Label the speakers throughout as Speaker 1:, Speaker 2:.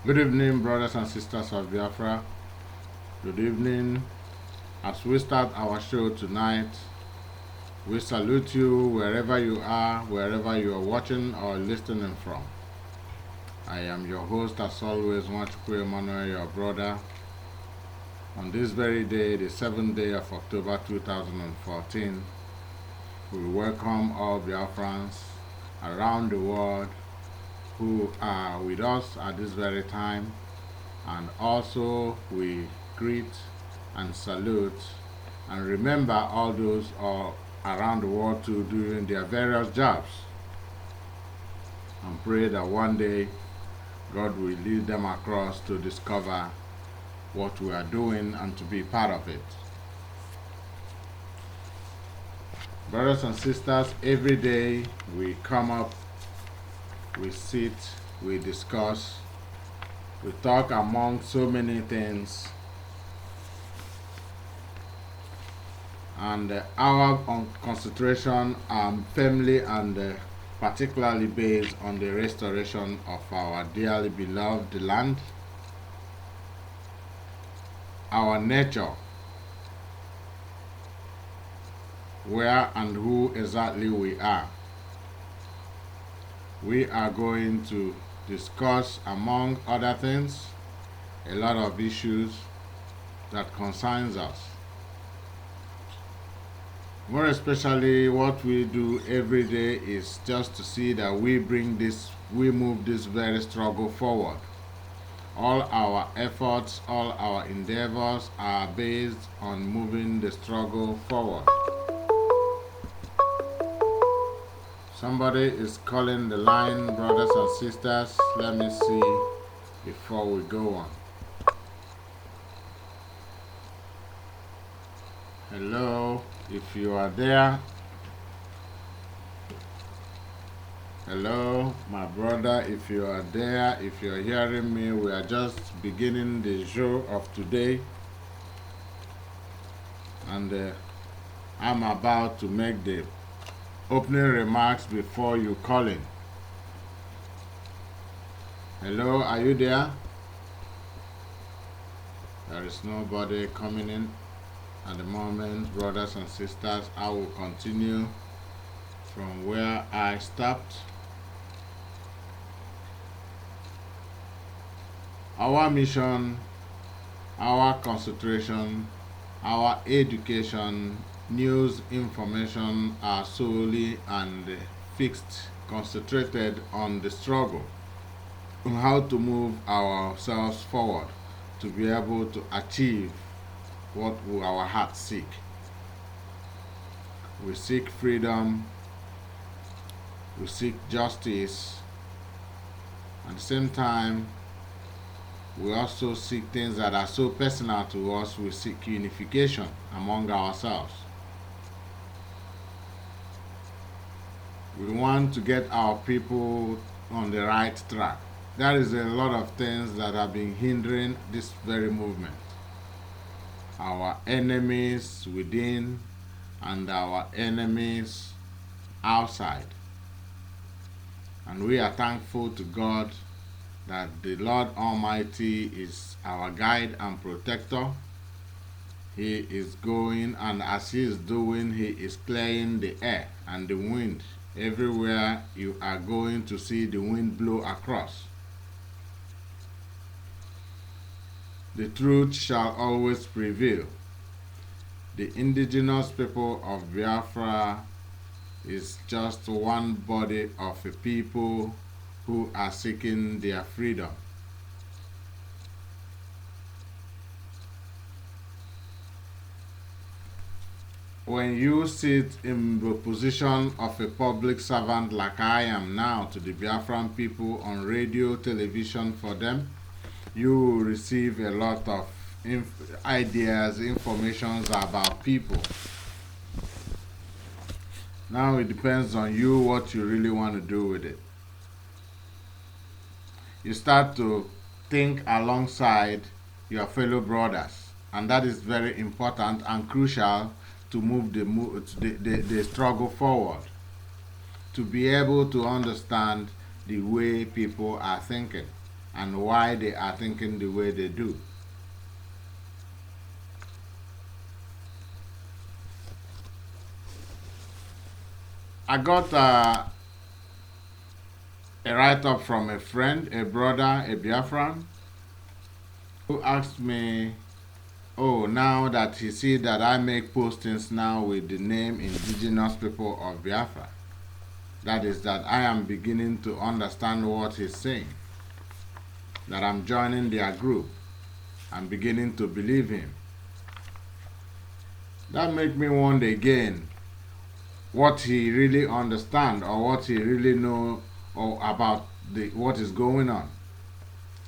Speaker 1: Good evening, brothers and sisters of Biafra. Good evening. As we start our show tonight, we salute you wherever you are, wherever you are watching or listening from. I am your host, as always, Nwachukwu Emmanuel, your brother. On this very day, the 7th day of October 2014, we welcome all Biafrans around the world who are with us at this very time, and also we greet and salute and remember all those around the world too doing their various jobs, and pray that one day God will lead them across to discover what we are doing and to be part of it. Brothers and sisters, every day we come up, we sit, we discuss, we talk among so many things, and our concentration firmly and particularly based on the restoration of our dearly beloved land, our nature, where and who exactly we are. We are going to discuss, among other things, a lot of issues that concerns us. More especially, what we do every day is just to see that we move this very struggle forward. All our efforts, all our endeavors are based on moving the struggle forward. Somebody is calling the line, brothers and sisters. Let me see before we go on. Hello, if you are there. Hello, my brother, if you are there, if you're hearing me, we are just beginning the show of today. And I'm about to make the opening remarks before you call in. Hello, are you there? There is nobody coming in at the moment, brothers and sisters. I will continue from where I stopped. Our mission, our concentration, our education, news, information are solely and fixed, concentrated on the struggle, on how to move ourselves forward to be able to achieve what our hearts seek. We seek freedom, we seek justice. At the same time, we also seek things that are so personal to us. We seek unification among ourselves. We want to get our people on the right track. There is a lot of things that have been hindering this very movement. Our enemies within and our enemies outside. And we are thankful to God that the Lord Almighty is our guide and protector. He is going, and as He is doing, He is clearing the air and the wind. Everywhere you are going to see the wind blow across. The truth shall always prevail. The indigenous people of Biafra is just one body of a people who are seeking their freedom. When you sit in the position of a public servant like I am now to the Biafran people on radio, television for them, you will receive a lot of ideas, informations about people. Now it depends on you what you really want to do with it. You start to think alongside your fellow brothers, and that is very important and crucial to move the struggle forward, to be able to understand the way people are thinking. and why they are thinking the way they do. I got a write-up from a friend, a brother, a Biafran, who asked me, oh, now that he see that I make postings now with the name Indigenous People of Biafra, that is that I am beginning to understand what he's saying, that I'm joining their group. I'm beginning to believe him. That make me wonder again what he really understand or what he really know or about what is going on.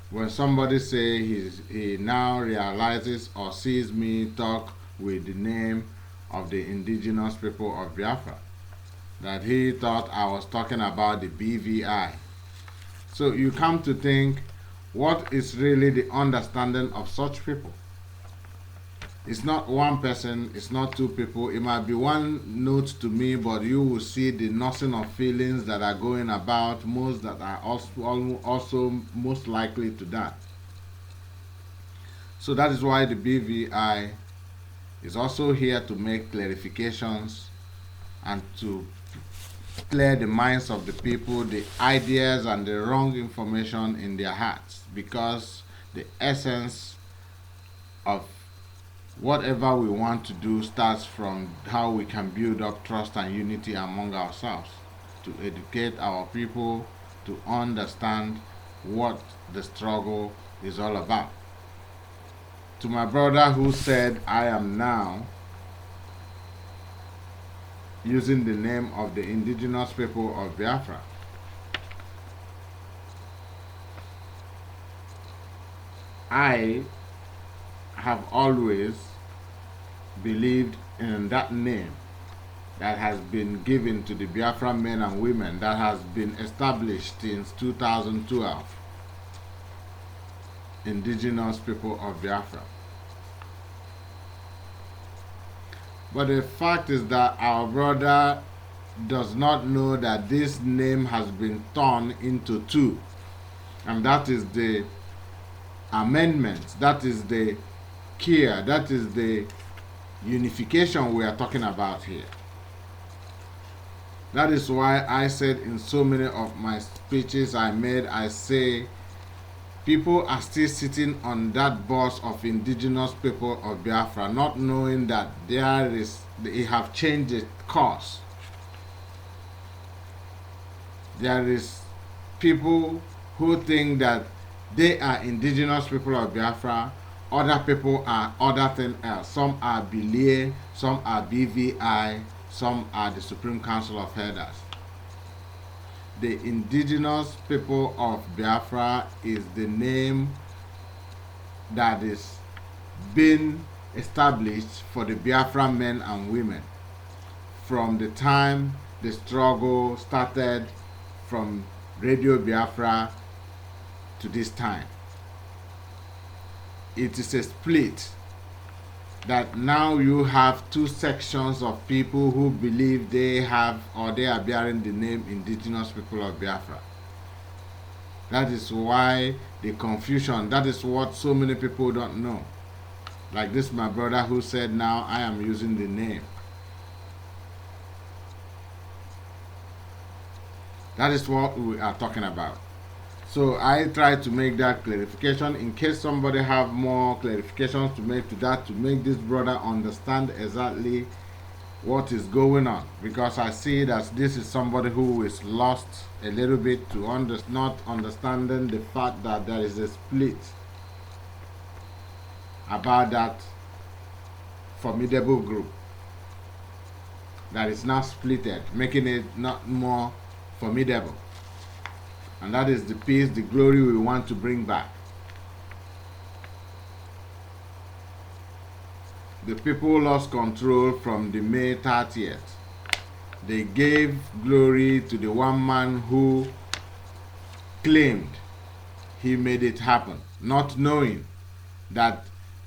Speaker 1: When somebody say he now realizes or sees me talk with the name of the indigenous people of Biafra, that he thought I was talking about the BVI. So you come to think, what is really the understanding of such people? It's not one person, it's not two people. It might be one note to me, but you will see the nursing of feelings that are going about, most that are also most likely to that. So that is why the BVI is also here to make clarifications and to clear the minds of the people, the ideas and the wrong information in their hearts, because the essence of whatever we want to do starts from how we can build up trust and unity among ourselves, to educate our people to understand what the struggle is all about. To my brother who said I am now using the name of the indigenous people of Biafra, I have always believed in that name that has been given to the Biafra men and women, that has been established since 2012. Indigenous people of Biafra. But the fact is that our brother does not know that this name has been torn into two, and that is the amendment, that is the care, that is the unification we are talking about here. That is why I said in so many of my speeches I say people are still sitting on that bus of indigenous people of Biafra, not knowing that they have changed the course. There is people who think that they are indigenous people of Biafra, other people are other thing else. Some are BVI, some are BVI, some are the Supreme Council of Elders. The indigenous people of Biafra is the name that is being established for the Biafra men and women from the time the struggle started, from Radio Biafra to this time. It is a split that now you have two sections of people who believe they have or they are bearing the name indigenous people of Biafra. That is why the confusion, that is what so many people don't know. Like this my brother who said now I am using the name. That is what we are talking about. So I try to make that clarification in case somebody have more clarifications to make to that, to make this brother understand exactly what is going on, because I see that this is somebody who is lost a little bit to not understanding the fact that there is a split about that formidable group that is now splitted, making it not more formidable. And that is the peace, the glory we want to bring back. The people lost control from the May 30th. They gave glory to the one man who claimed he made it happen, not knowing that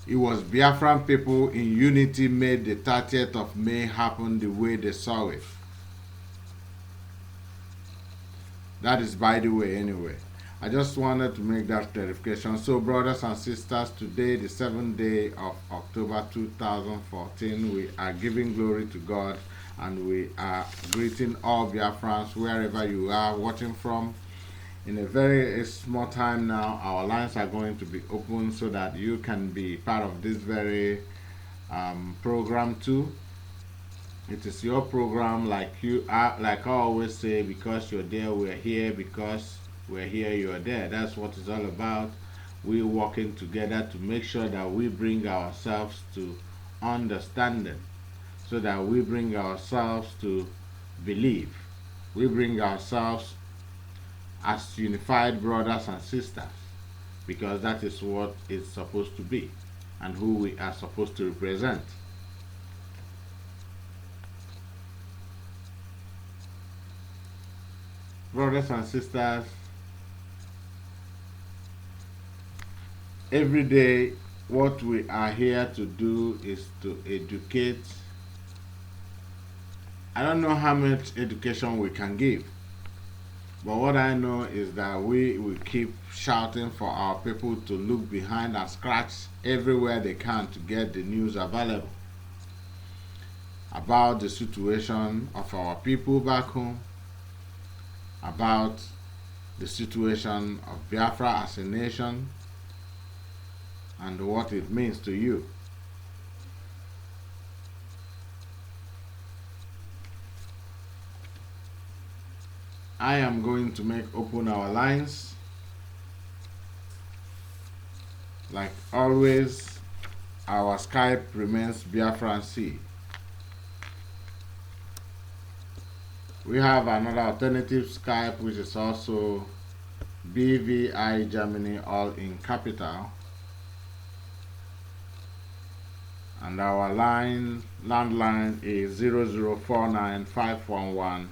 Speaker 1: it was Biafran people in unity made the 30th of May happen the way they saw it. That is by the way anyway. I just wanted to make that clarification. So, brothers and sisters, today, the 7th day of October 2014, we are giving glory to God, and we are greeting all Biafrans wherever you are watching from. In a very small time now, our lines are going to be open so that you can be part of this very program too. It is your program, like you are, like I always say, because you're there, we're here. Because we're here, you're there. That's what it's all about. We're working together to make sure that we bring ourselves to understanding, so that we bring ourselves to believe. We bring ourselves as unified brothers and sisters, because that is what it's supposed to be and who we are supposed to represent. Brothers and sisters, every day what we are here to do is to educate. I don't know how much education we can give, but what I know is that we will keep shouting for our people to look behind and scratch everywhere they can to get the news available about the situation of our people back home, about the situation of Biafra as a nation, and what it means to you. I am going to make open our lines. Like always, our Skype remains Biafran C. We have another alternative Skype, which is also BVI Germany, all in capital. And our landline is 0049 511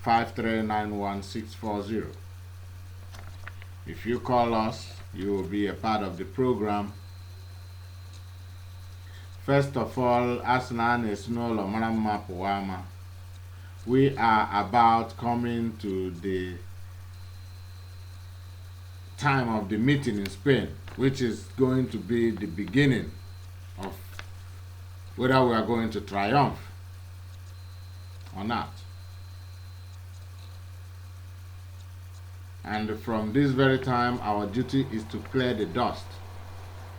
Speaker 1: 5391640. If you call us, you will be a part of the program. First of all, Asnan is no Lomarama Puama. We are about coming to the time of the meeting in Spain, which is going to be the beginning of whether we are going to triumph or not. And from this very time, our duty is to clear the dust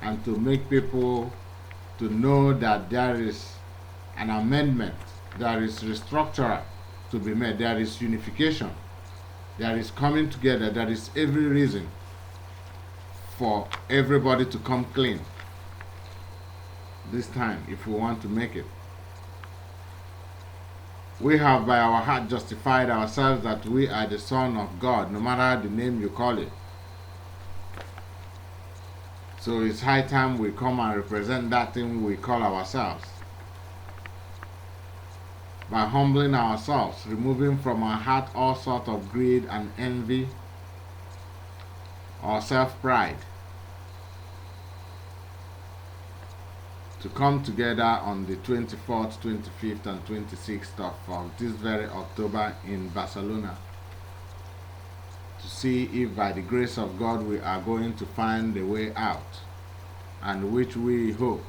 Speaker 1: and to make people to know that there is an amendment, there is restructuring to be made, there is unification, there is coming together, there is every reason for everybody to come clean this time if we want to make it. We have by our heart justified ourselves that we are the Son of God, no matter the name you call it. So it's high time we come and represent that thing we call ourselves. By humbling ourselves, removing from our heart all sorts of greed and envy or self-pride, to come together on the 24th, 25th, and 26th of this very October in Barcelona, to see if by the grace of God we are going to find a way out, and which we hope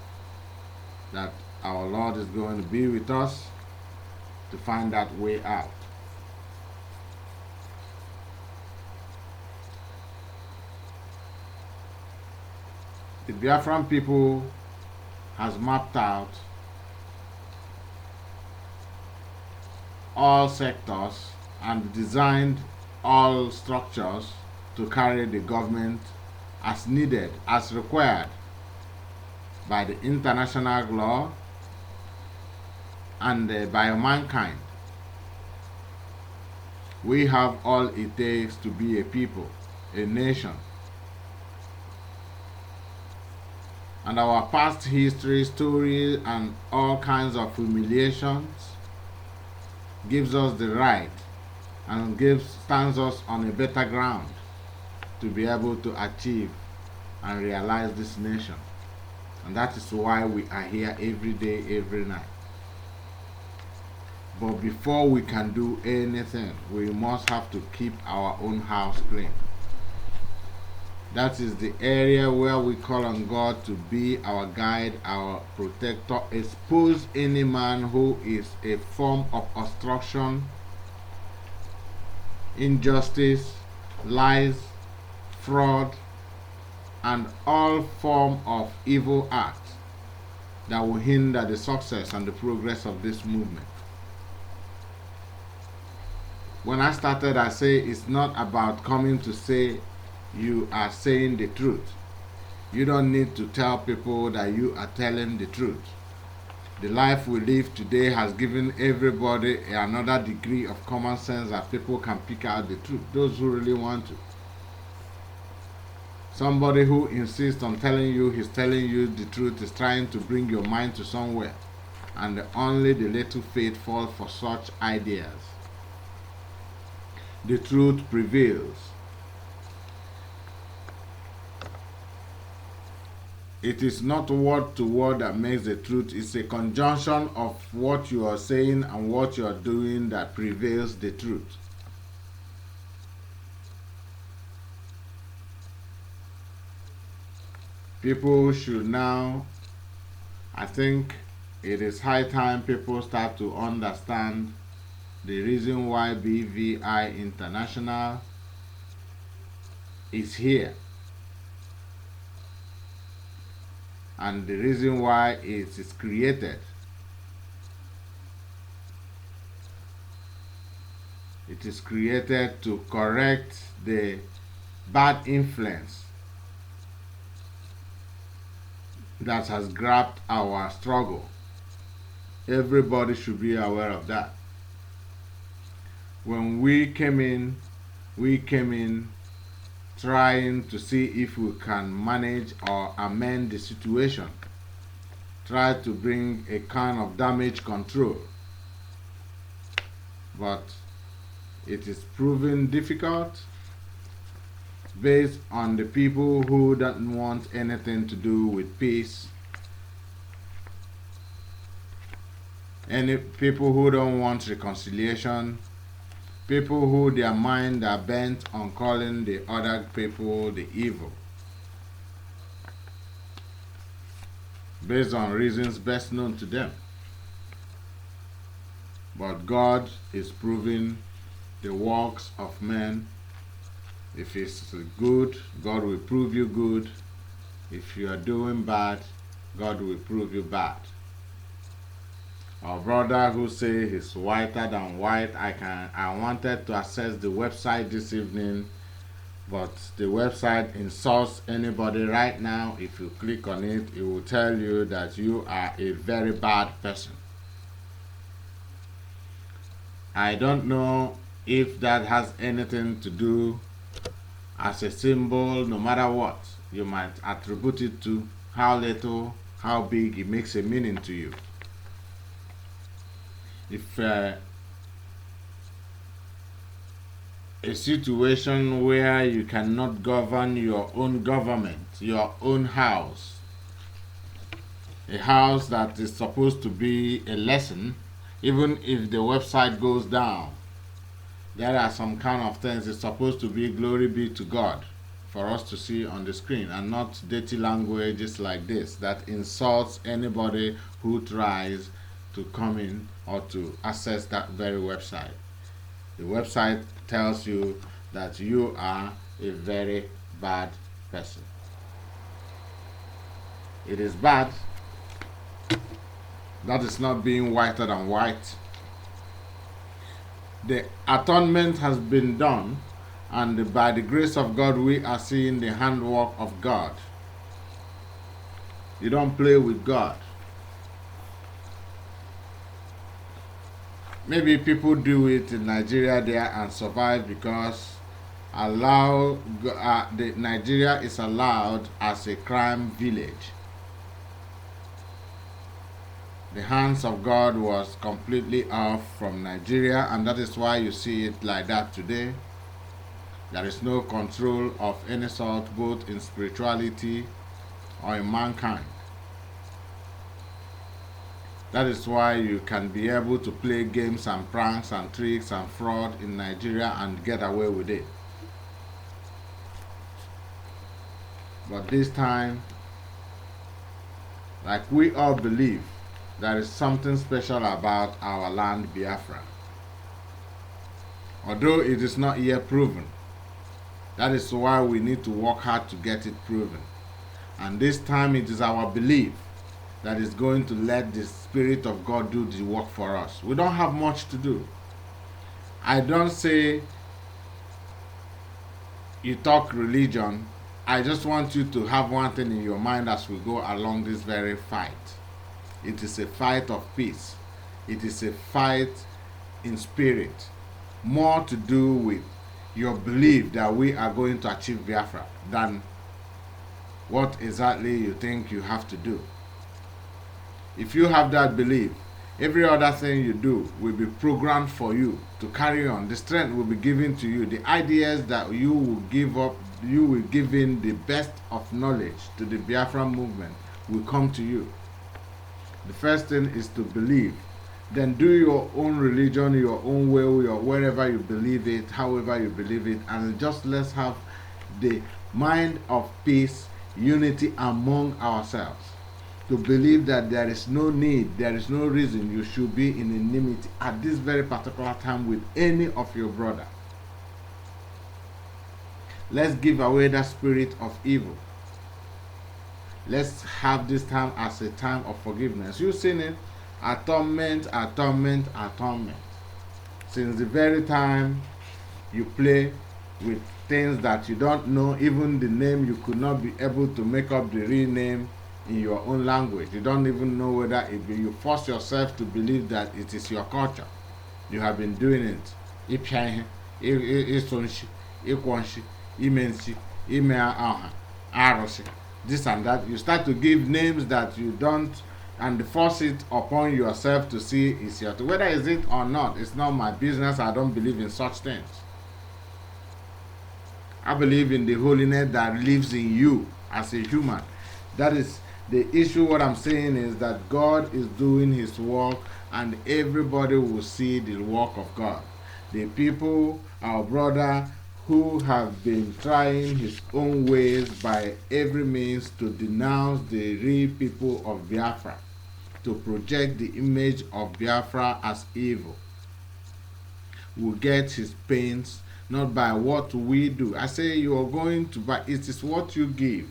Speaker 1: that our Lord is going to be with us to find that way out. The Biafran people has mapped out all sectors and designed all structures to carry the government as needed, as required by the international law and by mankind. We have all it takes to be a people, a nation. And our past history, stories, and all kinds of humiliations gives us the right and stands us on a better ground to be able to achieve and realize this nation. And that is why we are here every day, every night. But before we can do anything, we must have to keep our own house clean. That is the area where we call on God to be our guide, our protector. Expose any man who is a form of obstruction, injustice, lies, fraud, and all form of evil acts that will hinder the success and the progress of this movement. When I started, I say it's not about coming to say you are saying the truth. You don't need to tell people that you are telling the truth. The life we live today has given everybody another degree of common sense that people can pick out the truth, those who really want to. Somebody who insists on telling you he's telling you the truth is trying to bring your mind to somewhere, and only the little faith falls for such ideas. The truth prevails. It is not word to word that makes the truth. It's a conjunction of what you are saying and what you are doing that prevails the truth. People should now, I think it is high time people start to understand the reason why BVI International is here, and the reason why it is created. It is created to correct the bad influence that has grabbed our struggle. Everybody should be aware of that. When we came in trying to see if we can manage or amend the situation, try to bring a kind of damage control. But it is proving difficult based on the people who don't want anything to do with peace, any people who don't want reconciliation, people who their mind are bent on calling the other people the evil, based on reasons best known to them. But God is proving the works of men. If it's good, God will prove you good. If you are doing bad, God will prove you bad. Our brother who say he's whiter than white, I wanted to access the website this evening, but the website insults anybody right now. If you click on it, it will tell you that you are a very bad person. I don't know if that has anything to do as a symbol. No matter what you might attribute it to, how little, how big, it makes a meaning to you. If a situation where you cannot govern your own government, your own house, a house that is supposed to be a lesson, even if the website goes down, there are some kind of things. It's supposed to be glory be to God for us to see on the screen, and not dirty languages like this that insults anybody who tries to come in or to access that very website. The website tells you that you are a very bad person. It is bad. That is not being whiter than white. The atonement has been done, and by the grace of God, we are seeing the handwork of God. You don't play with God. Maybe people do it in Nigeria there and survive because Nigeria is allowed as a crime village. The hands of God was completely off from Nigeria, and that is why you see it like that today. There is no control of any sort, both in spirituality or in mankind. That is why you can be able to play games and pranks and tricks and fraud in Nigeria and get away with it. But this time, like we all believe, there is something special about our land, Biafra. Although it is not yet proven, that is why we need to work hard to get it proven. And this time it is our belief that is going to let the Spirit of God do the work for us. We don't have much to do. I don't say you talk religion. I just want you to have one thing in your mind as we go along this very fight. It is a fight of peace. It is a fight in spirit. More to do with your belief that we are going to achieve Biafra than what exactly you think you have to do. If you have that belief, every other thing you do will be programmed for you to carry on. The strength will be given to you. The ideas that you will give up, you will give in the best of knowledge to the Biafra movement will come to you. The first thing is to believe. Then do your own religion, your own way, or wherever you believe it, however you believe it, and just let's have the mind of peace, unity among ourselves. To believe that there is no need, there is no reason you should be in enmity at this very particular time with any of your brother. Let's give away that spirit of evil. Let's have this time as a time of forgiveness. You've seen it. Atonement, atonement, atonement. Since the very time you play with things that you don't know, even the name, you could not be able to make up the real name in your own language. You don't even know whether it be. You force yourself to believe that it is your culture. You have been doing it. Ipiahe, isonshi, ikwanshi, imenshi, ime aroshi, this and that. You start to give names that you don't, and force it upon yourself to see is your. Whether is it or not, it's not my business. I don't believe in such things. I believe in the holiness that lives in you as a human. That is the issue. What I'm saying is that God is doing his work and everybody will see the work of God. The people, our brother, who have been trying his own ways by every means to denounce the real people of Biafra, to project the image of Biafra as evil, will get his pains not by what we do. I say you are going to buy, it is what you give,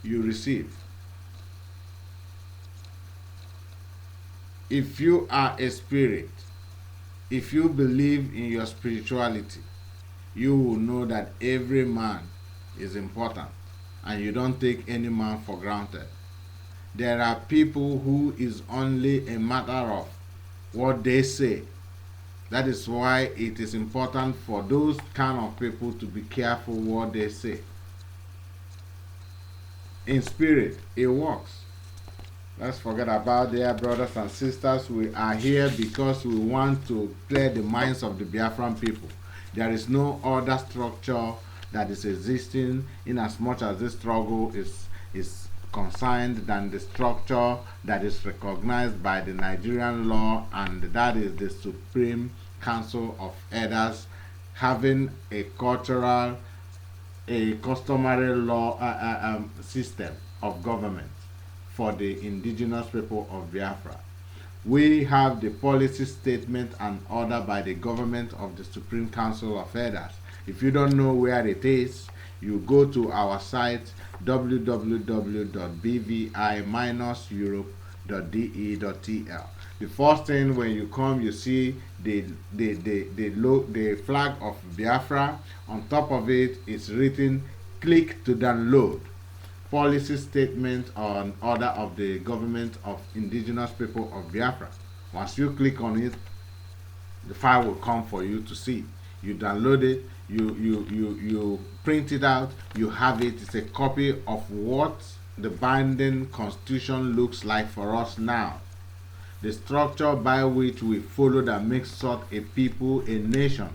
Speaker 1: you receive. If you are a spirit, if you believe in your spirituality, you will know that every man is important and you don't take any man for granted. There are people who is only a matter of what they say. That is why it is important for those kind of people to be careful what they say. In spirit, it works. Let's forget about their brothers and sisters. We are here because we want to clear the minds of the Biafran people. There is no other structure that is existing in as much as this struggle is concerned than the structure that is recognized by the Nigerian law, and that is the Supreme Council of Elders having a cultural, a customary law system of government for the indigenous people of Biafra. We have the policy statement and order by the government of the Supreme Council of Elders. If you don't know where it is, you go to our site www.bvi-europe.de.tl. The first thing when you come, you see the flag of Biafra. On top of it is written, click to download. Policy statement on order of the government of indigenous people of Biafra. Once you click on it, the file will come for you to see. You download it, you print it out, you have it. It's a copy of what the binding constitution looks like for us now. The structure by which we follow that makes us a people, a nation.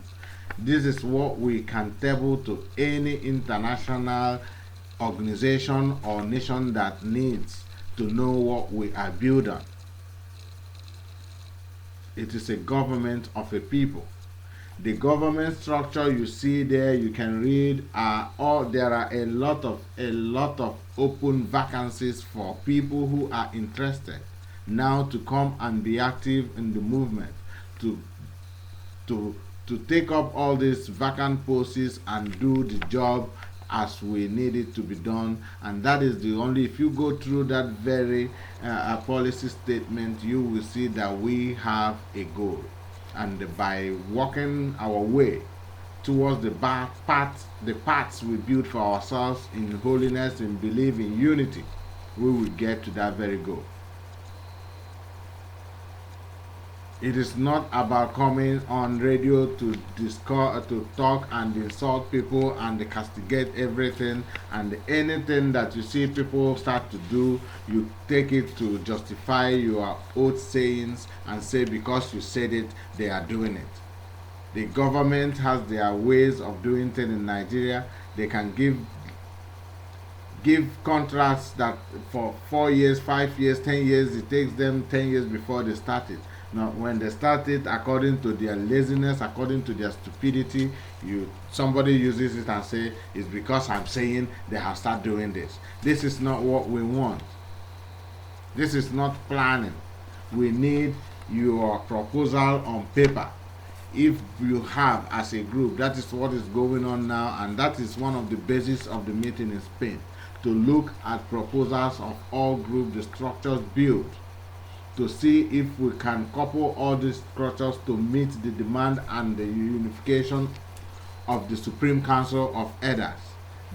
Speaker 1: This is what we can table to any international organization or nation that needs to know what we are building. It is a government of a people. The government structure you see there, you can read, there are a lot of open vacancies for people who are interested now to come and be active in the movement, to to to take up all these vacant posts and do the job as we need it to be done. And that is the only, if you go through that very policy statement, you will see that we have a goal, and by walking our way towards the paths we build for ourselves in holiness and believe in unity, we will get to that very goal. It is not about coming on radio to discuss, to talk and insult people and castigate everything, and anything that you see people start to do, you take it to justify your old sayings and say because you said it, they are doing it. The government has their ways of doing things in Nigeria. They can give contracts that for 4 years, 5 years, 10 years, it takes them 10 years before they start it. Now, when they start it, according to their laziness, according to their stupidity, somebody uses it and say, it's because I'm saying they have started doing this. This is not what we want. This is not planning. We need your proposal on paper. If you have as a group, that is what is going on now, and that is one of the basis of the meeting in Spain, to look at proposals of all groups, the structures built, to see if we can couple all these structures to meet the demand and the unification of the Supreme Council of Elders.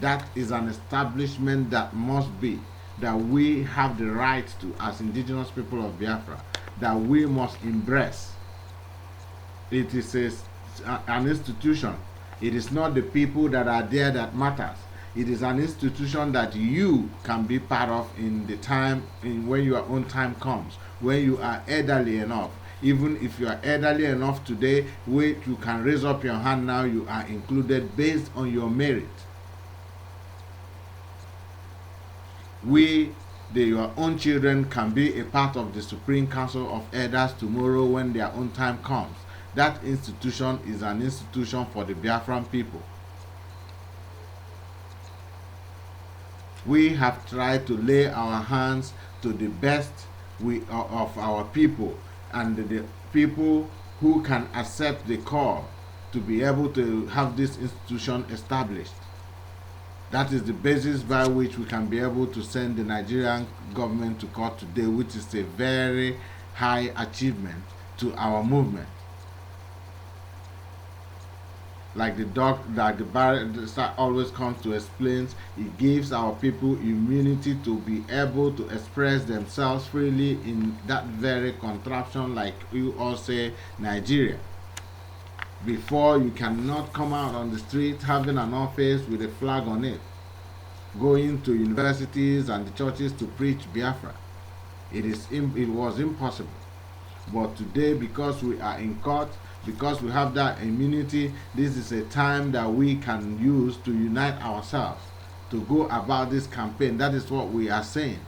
Speaker 1: That is an establishment that must be, that we have the right to, as indigenous people of Biafra, that we must embrace. It is an institution. It is not the people that are there that matters. It is an institution that you can be part of in the time, when your own time comes, when you are elderly enough. Even if you are elderly enough today, you can raise up your hand now, you are included based on your merit. Your own children can be a part of the Supreme Council of Elders tomorrow when their own time comes. That institution is an institution for the Biafran people. We have tried to lay our hands to the best of our people, and the people who can accept the call to be able to have this institution established. That is the basis by which we can be able to send the Nigerian government to court today, which is a very high achievement to our movement. Like the barrister always comes to explain, it gives our people immunity to be able to express themselves freely in that very contraption, like you all say, Nigeria. Before, you cannot come out on the street having an office with a flag on it, going to universities and the churches to preach Biafra. It was impossible. But today, because we are in court, because we have that immunity, this is a time that we can use to unite ourselves, to go about this campaign. That is what we are saying.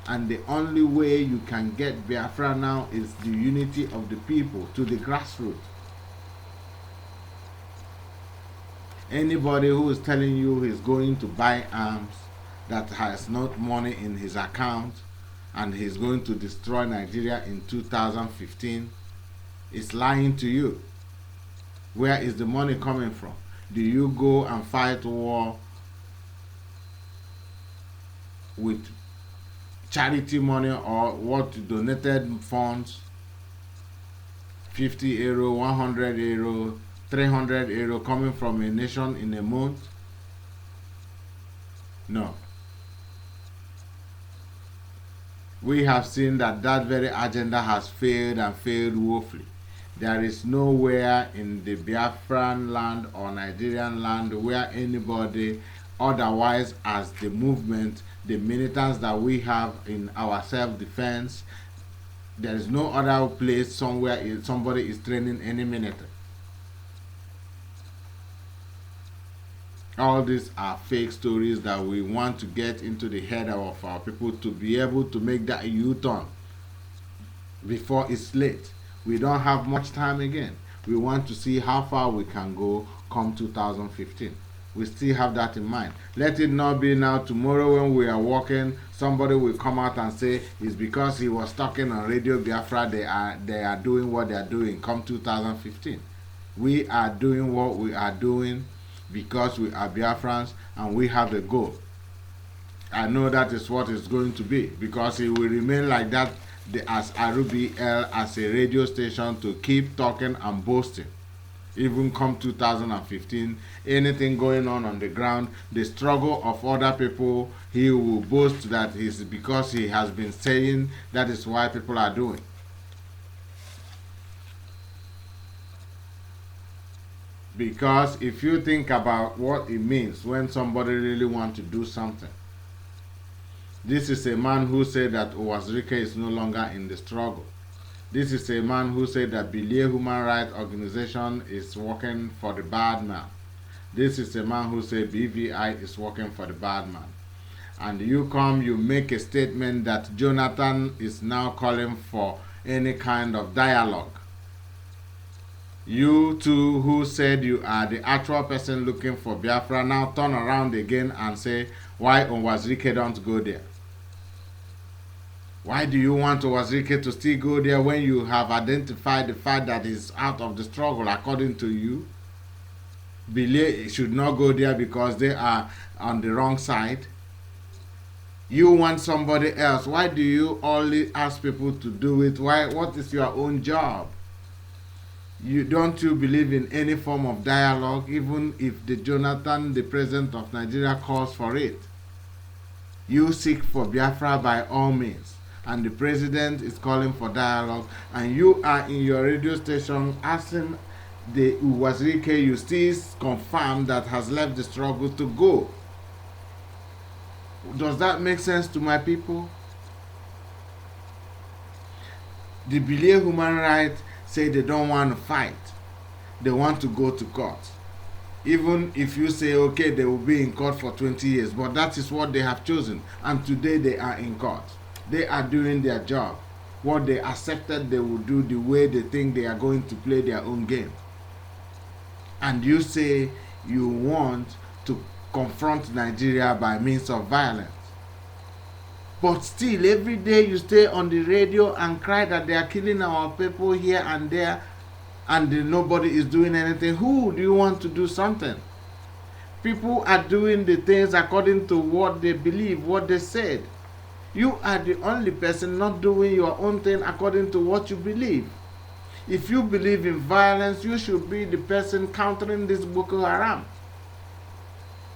Speaker 1: And the only way you can get Biafra now is the unity of the people to the grassroots. Anybody who is telling you he's going to buy arms, that has not money in his account, and he's going to destroy Nigeria in 2015, is lying to you. Where is the money coming from? Do you go and fight war with charity money or what donated funds? 50 euro, 100 euro, 300 euro coming from a nation in a month? No. We have seen that very agenda has failed, and failed woefully. There is nowhere in the Biafran land or Nigerian land where anybody otherwise as the movement, the militants that we have in our self-defense, there is no other place somewhere somebody is training any military. All these are fake stories that we want to get into the head of our people to be able to make that U-turn before it's late. We don't have much time again. We want to see how far we can go come 2015. We still have that in mind. Let it not be now tomorrow when we are walking, somebody will come out and say it's because he was talking on Radio Biafra they are doing what they are doing come 2015. We are doing what we are doing because we are Biafrans and we have a goal. I know that is what it's going to be, because it will remain like that as RBL as a radio station to keep talking and boasting. Even come 2015, anything going on the ground, the struggle of other people, he will boast that it's because he has been saying that is why people are doing. Because if you think about what it means when somebody really wants to do something, this is a man who said that Owazirike is no longer in the struggle. This is a man who said that BVI Human Rights Organization is working for the bad man. This is a man who said BVI is working for the bad man. And you come, you make a statement that Jonathan is now calling for any kind of dialogue. You two who said you are the actual person looking for Biafra now turn around again and say, why Owazirike don't go there? Why do you want Owazirike to still go there when you have identified the fact that he's out of the struggle according to you? BVI should not go there because they are on the wrong side. You want somebody else. Why do you only ask people to do it? Why? What is your own job? Don't you believe in any form of dialogue, even if the Jonathan, the president of Nigeria, calls for it? You seek for Biafra by all means, and the president is calling for dialogue, and you are in your radio station asking the Owazirike you still confirm that has left the struggle to go. Does that make sense to my people? The BVI Human Rights say they don't want to fight. They want to go to court. Even if you say, okay, they will be in court for 20 years, but that is what they have chosen. And today they are in court. They are doing their job. What they accepted, they will do the way they think they are going to play their own game. And you say you want to confront Nigeria by means of violence. But still, every day you stay on the radio and cry that they are killing our people here and there, and nobody is doing anything. Who do you want to do something? People are doing the things according to what they believe, what they said. You are the only person not doing your own thing according to what you believe. If you believe in violence, you should be the person countering this Boko Haram.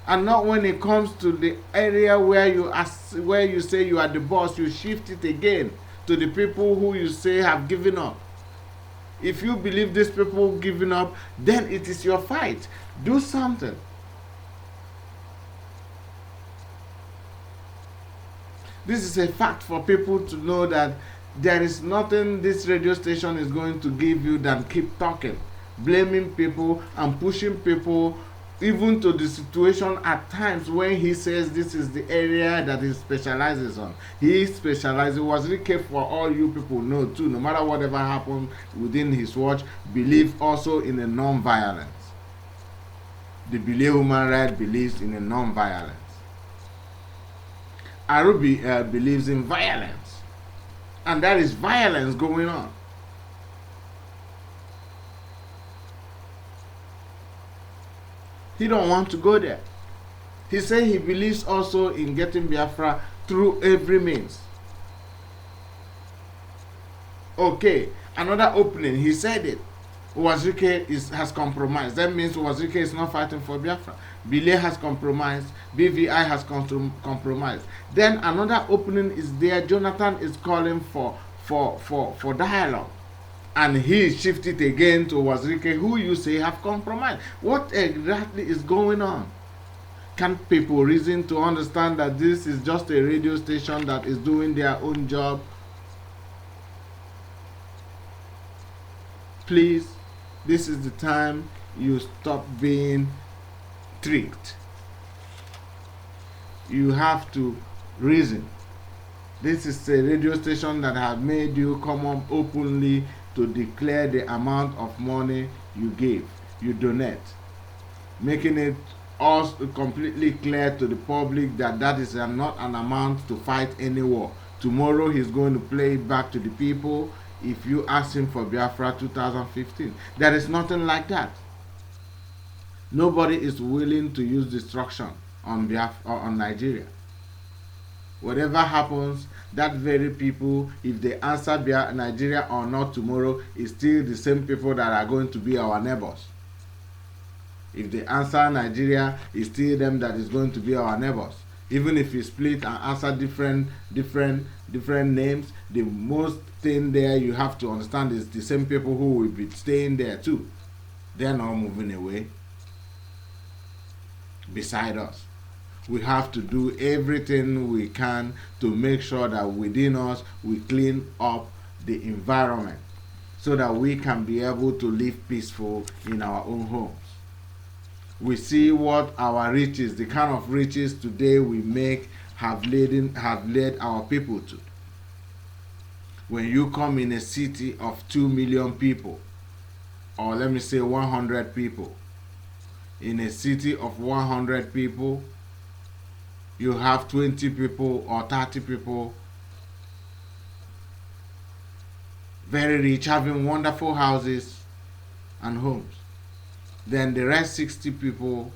Speaker 1: And not when it comes to the area where you say you are the boss, you shift it again to the people who you say have given up. If you believe these people giving up, then it is your fight. Do something. This is a fact for people to know that there is nothing this radio station is going to give you than keep talking, blaming people and pushing people even to the situation at times when he says this is the area that he specializes on. He specializes, Owazirike, for all you people know too, no matter whatever happened within his watch, believe also in a non-violence. The BVI Human Rights believes in a non-violence. Arubi believes in violence. And there is violence going on. He don't want to go there. He said he believes also in getting Biafra through every means. Okay, another opening, he said it. Owazirike has compromised. That means Owazirike is not fighting for Biafra. BVI has compromised. BVI has compromised. Then another opening is there. Jonathan is calling for dialogue. And he shifted again to Owazirike, who you say have compromised. What exactly is going on? Can people reason to understand that this is just a radio station that is doing their own job? Please, this is the time you stop being tricked. You have to reason. This is a radio station that has made you come up openly to declare the amount of money you give, you donate, making it all completely clear to the public that that is not an amount to fight any war. Tomorrow he's going to play it back to the people if you ask him for Biafra 2015. There is nothing like that. Nobody is willing to use destruction on Biafra or on Nigeria. Whatever happens, that very people, if they answer Nigeria or not tomorrow, is still the same people that are going to be our neighbors. If they answer Nigeria, it's still them that is going to be our neighbors. Even if you split and answer different names, the most thing there you have to understand is the same people who will be staying there too. They're not moving away beside us. We have to do everything we can to make sure that within us we clean up the environment so that we can be able to live peaceful in our own homes. We see what our riches, the kind of riches today we make, have led our people to. When you come in a city of 2 million people, or let me say 100 people, in a city of 100 people, you have 20 people or 30 people very rich, having wonderful houses and homes. Then the rest 60 people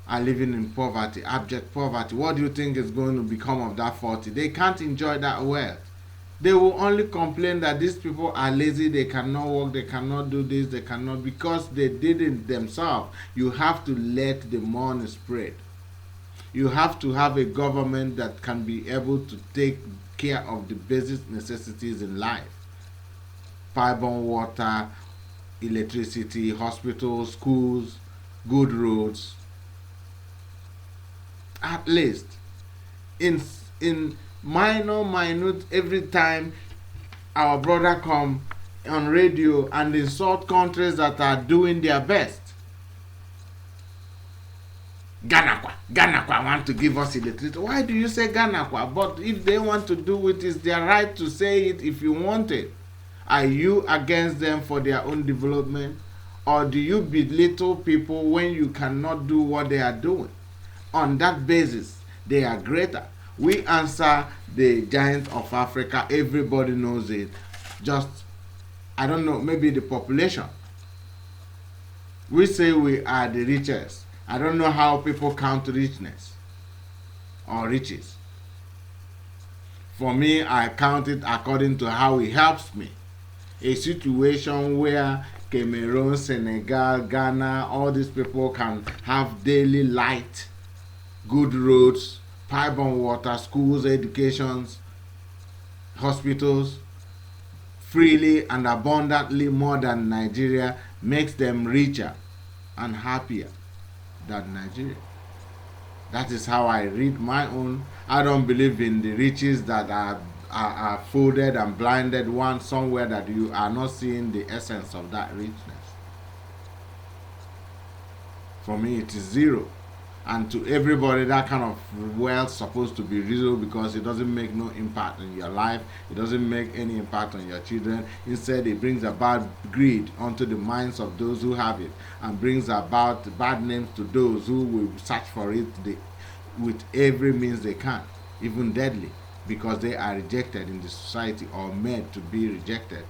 Speaker 1: are living in poverty, abject poverty. What do you think is going to become of that 40? They can't enjoy that wealth. They will only complain that these people are lazy, they cannot work, they cannot do this, they cannot, because they did it themselves. You have to let the money spread. You have to have a government that can be able to take care of the basic necessities in life. Pipe-borne water, electricity, hospitals, schools, good roads. At least in minute, every time our brother come on radio and insult countries that are doing their best. Ganakwa want to give us electricity. Why do you say Ganakwa? But if they want to do it, it's their right to say it if you want it. Are you against them for their own development? Or do you belittle people when you cannot do what they are doing? On that basis, they are greater. We answer the giant of Africa. Everybody knows it. Just, I don't know, maybe the population. We say we are the richest. I don't know how people count richness or riches. For me, I count it according to how it helps me. A situation where Cameroon, Senegal, Ghana, all these people can have daily light, good roads, pipe-borne water, schools, educations, hospitals, freely and abundantly more than Nigeria, makes them richer and happier than Nigeria. That is how I read my own. I don't believe in the riches that are folded and blinded one somewhere that you are not seeing the essence of that richness. For me, it is zero. And to everybody, that kind of wealth is supposed to be zero because it doesn't make no impact on your life. It doesn't make any impact on your children. Instead, it brings about greed onto the minds of those who have it and brings about bad names to those who will search for it with every means they can, even deadly, because they are rejected in the society or made to be rejected.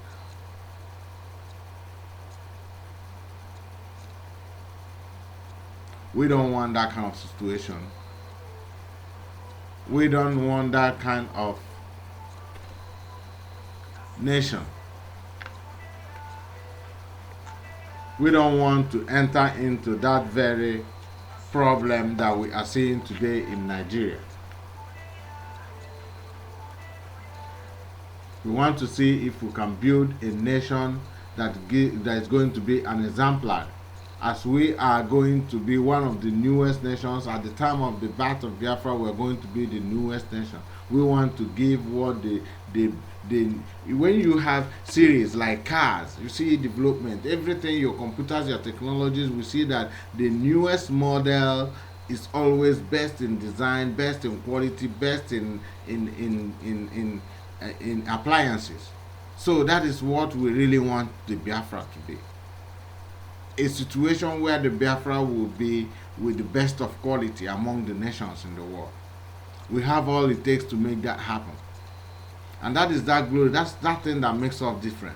Speaker 1: We don't want that kind of situation. We don't want that kind of nation. We don't want to enter into that very problem that we are seeing today in Nigeria. We want to see if we can build a nation that is going to be an exemplar, as we are going to be one of the newest nations. At the time of the birth of Biafra, we are going to be the newest nation. We want to give what when you have series like cars, you see development, everything, your computers, your technologies, we see that the newest model is always best in design, best in quality, best in appliances. So that is what we really want the Biafra to be. a situation where the Biafra will be with the best of quality among the nations in the world. We have all it takes to make that happen. And that is that glory, that's that thing that makes us different.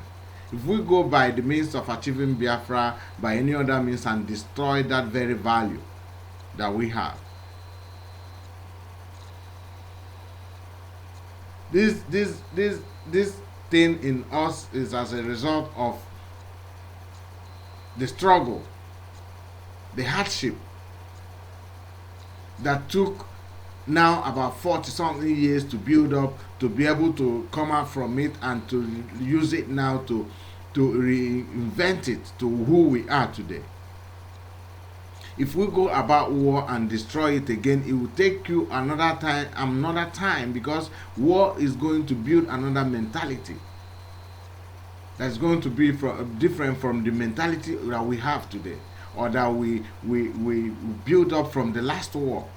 Speaker 1: If we go by the means of achieving Biafra by any other means and destroy that very value that we have, this thing in us is as a result of the struggle, the hardship that took now about 40 something years to build up, to be able to come out from it and to use it now to reinvent it to who we are today. If we go about war and destroy it again, it will take you another time, because war is going to build another mentality that's going to be different from the mentality that we have today, or that we build up from the last war.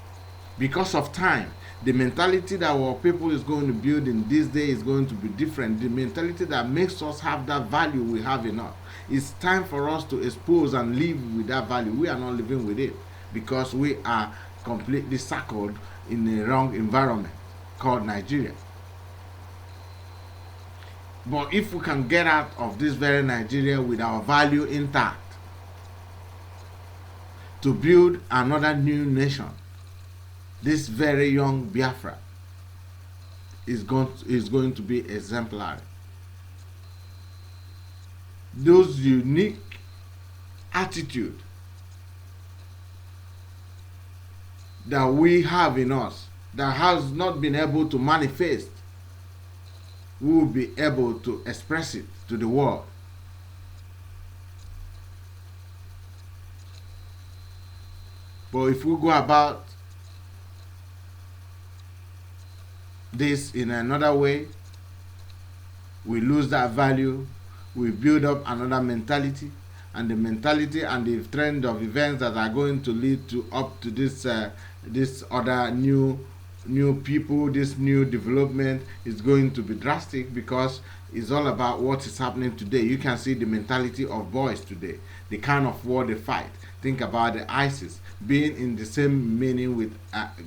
Speaker 1: Because of time, the mentality that our people is going to build in this day is going to be different. The mentality that makes us have that value we have in us. It's time for us to expose and live with that value. We are not living with it because we are completely shackled in a wrong environment called Nigeria. But if we can get out of this very Nigeria with our value intact, to build another new nation, this very young Biafra is going to be exemplary. Those unique attitude that we have in us that has not been able to manifest, we will be able to express it to the world. But if we go about this in another way, we lose that value, we build up another mentality, and the mentality and the trend of events that are going to lead to up to this other new people, this new development is going to be drastic, because it's all about what is happening today. You can see the mentality of boys today, the kind of war they fight. Think about the ISIS being in the same meaning with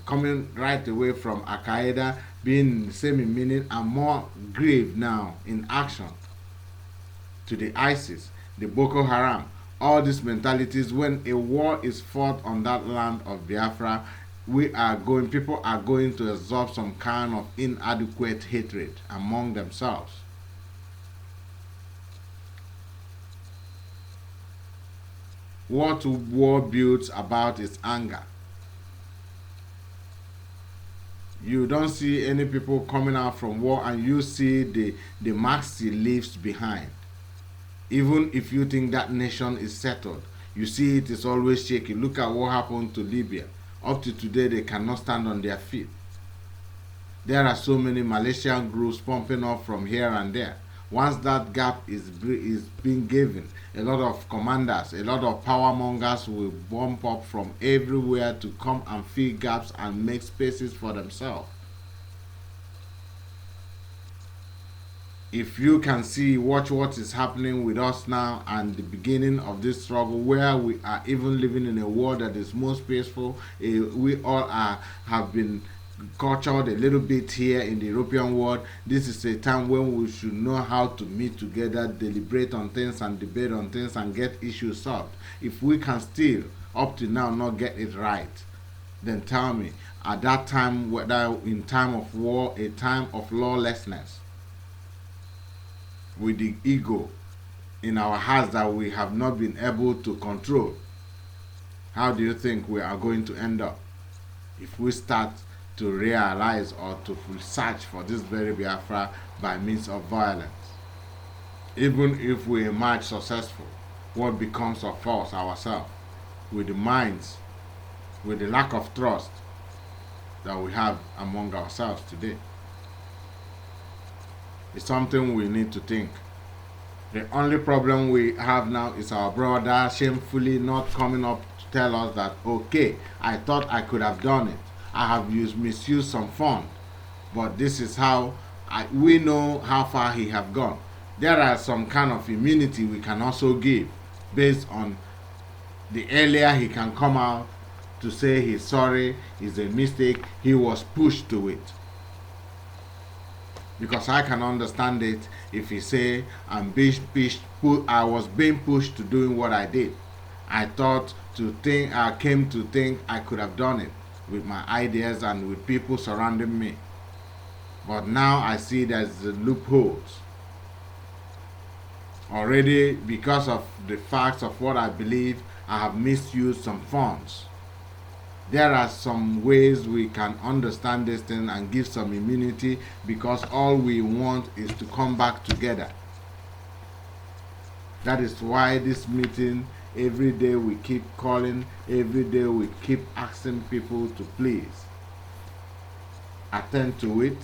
Speaker 1: coming right away from Al-Qaeda, being in the same meaning and more grave now in action to the ISIS, the Boko Haram. All these mentalities, when a war is fought on that land of Biafra, people are going to absorb some kind of inadequate hatred among themselves. What war builds about is anger. You don't see any people coming out from war and you see the marks he leaves behind. Even if you think that nation is settled, you see it is always shaky. Look at what happened to Libya. Up to today, they cannot stand on their feet. There are so many Malaysian groups pumping up from here and there. Once that gap is being given, a lot of commanders, a lot of power mongers will bump up from everywhere to come and fill gaps and make spaces for themselves. If you can watch what is happening with us now and the beginning of this struggle, where we are even living in a world that is most peaceful. We all have been cultured a little bit here in the European world. This is a time when we should know how to meet together, deliberate on things and debate on things and get issues solved. If we can still, up to now, not get it right, then tell me, at that time, whether in time of war, a time of lawlessness, with the ego in our hearts that we have not been able to control, how do you think we are going to end up if we start to realize or to search for this very Biafra by means of violence? Even if we emerge successful, what becomes of us ourselves, with the minds, with the lack of trust that we have among ourselves today? It's something we need to think. The only problem we have now is our brother shamefully not coming up to tell us that, okay, I thought I could have done it. I have misused some fund, but this is how we know how far he have gone. There are some kind of immunity we can also give based on the earlier he can come out to say he's sorry, it's a mistake, he was pushed to it. Because I can understand it if he say I was being pushed to doing what I did. I came to think I could have done it with my ideas and with people surrounding me. But now I see there's loopholes. Already, because of the facts of what I believe, I have misused some funds. There are some ways we can understand this thing and give some immunity, because all we want is to come back together. That is why this meeting, every day we keep calling, every day we keep asking people to please attend to it,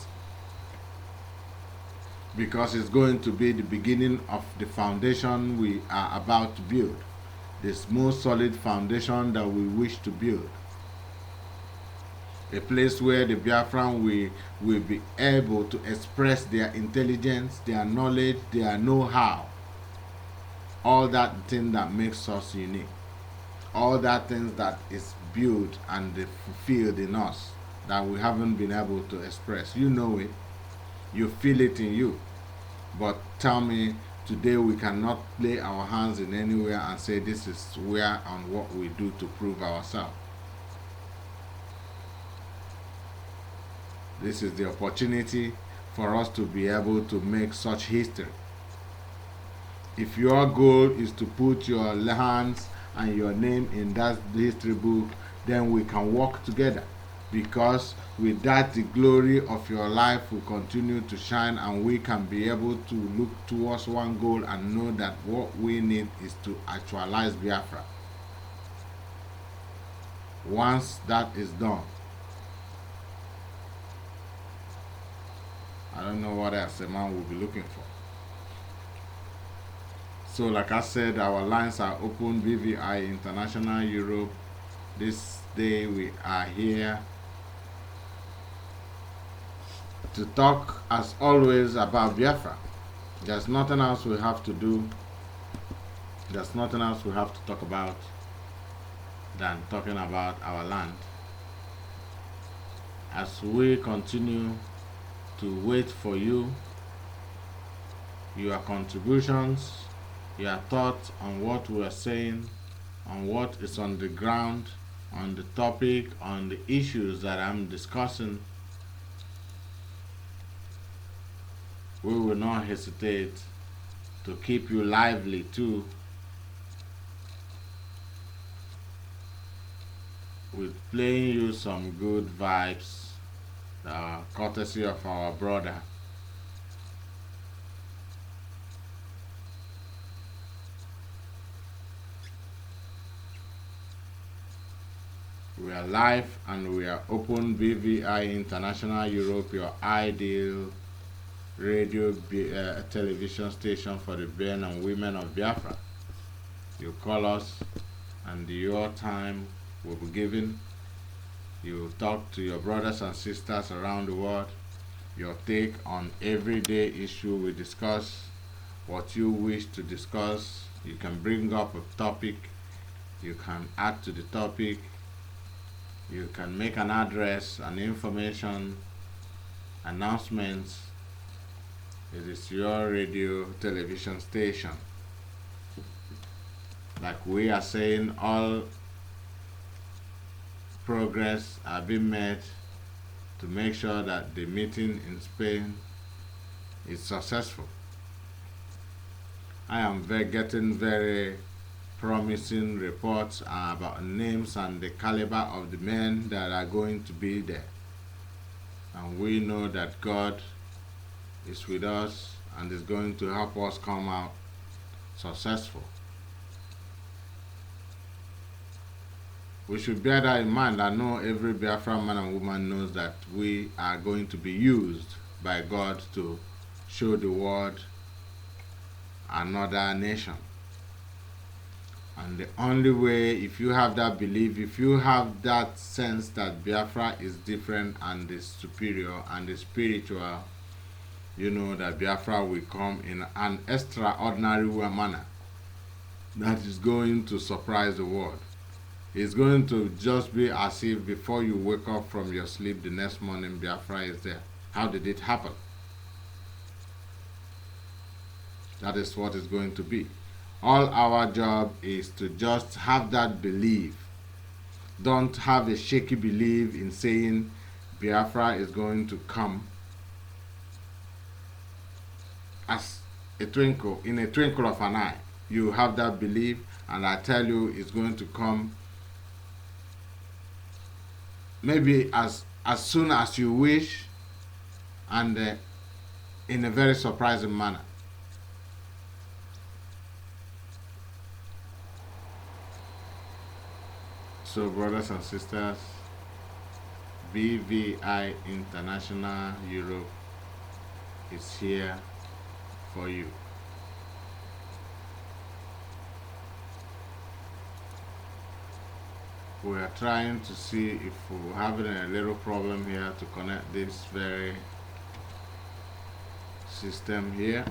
Speaker 1: because it's going to be the beginning of the foundation we are about to build, this most solid foundation that we wish to build. A place where the Biafran will be able to express their intelligence, their knowledge, their know-how, all that thing that makes us unique, all that things that is built and fulfilled in us that we haven't been able to express. You know it. You feel it in you. But tell me, today we cannot lay our hands in anywhere and say this is where and what we do to prove ourselves. This is the opportunity for us to be able to make such history. If your goal is to put your hands and your name in that history book, then we can work together. Because with that, the glory of your life will continue to shine, and we can be able to look towards one goal and know that what we need is to actualize Biafra. Once that is done, I don't know what else a man will be looking for. So like I said, our lines are open. BVI International Europe. This day we are here to talk, as always, about Biafra. There's nothing else we have to do. There's nothing else we have to talk about than talking about our land. As we continue to wait for you, your contributions, your thoughts on what we are saying, on what is on the ground, on the topic, on the issues that I'm discussing, we will not hesitate to keep you lively too, with playing you some good vibes, courtesy of our brother. We are live and we are open. BVI International Europe, your ideal radio television station for the men and women of Biafra. You call us and your time will be given. You talk to your brothers and sisters around the world. Your take on everyday issue we discuss, what you wish to discuss. You can bring up a topic, you can add to the topic, you can make an address, an information, announcements. It is your radio television station. Like we are saying, all progress are being made to make sure that the meeting in Spain is successful. I am getting very promising reports about names and the caliber of the men that are going to be there. And we know that God is with us and is going to help us come out successful. We should bear that in mind. I know every Biafran man and woman knows that we are going to be used by God to show the world another nation. And the only way, if you have that belief, if you have that sense that Biafra is different and is superior and is spiritual, you know that Biafra will come in an extraordinary manner. that is going to surprise the world. It's going to just be as if before you wake up from your sleep the next morning, Biafra is there. How did it happen? That is what it's going to be. All our job is to just have that belief. Don't have a shaky belief in saying Biafra is going to come as a twinkle, in a twinkle of an eye. You have that belief, and I tell you it's going to come maybe as soon as you wish, and in a very surprising manner. So, brothers and sisters, BVI International Europe is here for you. We are trying to see if we're having a little problem here to connect this very system here,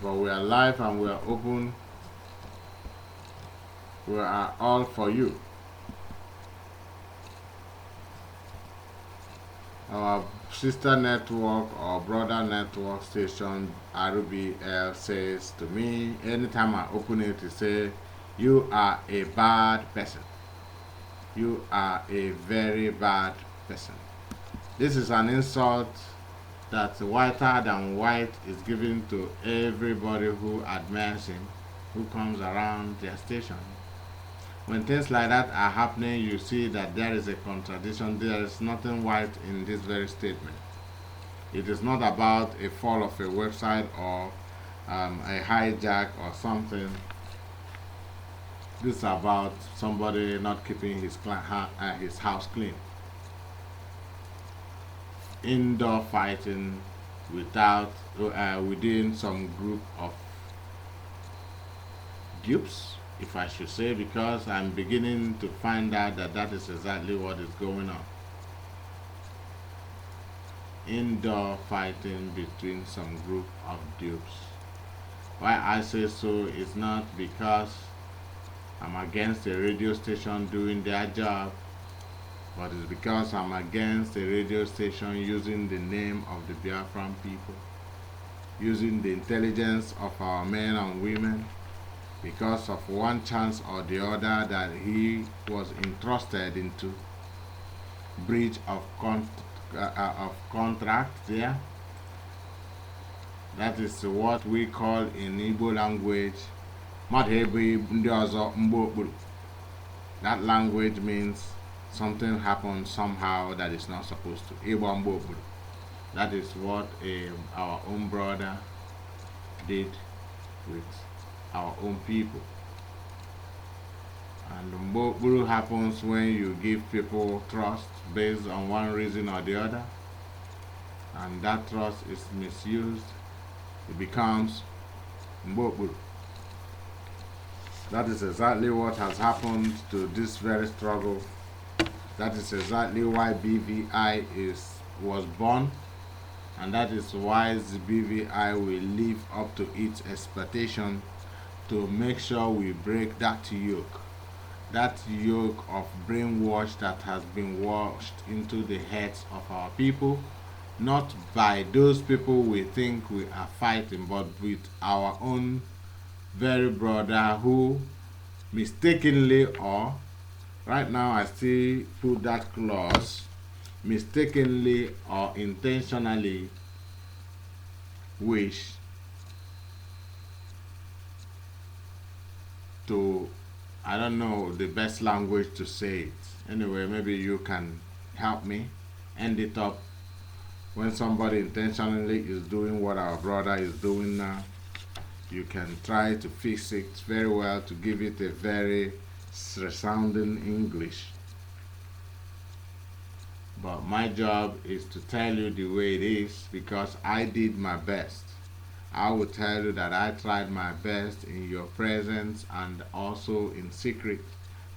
Speaker 1: but we are live and we are open. We are all for you. Our sister network or brother network station RBL says to me, anytime I open it, it says, you are a bad person. You are a very bad person. This is an insult that whiter than white is given to everybody who admires him, who comes around their station. When things like that are happening, you see that there is a contradiction. There is nothing white in this very statement. It is not about a fall of a website or a hijack or something. This is about somebody not keeping his house clean. Indoor fighting within some group of dupes, if I should say, because I'm beginning to find out that that is exactly what is going on. Indoor fighting between some group of dupes. Why I say so is not because I'm against a radio station doing their job, but it's because I'm against a radio station using the name of the Biafran people, using the intelligence of our men and women, because of one chance or the other that he was entrusted into breach of contract there. That is what we call in Igbo language. That language means something happened somehow that is not supposed to. That is what our own brother did with our own people. And Mbokburu happens when you give people trust based on one reason or the other, and that trust is misused. It becomes Mbokburu. That is exactly what has happened to this very struggle. That is exactly why BVI was born, and that is why the BVI will live up to its expectation to make sure we break that yoke of brainwash that has been washed into the heads of our people, not by those people we think we are fighting, but with our own very brother who mistakenly, or right now I still put that clause, mistakenly or intentionally wish to, I don't know the best language to say it. Anyway, maybe you can help me end it up. When somebody intentionally is doing what our brother is doing now, you can try to fix it very well to give it a very resounding English. But my job is to tell you the way it is because I did my best. I will tell you that I tried my best in your presence and also in secret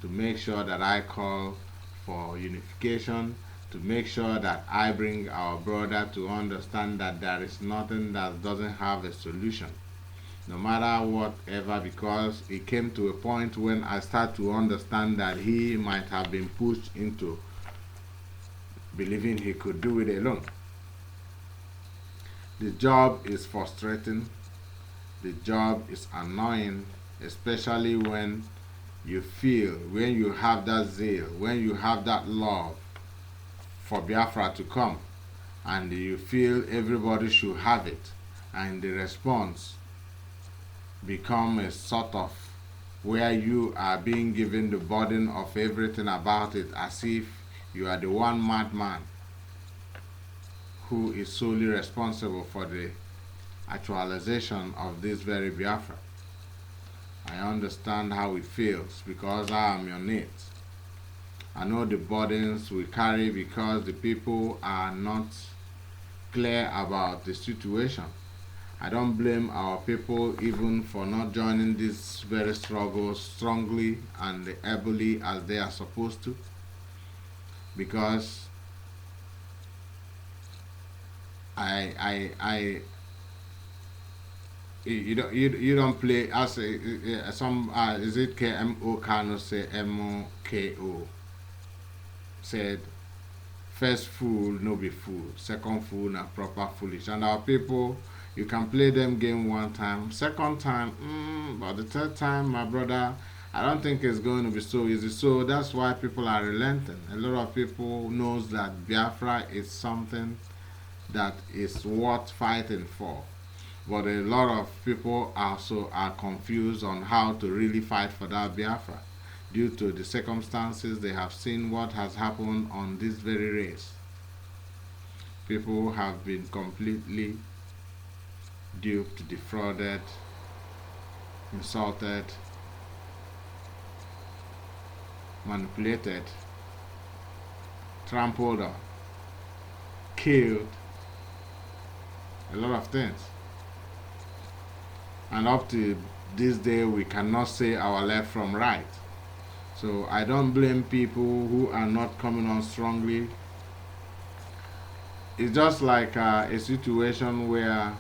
Speaker 1: to make sure that I call for unification, to make sure that I bring our brother to understand that there is nothing that doesn't have a solution. no matter whatever, because it came to a point when I start to understand that he might have been pushed into believing he could do it alone. The job is frustrating, the job is annoying, especially when when you have that zeal, when you have that love for Biafra to come, and you feel everybody should have it, and the response become a sort of where you are being given the burden of everything about it, as if you are the one madman who is solely responsible for the actualization of this very Biafra. I understand how it feels because I am your needs. I know the burdens we carry because the people are not clear about the situation. I don't blame our people even for not joining this very struggle strongly and ably as they are supposed to, because I you don't play as some is it KMO Kano say MOKO said, first fool no be fool, second fool na proper foolish. And our people, you can play them game one time, second time, but the third time, my brother, I don't think it's going to be so easy. So that's why people are relenting. A lot of people knows that Biafra is something that is worth fighting for. But a lot of people also are confused on how to really fight for that Biafra due to the circumstances they have seen what has happened on this very race. People have been completely duped, defrauded, insulted, manipulated, trampled on, killed, a lot of things. And up to this day, we cannot say our left from right. So I don't blame people who are not coming on strongly. It's just like a situation where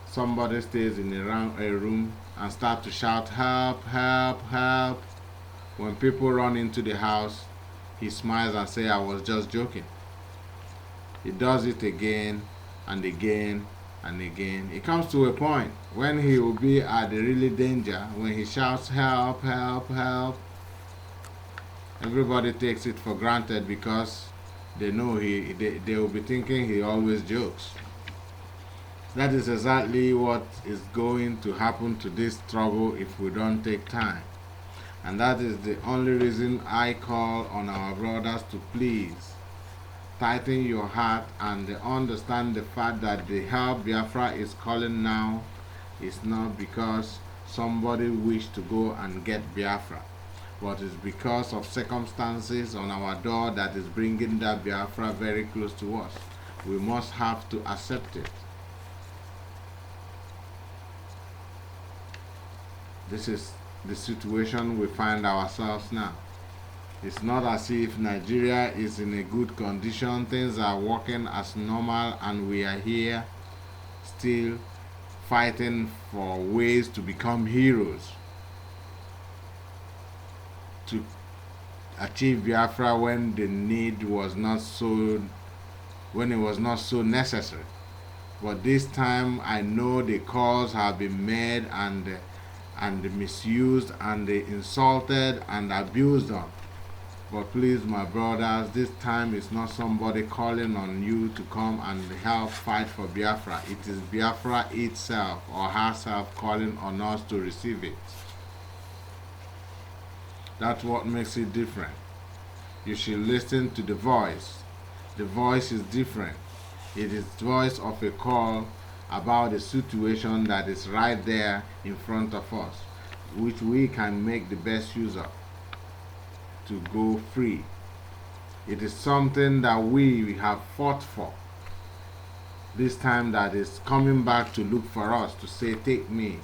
Speaker 1: somebody stays in a room and start to shout, help, help, help. When people run into the house, he smiles and says, I was just joking. He does it again and again and again. It comes to a point when he will be at the really danger, when he shouts, help, help, help. Everybody takes it for granted because they know they will be thinking he always jokes. That is exactly what is going to happen to this struggle if we don't take time. And that is the only reason I call on our brothers to please tighten your heart and understand the fact that the help Biafra is calling now is not because somebody wished to go and get Biafra, but it's because of circumstances on our door that is bringing that Biafra very close to us. We must have to accept it. This is the situation we find ourselves now. It's not as if Nigeria is in a good condition, things are working as normal, and we are here still fighting for ways to become heroes, to achieve Biafra when the need was not so, when it was not so necessary. But this time I know the calls have been made and misused and insulted and abused on. But please, my brothers, this time it's not somebody calling on you to come and help fight for Biafra. It is Biafra itself or herself calling on us to receive it. That's what makes it different. You should listen to the voice. The voice is different. It is the voice of a call about a situation that is right there in front of us, which we can make the best use of to go free. It is something that we have fought for. This time that is coming back to look for us to say, take me.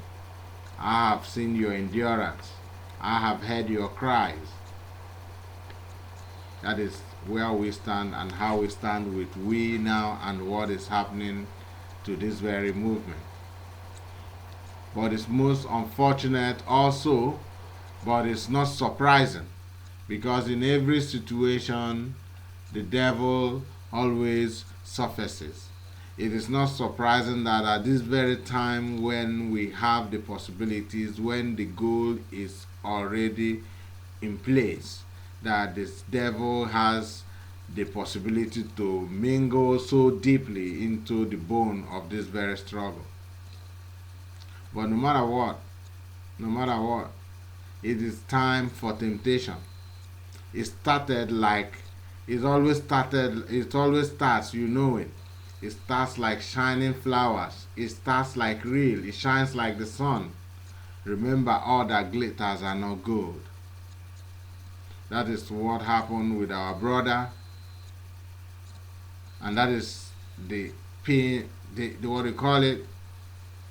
Speaker 1: I have seen your endurance. I have heard your cries. That is where we stand and how we stand with we now and what is happening to this very movement. but it's most unfortunate also, but it's not surprising, because in every situation the devil always surfaces. It is not surprising that at this very time, when we have the possibilities, when the goal is already in place, that this devil has the possibility to mingle so deeply into the bone of this very struggle. But no matter what, it is time for temptation. It started like it always starts, you know it. It starts like shining flowers. It starts like real. It shines like the sun. Remember, all that glitters are not gold. That is what happened with our brother, and that is the pain, the what we call it,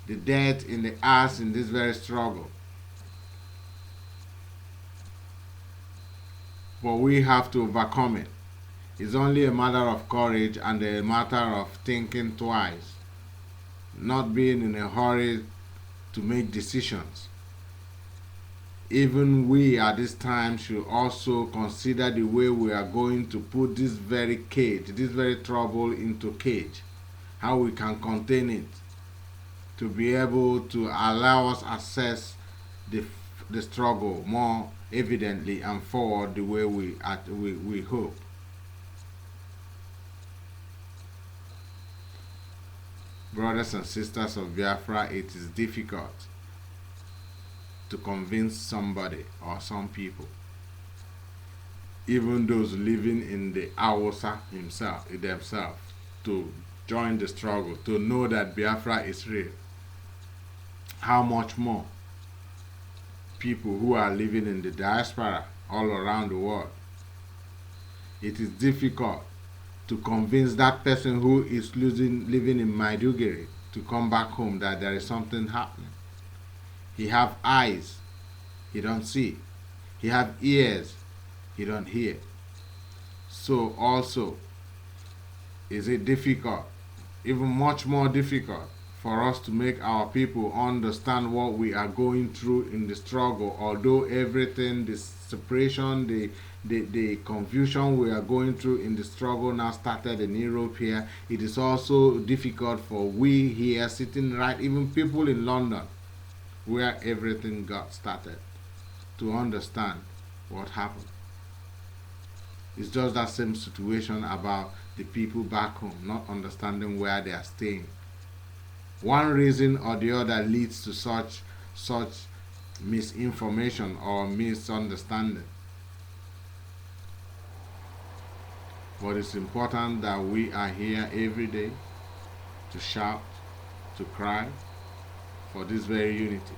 Speaker 1: the death in the ass in this very struggle. But we have to overcome it. It's only a matter of courage and a matter of thinking twice, not being in a hurry to make decisions. Even we at this time should also consider the way we are going to put this very cage, this very trouble into cage, how we can contain it, to be able to allow us access the struggle more evidently and forward the way we hope. Brothers and sisters of Biafra, it is difficult to convince somebody or some people, even those living in the Hausa themselves, to join the struggle, to know that Biafra is real. How much more people who are living in the diaspora all around the world? It is difficult to convince that person who is living in Maiduguri to come back home that there is something happening. He have eyes, he don't see. He have ears, he don't hear. So also, is it difficult, even much more difficult, for us to make our people understand what we are going through in the struggle? Although everything, the separation, the confusion we are going through in the struggle now started in Europe here, it is also difficult for we here sitting right, even people in London, where everything got started, to understand what happened. It's just that same situation about the people back home not understanding where they are staying. One reason or the other leads to such misinformation or misunderstanding. But it's important that we are here every day to shout, to cry for this very unity.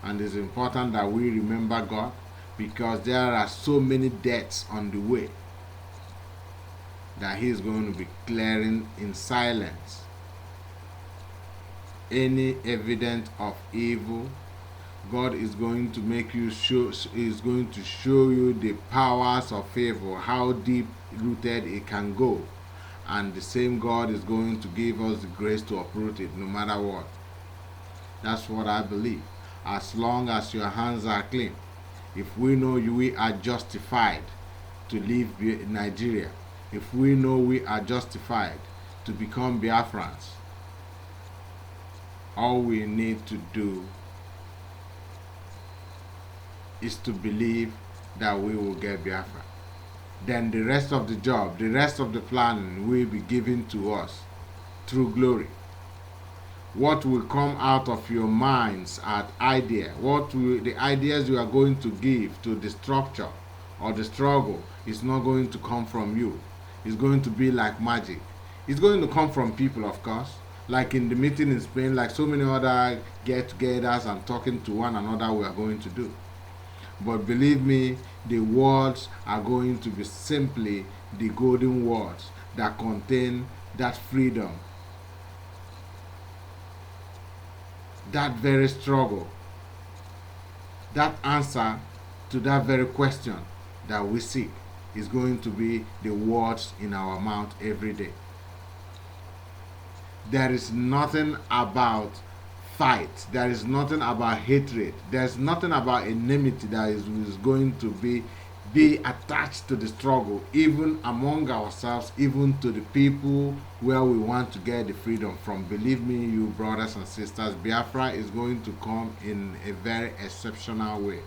Speaker 1: And it's important that we remember God, because there are so many deaths on the way that He is going to be clearing in silence any evidence of evil. God is going to make you is going to show you the powers of favor, how deep rooted it can go. And the same God is going to give us the grace to uproot it no matter what. That's what I believe. As long as your hands are clean, if we know we are justified to leave Nigeria, if we know we are justified to become Biafrans, all we need to do is to believe that we will get Biafra. Then the rest of the job, the rest of the planning will be given to us through glory. What will come out of your minds at idea, the ideas you are going to give to the structure or the struggle, is not going to come from you. It's going to be like magic. It's going to come from people, of course, like in the meeting in Spain, like so many other get-togethers and talking to one another we are going to do. But believe me, the words are going to be simply the golden words that contain that freedom, that very struggle, that answer to that very question that we seek is going to be the words in our mouth every day. There is nothing about fight. There is nothing about hatred. There's nothing about enmity that is going to be attached to the struggle, even among ourselves, even to the people where we want to get the freedom from. Believe me, you brothers and sisters, Biafra is going to come in a very exceptional way.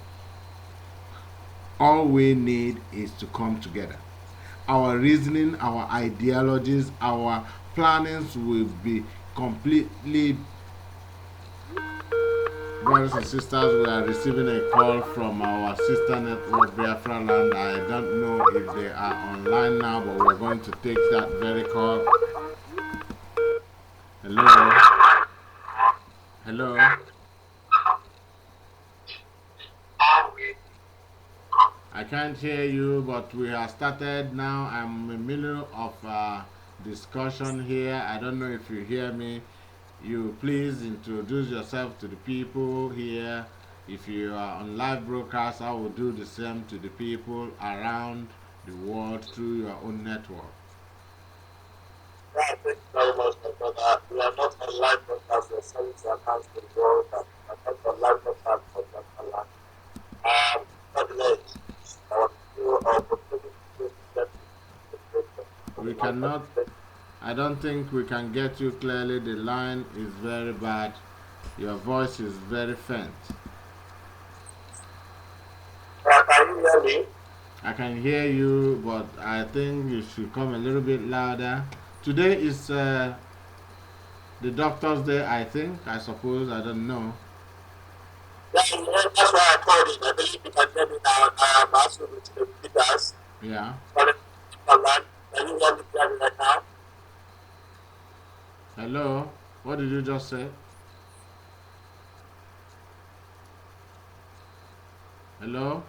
Speaker 1: All we need is to come together. Our reasoning, our ideologies, our plannings will be completely. Brothers and sisters, we are receiving a call from our sister network Biafra Land. I don't know if they are online now, but we're going to take that very call. Hello? Hello? I can't hear you, but we have started now. I'm in the middle of a discussion here. I don't know if you hear me. You please introduce yourself to the people here. If you are on live broadcast, I will do the same to the people around the world through your own network.
Speaker 2: Thank you very much, my brother. We are not on live broadcast. We are selling to accounts to the world. We are not on live broadcast for Japan. Congratulations.
Speaker 1: We cannot, I don't think we can get you clearly. The line is very bad. Your voice is very faint.
Speaker 2: Can you hear me?
Speaker 1: I can hear you, but I think you should come a little bit louder. Today is the doctor's day, I think. I suppose. I don't know.
Speaker 2: Yeah, that's why I called it. I believe you can hear me now. I am asking you to repeat us.
Speaker 1: Yeah.
Speaker 2: Can you hear me clearly right now?
Speaker 1: Hello? What did you just say? Hello?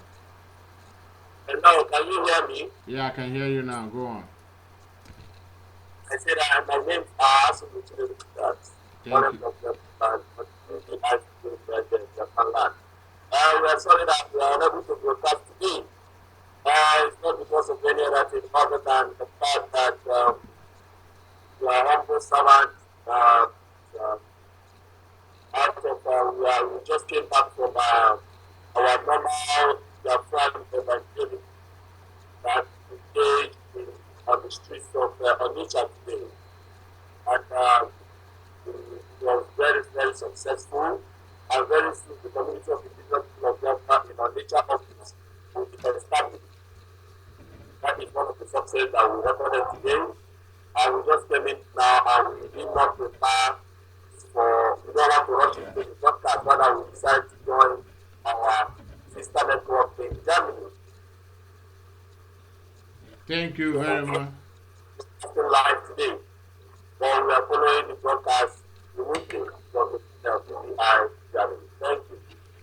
Speaker 2: Hello, can you hear me?
Speaker 1: Yeah, I can hear you now. Go on.
Speaker 2: I said my name is asking you to repeat us.
Speaker 1: Thank you.
Speaker 2: We are sorry that we are unable to broadcast today. It's not because of any other thing other than the fact that we are humble servants. We just came back from our normal friend evangelical that engaged on the streets of Onitsha today. And it was very, very successful. And very soon the community of indigenous people of Biafra in Onitsha office will be established. That is one of the successes that we recorded today. And we just came in now and we did not prepare we don't want to rush into the broadcast, rather we decided to join our sister network in Germany.
Speaker 1: Thank you very much.
Speaker 2: Still live today. But we are following the broadcast remotely from the BVI Germany. Thank you.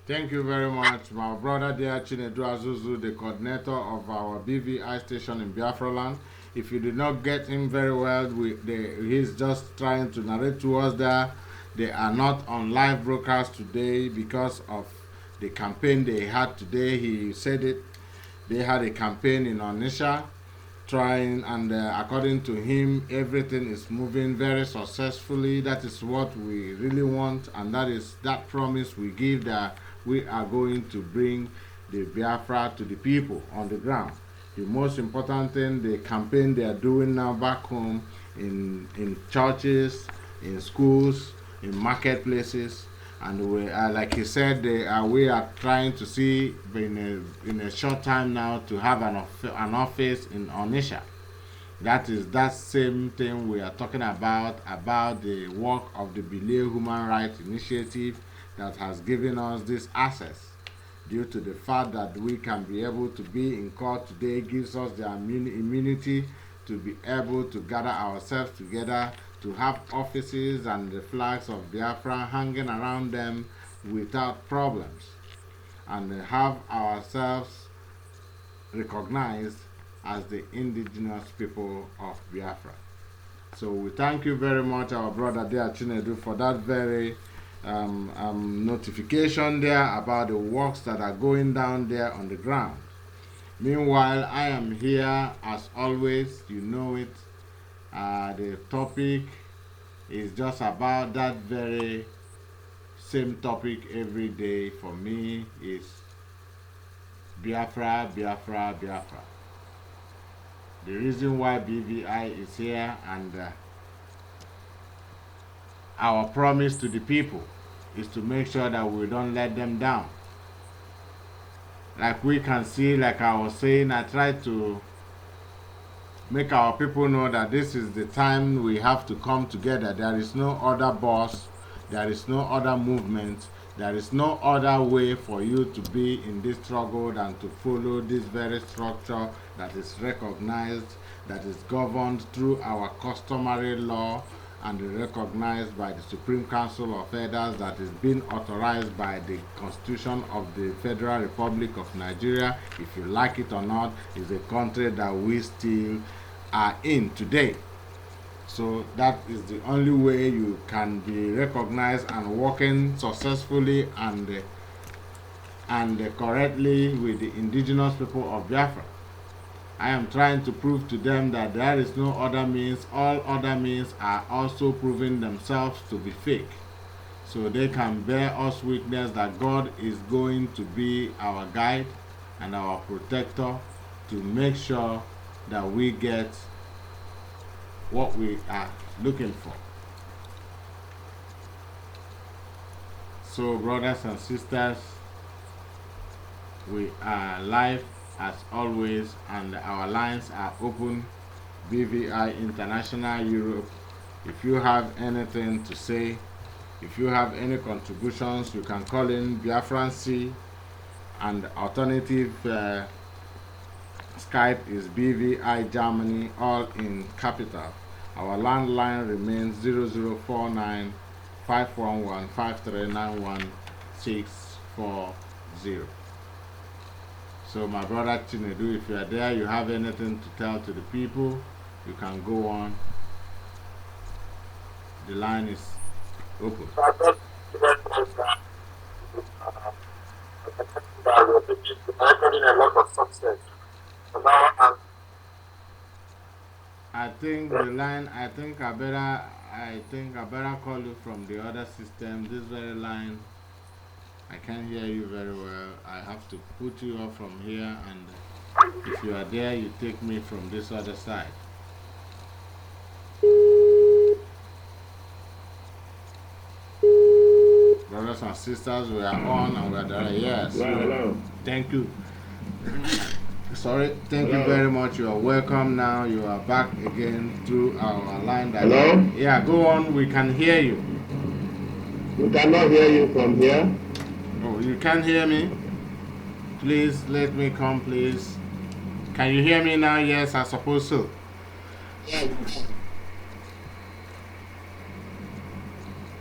Speaker 1: Thank you very much, my brother dear Chinedu Azuzu, the coordinator of our BVI station in Biafra land. If you did not get him very well, he's just trying to narrate to us that they are not on live broadcast today because of the campaign they had today. He said it. They had a campaign in Onitsha, trying, and according to him, everything is moving very successfully. That is what we really want, and that is that promise we give that we are going to bring the Biafra to the people on the ground. The most important thing, the campaign they are doing now back home in churches, in schools, in marketplaces, and we are, like he said, we are trying to see in a short time now to have an office in Onitsha. That is that same thing we are talking about the work of the BVI Human Rights Initiative that has given us this access. Due to the fact that we can be able to be in court today, gives us the immunity to be able to gather ourselves together, to have offices and the flags of Biafra hanging around them without problems, and have ourselves recognized as the indigenous people of Biafra. So we thank you very much, our brother there Chinedu, for that very notification there about the works that are going down there on the ground. Meanwhile, I am here as always, you know it. The topic is just about that very same topic every day for me is Biafra, Biafra, Biafra. The reason why BVI is here and our promise to the people is to make sure that we don't let them down. Like we can see, like I was saying, I try to make our people know that this is the time we have to come together. There is no other boss, there is no other movement, there is no other way for you to be in this struggle than to follow this very structure that is recognized, that is governed through our customary law and recognized by the Supreme Council of Elders, that is being authorized by the Constitution of the Federal Republic of Nigeria. If you like it or not, is a country that we still are in today. So that is the only way you can be recognized and working successfully and correctly with the indigenous people of Biafra. I am trying to prove to them that there is no other means. All other means are also proving themselves to be fake. So they can bear us witness that God is going to be our guide and our protector to make sure that we get what we are looking for. So brothers and sisters, we are live as always and our lines are open. BVI International Europe. If you have anything to say, if you have any contributions, you can call in Biafran C, and alternative Skype is BVI Germany, all in capital. Our landline remains 0049 511 5391 640. So my brother Chinedu, if you are there, you have anything to tell to the people, you can go on. The line is open. I think the line, I think I better call you from the other system. This very line, I can't hear you very well. I have to put you up from here, and if you are there, you take me from this other side. Brothers and sisters, we are on and we are there. Yes.
Speaker 3: Hello.
Speaker 1: Thank you. Sorry, thank you very much. You are welcome now. You are back again through our line.
Speaker 3: Hello?
Speaker 1: Yeah, go on. We can hear you.
Speaker 3: We cannot hear you from here.
Speaker 1: Oh, you can't hear me? Please let me come, please. Can you hear me now? Yes, I suppose so.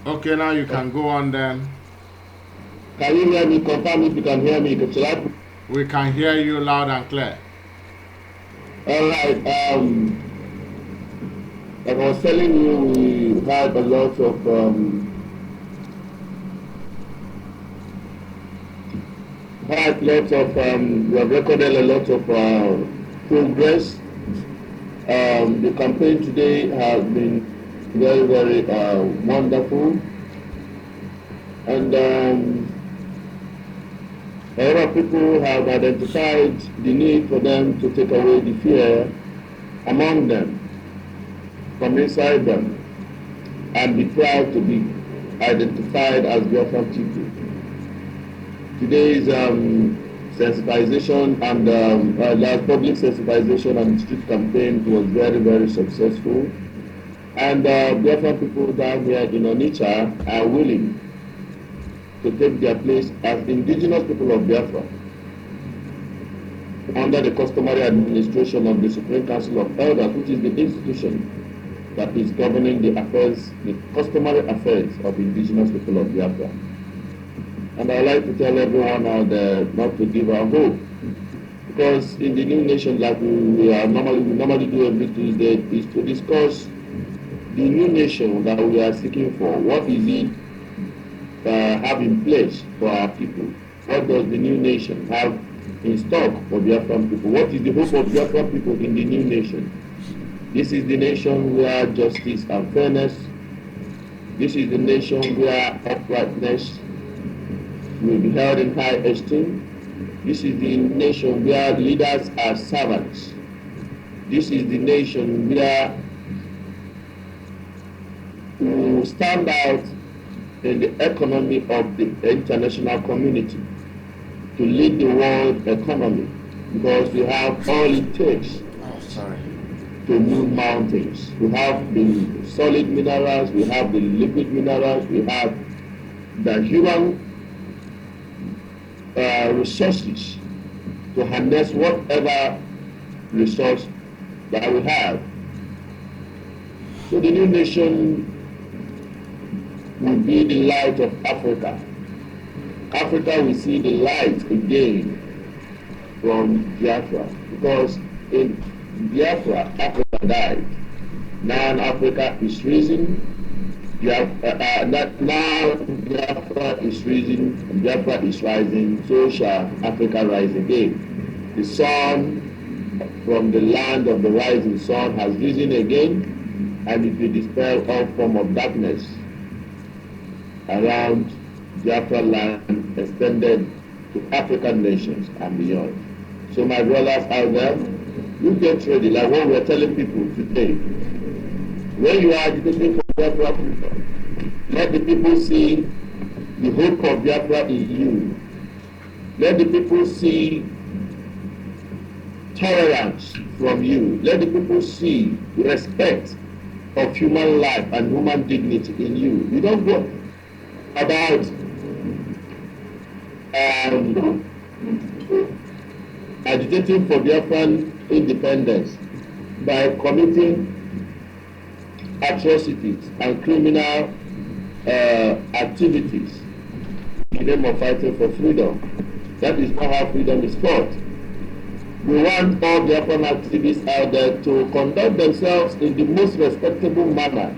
Speaker 1: Okay, now you can go on then.
Speaker 3: Can you hear me? Confirm if you can hear me.
Speaker 1: We can hear you loud and clear.
Speaker 3: Alright, like I was telling you, we had a lot of we have recorded a lot of progress. The campaign today has been very, very wonderful, and a lot of people have identified the need for them to take away the fear among them, from inside them, and be proud to be identified as Biafran people. Today's sensitization and public sensitization and street campaign was very, very successful. And Biafran people down here in Onitsha are willing to take their place as indigenous people of Biafra under the customary administration of the Supreme Council of Elders, which is the institution that is governing the affairs, the customary affairs of indigenous people of Biafra. And I'd like to tell everyone out there not to give up hope, because in the new nation, like we normally do every Tuesday, is to discuss the new nation that we are seeking for. What is it have in place for our people? What does the new nation have in stock for Biafran people? What is the hope of Biafran people in the new nation? This is the nation where justice and fairness This is the nation where uprightness will be held in high esteem. This is the nation where leaders are servants. This is the nation where we will stand out in the economy of the international community to lead the world economy, because we have all it takes to move mountains. We have the solid minerals, we have the liquid minerals, we have the human resources to harness whatever resource that we have. So the new nation will be the light of Africa. Africa will see the light again from Biafra, because in Biafra, Africa died. Now Africa is risen. Now Biafra is risen, Biafra is rising, so shall Africa rise again. The sun from the land of the rising sun has risen again, and it will dispel all form of darkness around Biafra land, extended to African nations and beyond. So my brothers out there, you get ready, like what we're telling people today. When you are agitating for Biafra, let the people see the hope of Biafra in you. Let the people see tolerance from you. Let the people see respect of human life and human dignity in you. You don't go about agitating for Biafran independence by committing atrocities and criminal activities in the name of fighting for freedom. That is not how freedom is fought. We want all Biafran activists out there to conduct themselves in the most respectable manner.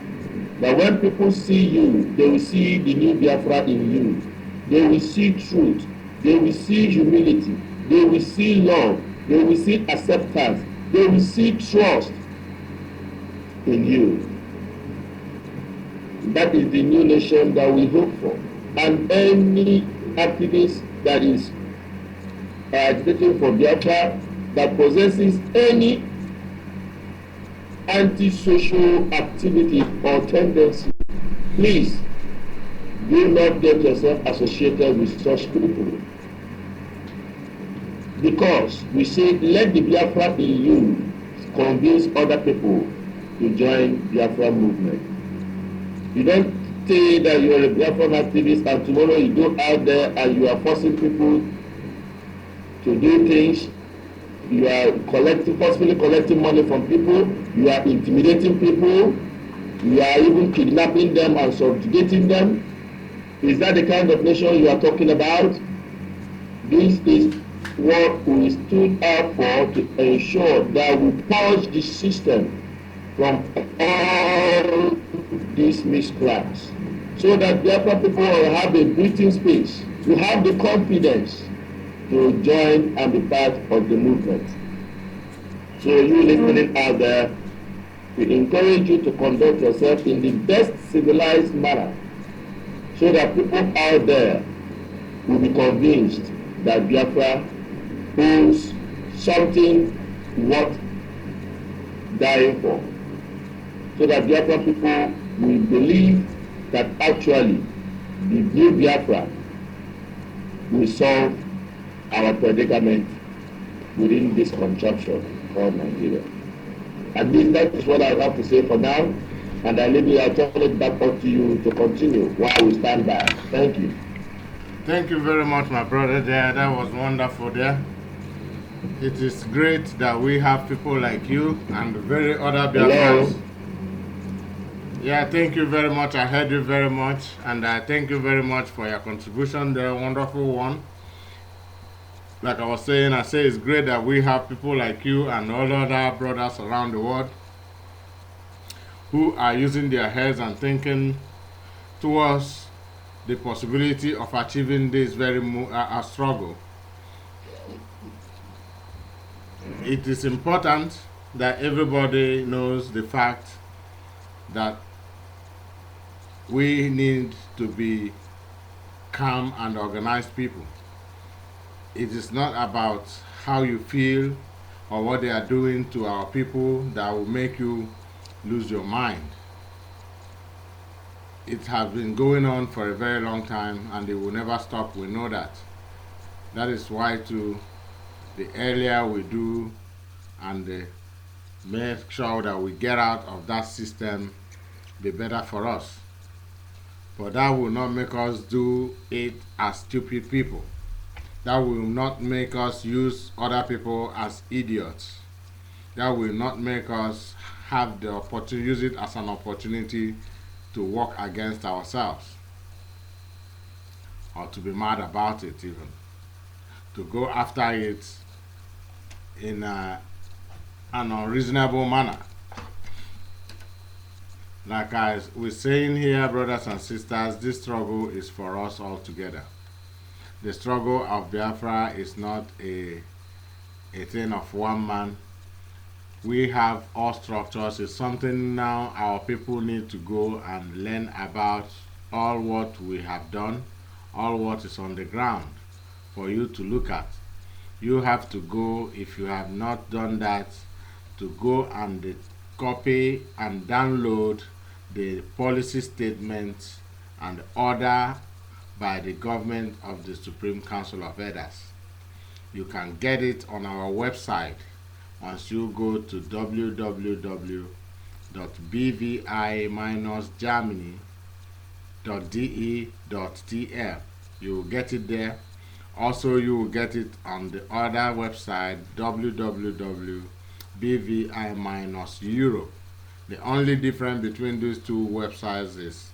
Speaker 3: That when people see you, they will see the new Biafra in you. They will see truth. They will see humility. They will see love. They will see acceptance. They will see trust in you. That is the new nation that we hope for. And any activist that is agitating for Biafra, that possesses any anti-social activity or tendency, please do not get yourself associated with such people. Because we say, let the Biafra in you convince other people to join Biafra movement. You don't say that you are a Biafran activist and tomorrow you go out there and you are forcing people to do things. You are forcefully collecting money from people. You are intimidating people. You are even kidnapping them and subjugating them. Is that the kind of nation you are talking about? This is what we stood up for, to ensure that we purge the system from all these miscreants, so that Biafra people will have a breathing space, to have the confidence to join and be part of the movement. So you listening out there, we encourage you to conduct yourself in the best civilized manner, so that people out there will be convinced that Biafra owns something worth dying for. So that Biafra people will believe that actually the new Biafra will solve our predicament within this contraption called Nigeria. And that is what I have to say for now. And I'll turn it back up to you to continue while we stand by. Thank you.
Speaker 1: Thank you very much, my brother there. That was wonderful there. It is great that we have people like you and very other Biafrans. Yeah, thank you very much. I heard you very much. And thank you very much for your contribution there. Wonderful one. Like I was saying, I say it's great that we have people like you and all other brothers around the world who are using their heads and thinking towards the possibility of achieving this very struggle. It is important that everybody knows the fact that we need to be calm and organized people. It is not about how you feel or what they are doing to our people that will make you lose your mind. It has been going on for a very long time and it will never stop. We know that. That is why too, the earlier we do and make sure that we get out of that system, the better for us. But that will not make us do it as stupid people. That will not make us use other people as idiots. That will not make us have the opportunity, use it as an opportunity to work against ourselves or to be mad about it even. To go after it in an unreasonable manner. Like I was saying here, brothers and sisters, this struggle is for us all together. The struggle of Biafra is not a thing of one man. We have all structures. It's something now our people need to go and learn about all what we have done, all what is on the ground for you to look at. You have to go, if you have not done that, to go and copy and download the policy statements and order by the government of the Supreme Council of Elders. You can get it on our website once you go to www.bvi-germany.de.tl. You will get it there. Also, you will get it on the other website, www.BVI-Europe. The only difference between these two websites is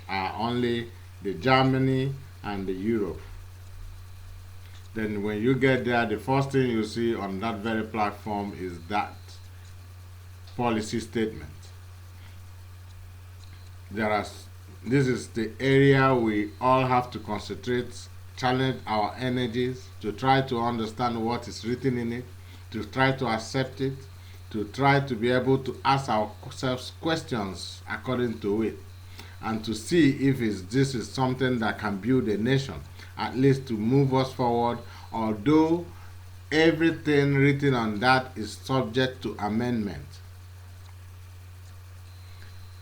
Speaker 1: only the Germany and the Europe. Then when you get there, the first thing you see on that very platform is that policy statement. This is the area we all have to concentrate, challenge our energies to try to understand what is written in it, to try to accept it, to try to be able to ask ourselves questions according to it, and to see if this is something that can build a nation, at least to move us forward, although everything written on that is subject to amendment.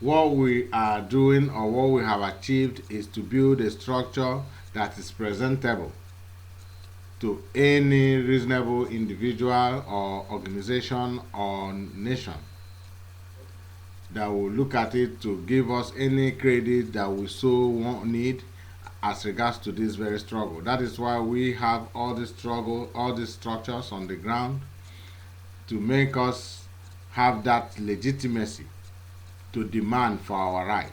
Speaker 1: What we are doing or what we have achieved is to build a structure that is presentable to any reasonable individual or organization or nation that will look at it to give us any credit that we so need as regards to this very struggle. That is why we have all this struggle, all these structures on the ground to make us have that legitimacy to demand for our right.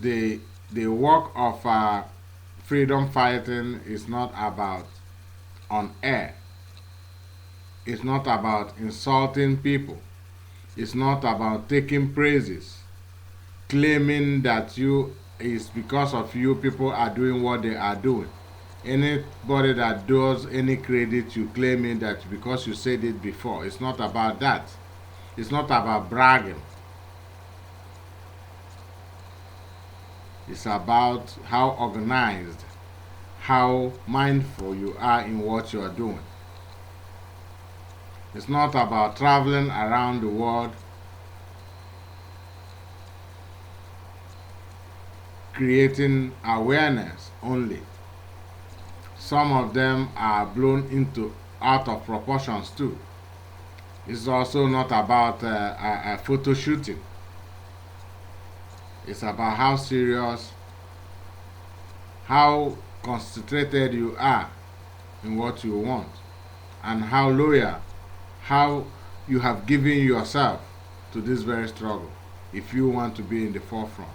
Speaker 1: The work of freedom fighting is not about on air. It's not about insulting people. It's not about taking praises, claiming that it's because of you people are doing what they are doing. Anybody that does any credit, you claim it that because you said it before. It's not about that. It's not about bragging. It's about how organized, how mindful you are in what you are doing. It's not about traveling around the world creating awareness only. Some of them are blown out of proportions too. It's also not about photo shooting. It's about how serious, how concentrated you are in what you want, and how loyal, how you have given yourself to this very struggle if you want to be in the forefront.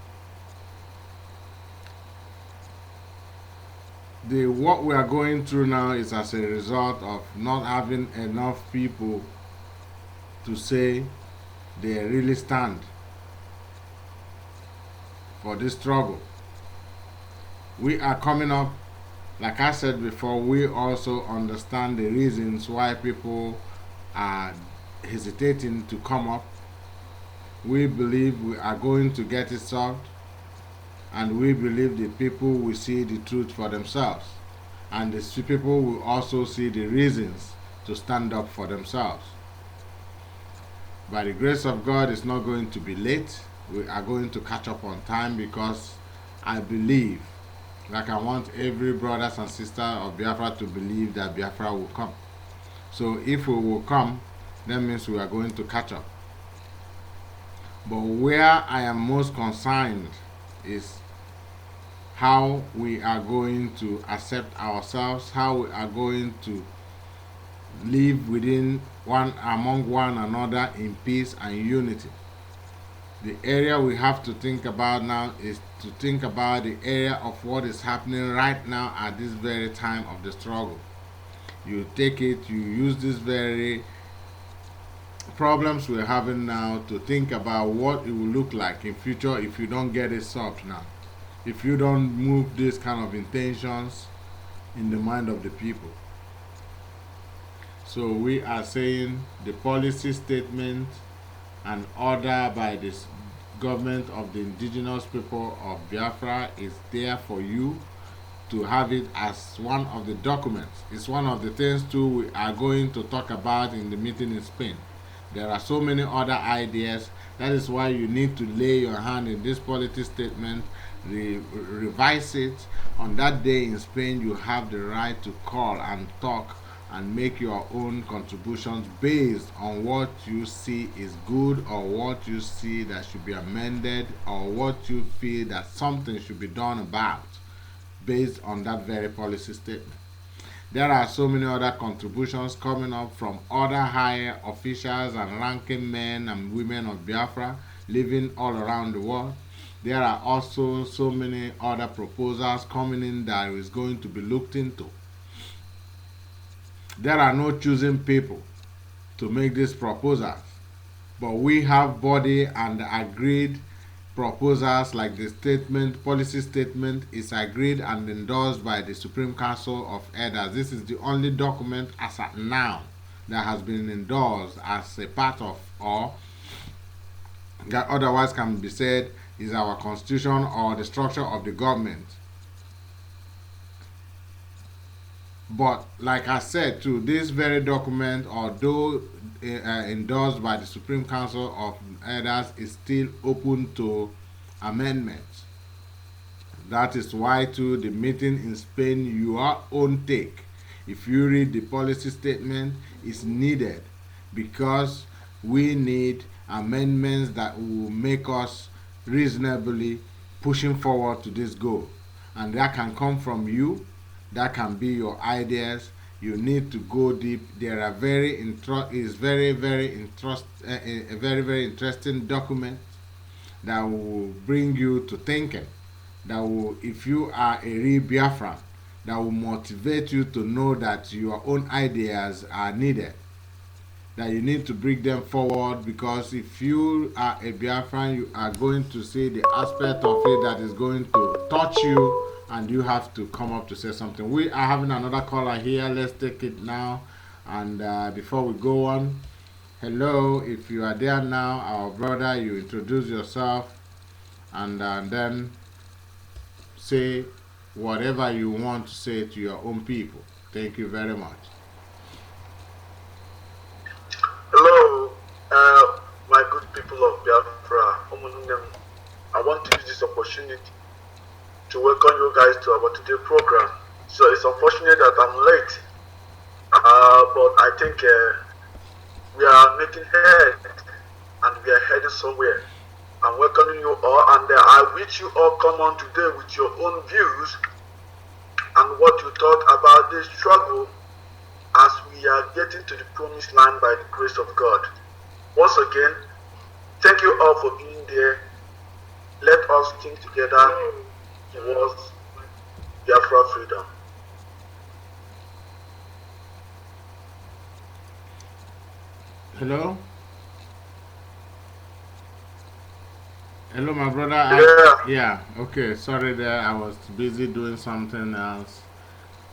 Speaker 1: What we are going through now is as a result of not having enough people to say they really stand for this struggle. We are coming up, like I said before, we also understand the reasons why people are hesitating to come up. We believe we are going to get it solved, and we believe the people will see the truth for themselves, and the people will also see the reasons to stand up for themselves. By the grace of God, it's not going to be late. We are going to catch up on time, because I believe, like I want every brothers and sisters of Biafra to believe that Biafra will come. So if we will come, that means we are going to catch up. But where I am most concerned is how we are going to accept ourselves, how we are going to live within among one another in peace and unity. The area we have to think about now is to think about the area of what is happening right now at this very time of the struggle. You take it, you use this very problems we're having now to think about what it will look like in future if you don't get it solved now. If you don't move these kind of intentions in the mind of the people. So we are saying the policy statement and order by the government of the indigenous people of Biafra is there for you to have it as one of the documents. It's one of the things too we are going to talk about in the meeting in Spain. There are so many other ideas. That is why you need to lay your hand in this policy statement, revise it. On that day in Spain, you have the right to call and talk and make your own contributions based on what you see is good, or what you see that should be amended, or what you feel that something should be done about, based on that very policy statement. There are so many other contributions coming up from other higher officials and ranking men and women of Biafra living all around the world. There are also so many other proposals coming in that is going to be looked into. There are no choosing people to make these proposals, but we have body and agreed proposals, like the policy statement is agreed and endorsed by the Supreme Council of Elders. This is the only document as at now that has been endorsed as a part of, or that otherwise can be said is our constitution or the structure of the government. But like I said too, this very document, although endorsed by the Supreme Council of Elders, is still open to amendments. That is why too the meeting in Spain, your own take, if you read the policy statement, is needed, because we need amendments that will make us reasonably pushing forward to this goal. And that can come from you. That can be your ideas. You need to go deep. There are very interesting document that will bring you to thinking. That will, if you are a real Biafran, that will motivate you to know that your own ideas are needed. That you need to bring them forward, because if you are a Biafran, you are going to see the aspect of it that is going to touch you, and you have to come up to say something. We are having another caller here. Let's take it now. And before we go on, hello, if you are there now, our brother, you introduce yourself, and then say whatever you want to say to your own people. Thank you very much.
Speaker 4: Hello, my good people of Biafra. I want to use this opportunity to welcome you guys to our today program. So it's unfortunate that I'm late, but I think we are making head and we are heading somewhere. I'm welcoming you all, and I wish you all come on today with your own views and what you thought about this struggle as we are getting to the promised land by the grace of God. Once again, thank you all for being there. Let us think together towards Biafra freedom.
Speaker 1: Hello? Hello, my brother. Yeah, okay. Sorry there. I was busy doing something else.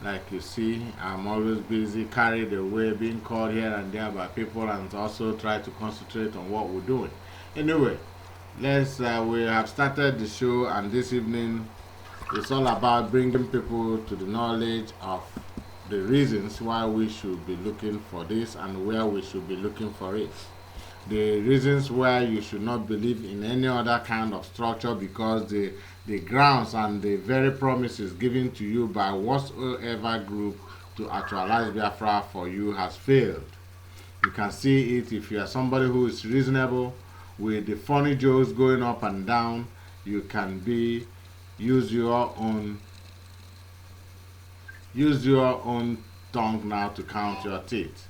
Speaker 1: Like you see, I'm always busy, carried away, being called here and there by people, and also try to concentrate on what we're doing. Anyway, let's we have started the show, and this evening it's all about bringing people to the knowledge of the reasons why we should be looking for this and where we should be looking for it. The reasons why you should not believe in any other kind of structure, because the grounds and the very promises given to you by whatsoever group to actualize Biafra for you has failed. You can see it if you are somebody who is reasonable with the funny jokes going up and down. You can be use your own tongue now to count your teeth.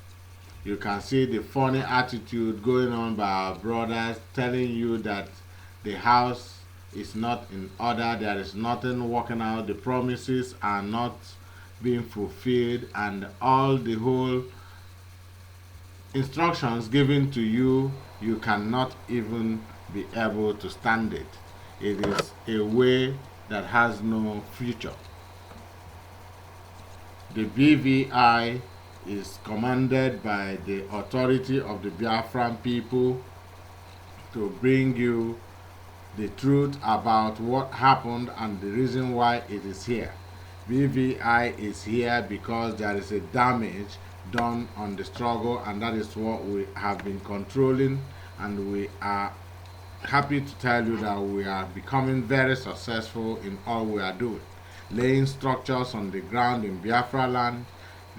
Speaker 1: You can see the funny attitude going on by our brothers, telling you that the house is not in order, there is nothing working out, the promises are not being fulfilled, and all the whole instructions given to you, you cannot even be able to stand it. It is a way that has no future. The BVI is commanded by the authority of the Biafran people to bring you the truth about what happened and the reason why it is here. BVI is here because there is a damage done on the struggle, and that is what we have been controlling, and we are happy to tell you that we are becoming very successful in all we are doing, laying structures on the ground in Biafra land,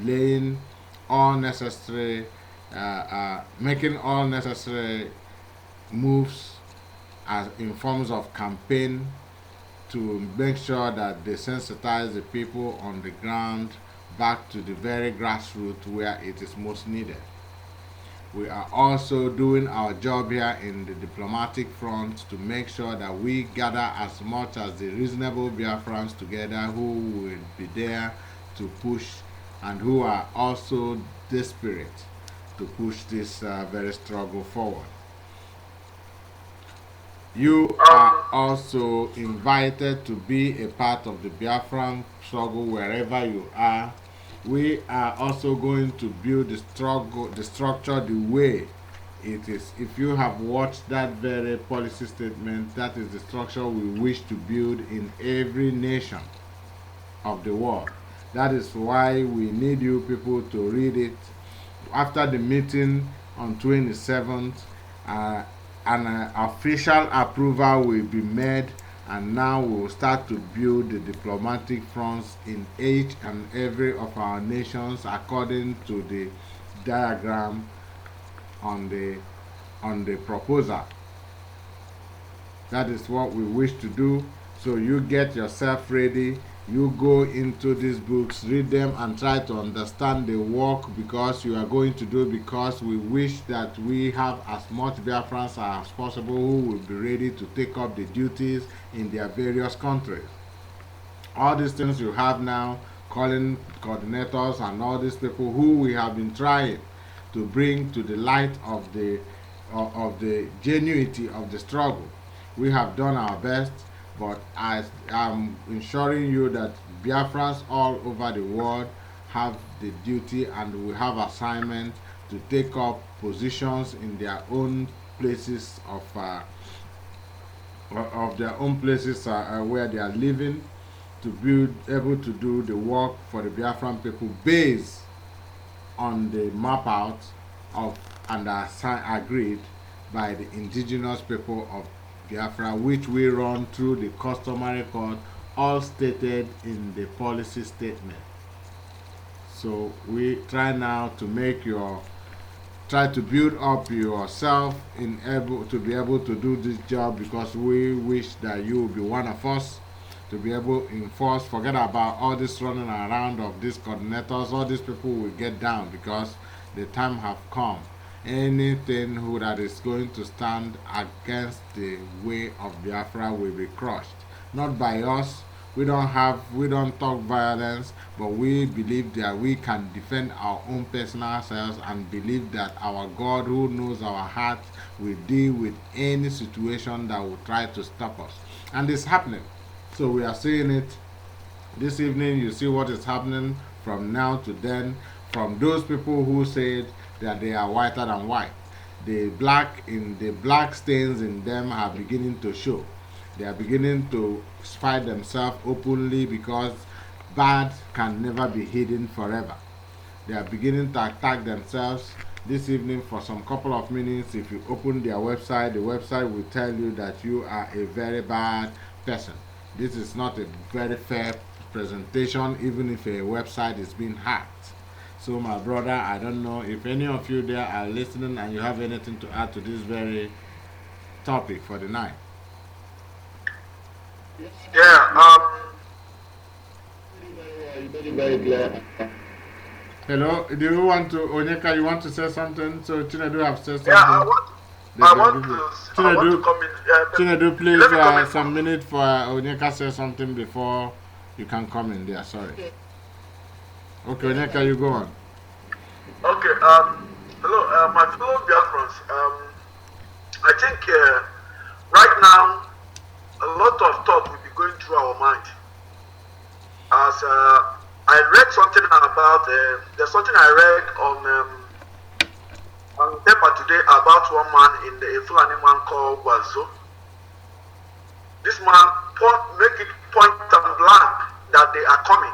Speaker 1: laying all necessary making all necessary moves as in forms of campaign to make sure that they sensitize the people on the ground back to the very grassroots where it is most needed. We are also doing our job here in the diplomatic front to make sure that we gather as much as the reasonable Biafrans together who will be there to push and who are also desperate to push this very struggle forward. You are also invited to be a part of the Biafran struggle wherever you are. We are also going to build the structure the way it is. If you have watched that very policy statement, that is the structure we wish to build in every nation of the world. That is why we need you people to read it. After the meeting on 27th, an official approval will be made, and now we will start to build the diplomatic fronts in each and every of our nations according to the diagram on the proposal. That is what we wish to do. So you get yourself ready, you go into these books, read them, and try to understand the work because you are going to do, because we wish that we have as much Biafrans as possible who will be ready to take up the duties in their various countries. All these things you have now, calling coordinators and all these people who we have been trying to bring to the light of the genuinity of the struggle. We have done our best, but I am ensuring you that Biafrans all over the world have the duty and we have assignment to take up positions in their own places of their own places where they are living, to be able to do the work for the Biafran people based on the map out of and agreed by the indigenous people of Biafra, which we run through the customary court, all stated in the policy statement. So we try now to try to build up yourself to be able to do this job, because we wish that you will be one of us to be able to enforce. Forget about all this running around of these coordinators. All these people will get down because the time have come. Anything that is going to stand against the way of Biafra will be crushed. Not by us. We don't talk violence, but we believe that we can defend our own personal selves and believe that our God, who knows our heart, will deal with any situation that will try to stop us. And it's happening. So we are seeing it. This evening you see what is happening from now to then, from those people who said that they are whiter than white. the black stains in them are beginning to show. They are beginning to fight themselves openly because bad can never be hidden forever. They are beginning to attack themselves. This evening, for some couple of minutes, if you open their website, the website will tell you that you are a very bad person. This is not a very fair presentation, even if a website is being hacked. So, my brother, I don't know if any of you there are listening and you have anything to add to this very topic for the night.
Speaker 4: Yeah.
Speaker 3: Very, very clear.
Speaker 1: Hello, do you want to, Onyeka, you want to say something? So, Chinedu have said something.
Speaker 4: Yeah,
Speaker 1: They
Speaker 4: I
Speaker 1: can
Speaker 4: want
Speaker 1: give you.
Speaker 4: to come in.
Speaker 1: Chinedu, please,
Speaker 4: let me come in.
Speaker 1: some minute for Onyeka say something before you can come in there. Sorry. Okay, Onyeka, you go on.
Speaker 4: Okay. Hello, my fellow Biafrans. I think right now a lot of thought will be going through our mind. As I read something about, there's something I read on paper today about one man in a Fulani man called Wazo. This man make it point and blank that they are coming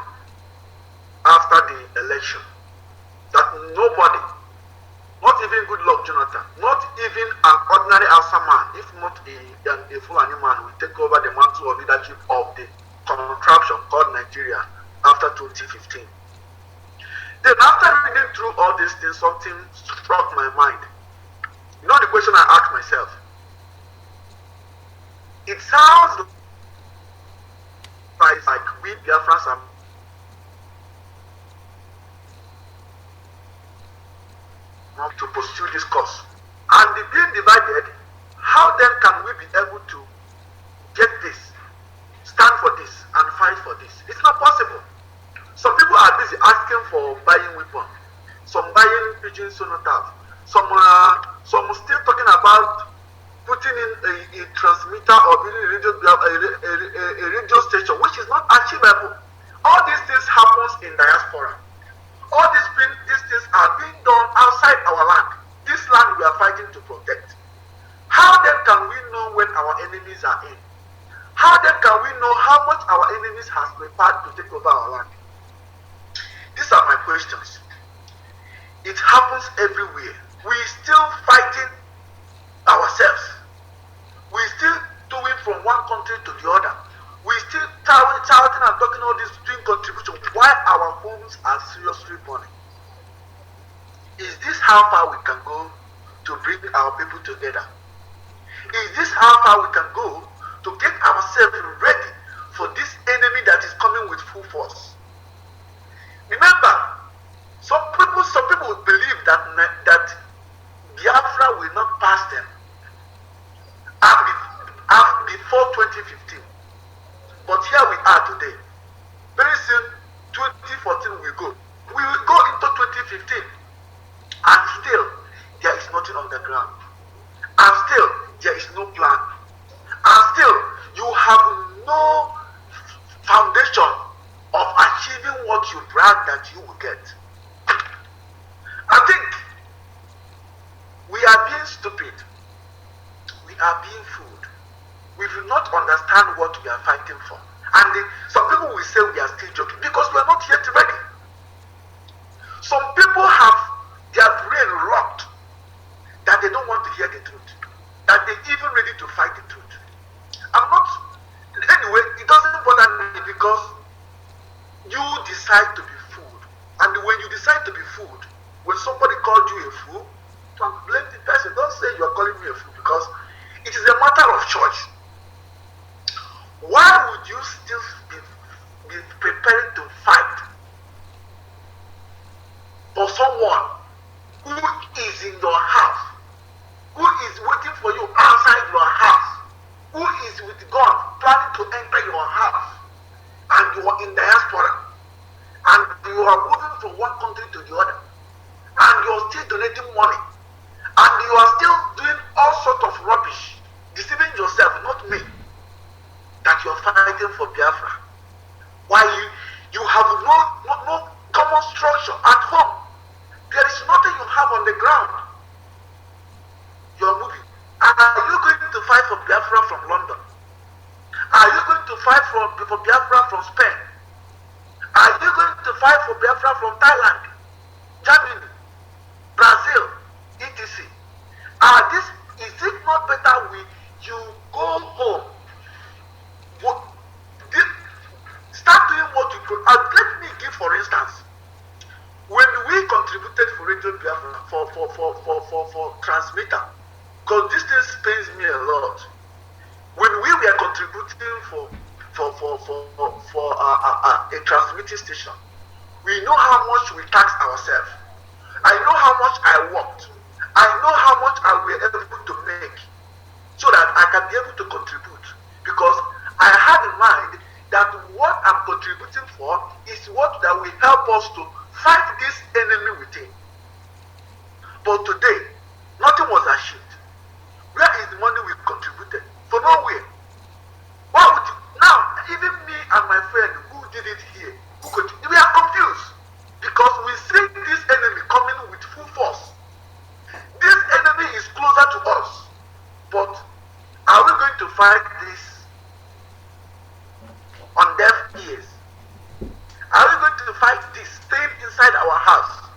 Speaker 4: after the election. That nobody, not even Goodluck Jonathan, not even an ordinary Hausa man, if not a Fulani man, will take over the mantle of leadership of the contraption called Nigeria after 2015. Then after reading through all these things, something struck my mind. You know the question I asked myself? It sounds like we Biafrans are to pursue this cause. And the being divided, how then can we be able to get this, stand for this, and fight for this? It's not possible. Some people are busy asking for buying weapons, some buying pigeon sonotaf, some still talking about putting in a transmitter or building a radio station, which is not achievable. All these things happens in diaspora. All these things are being done outside our land. This land we are fighting to protect. How then can we know when our enemies are in? How then can we know how much our enemies has prepared to take over our land? These are my questions. It happens everywhere. We still fighting ourselves. We still doing from one country to the other. We still touting and talking all this, doing contribution while our homes are seriously burning. Is this how far we can go to bring our people together? Is this how far we can go to get ourselves ready for this enemy that is coming with full force? Remember, some people believe that Biafra will not pass them before 2015. But here we are today. Very soon, 2014 will go. We will go into 2015. And still, there is nothing on the ground. And still, there is no plan. And still, you have no foundation of achieving what you brag that you will get. I think we are being stupid. We are being fooled. We do not understand what we are fighting for. And some people will say we are still joking because we are not yet ready. Some people have their brain locked that they don't want to hear the truth, that they're even ready to fight the truth. Anyway, it doesn't bother me because you decide to be fooled. And when you decide to be fooled, when somebody called you a fool, don't blame the person. Don't say you are calling me a fool because it is a matter of choice. Why would you still be preparing to fight for someone who is in your house, who is waiting for you outside your house, who is with God planning to enter your house, and you are in diaspora, and you are moving from one country to the other, and you are still donating money, and you are still doing all sorts of rubbish, deceiving yourself, not me, that you are fighting for Biafra, while you have no common structure at home. There is nothing you have on the ground. for Biafra from Spain? Are you going to fight for Biafra from Thailand, Germany, Brazil, etc.? Is it not better you go home? Start doing what you could. Let me give, for instance, when we contributed for Radio Biafra for transmitter, because this thing pains me a lot. When we were contributing for a transmitting station, we know how much we tax ourselves. I know how much I worked. I know how much I were able to make so that I can be able to contribute. Because I had in mind that what I'm contributing for is what that will help us to fight this enemy within. But today, nothing was achieved. Where is the money we contributed? For nowhere. Why would you? Now, even me and my friend who did it here, we are confused because we see this enemy coming with full force. This enemy is closer to us, but are we going to fight this on deaf ears? Are we going to fight this staying inside our house?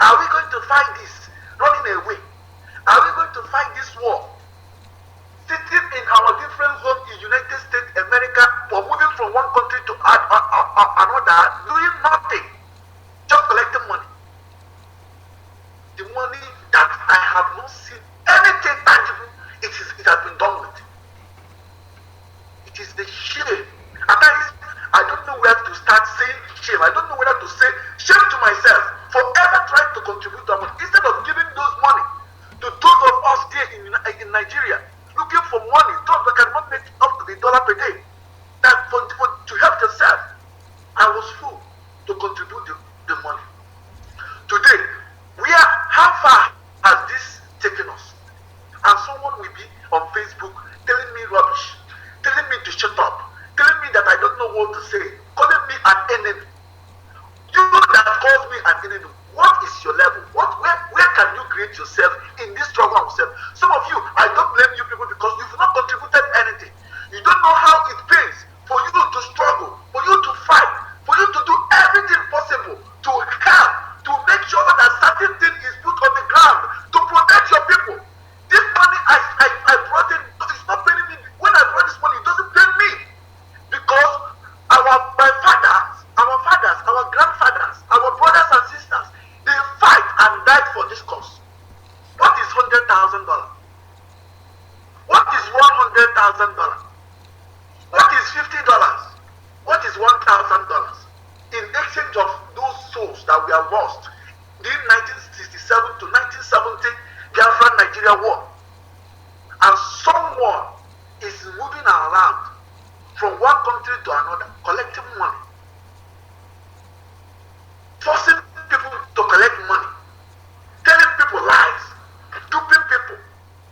Speaker 4: Are we going to fight this running away? Are we going to fight this war sitting in our different homes in United States, America, or moving from one country to another, doing nothing, just collecting money? The money that I have not seen anything tangible, it has been done with. It is the shame. At times, I don't know where to start saying shame. I don't know whether to say shame to myself for ever trying to contribute to money. Instead of giving those money to those of us here in Nigeria, looking for money, those that cannot make up to the dollar per day, that to help yourself, I was full to contribute the money. Today, how far has this taken us? And someone will be on Facebook telling me rubbish, telling me to shut up, telling me that I don't know what to say, calling me an enemy. You that calls me an enemy, what is your level? Where can you create yourself in this struggle of self? Some of you, I don't blame you people because you've not contributed anything. You don't know how it pains for you to struggle, for you to fight, for you to do everything possible to help, to make sure that certain thing is put on the ground to protect your people. This money I brought in, it's not paying me. When I brought this money, it doesn't pay me. Because my fathers, our grandfathers, our brothers and sisters, they fight and died for this cause. What is $100,000? What is $100,000? What is $50? What is $1,000? In exchange of those souls that we have lost in 1967 to 1970 Biafra Nigeria war. And someone is moving around from one country to another, collecting money, forcing people to collect money, telling people lies, duping people,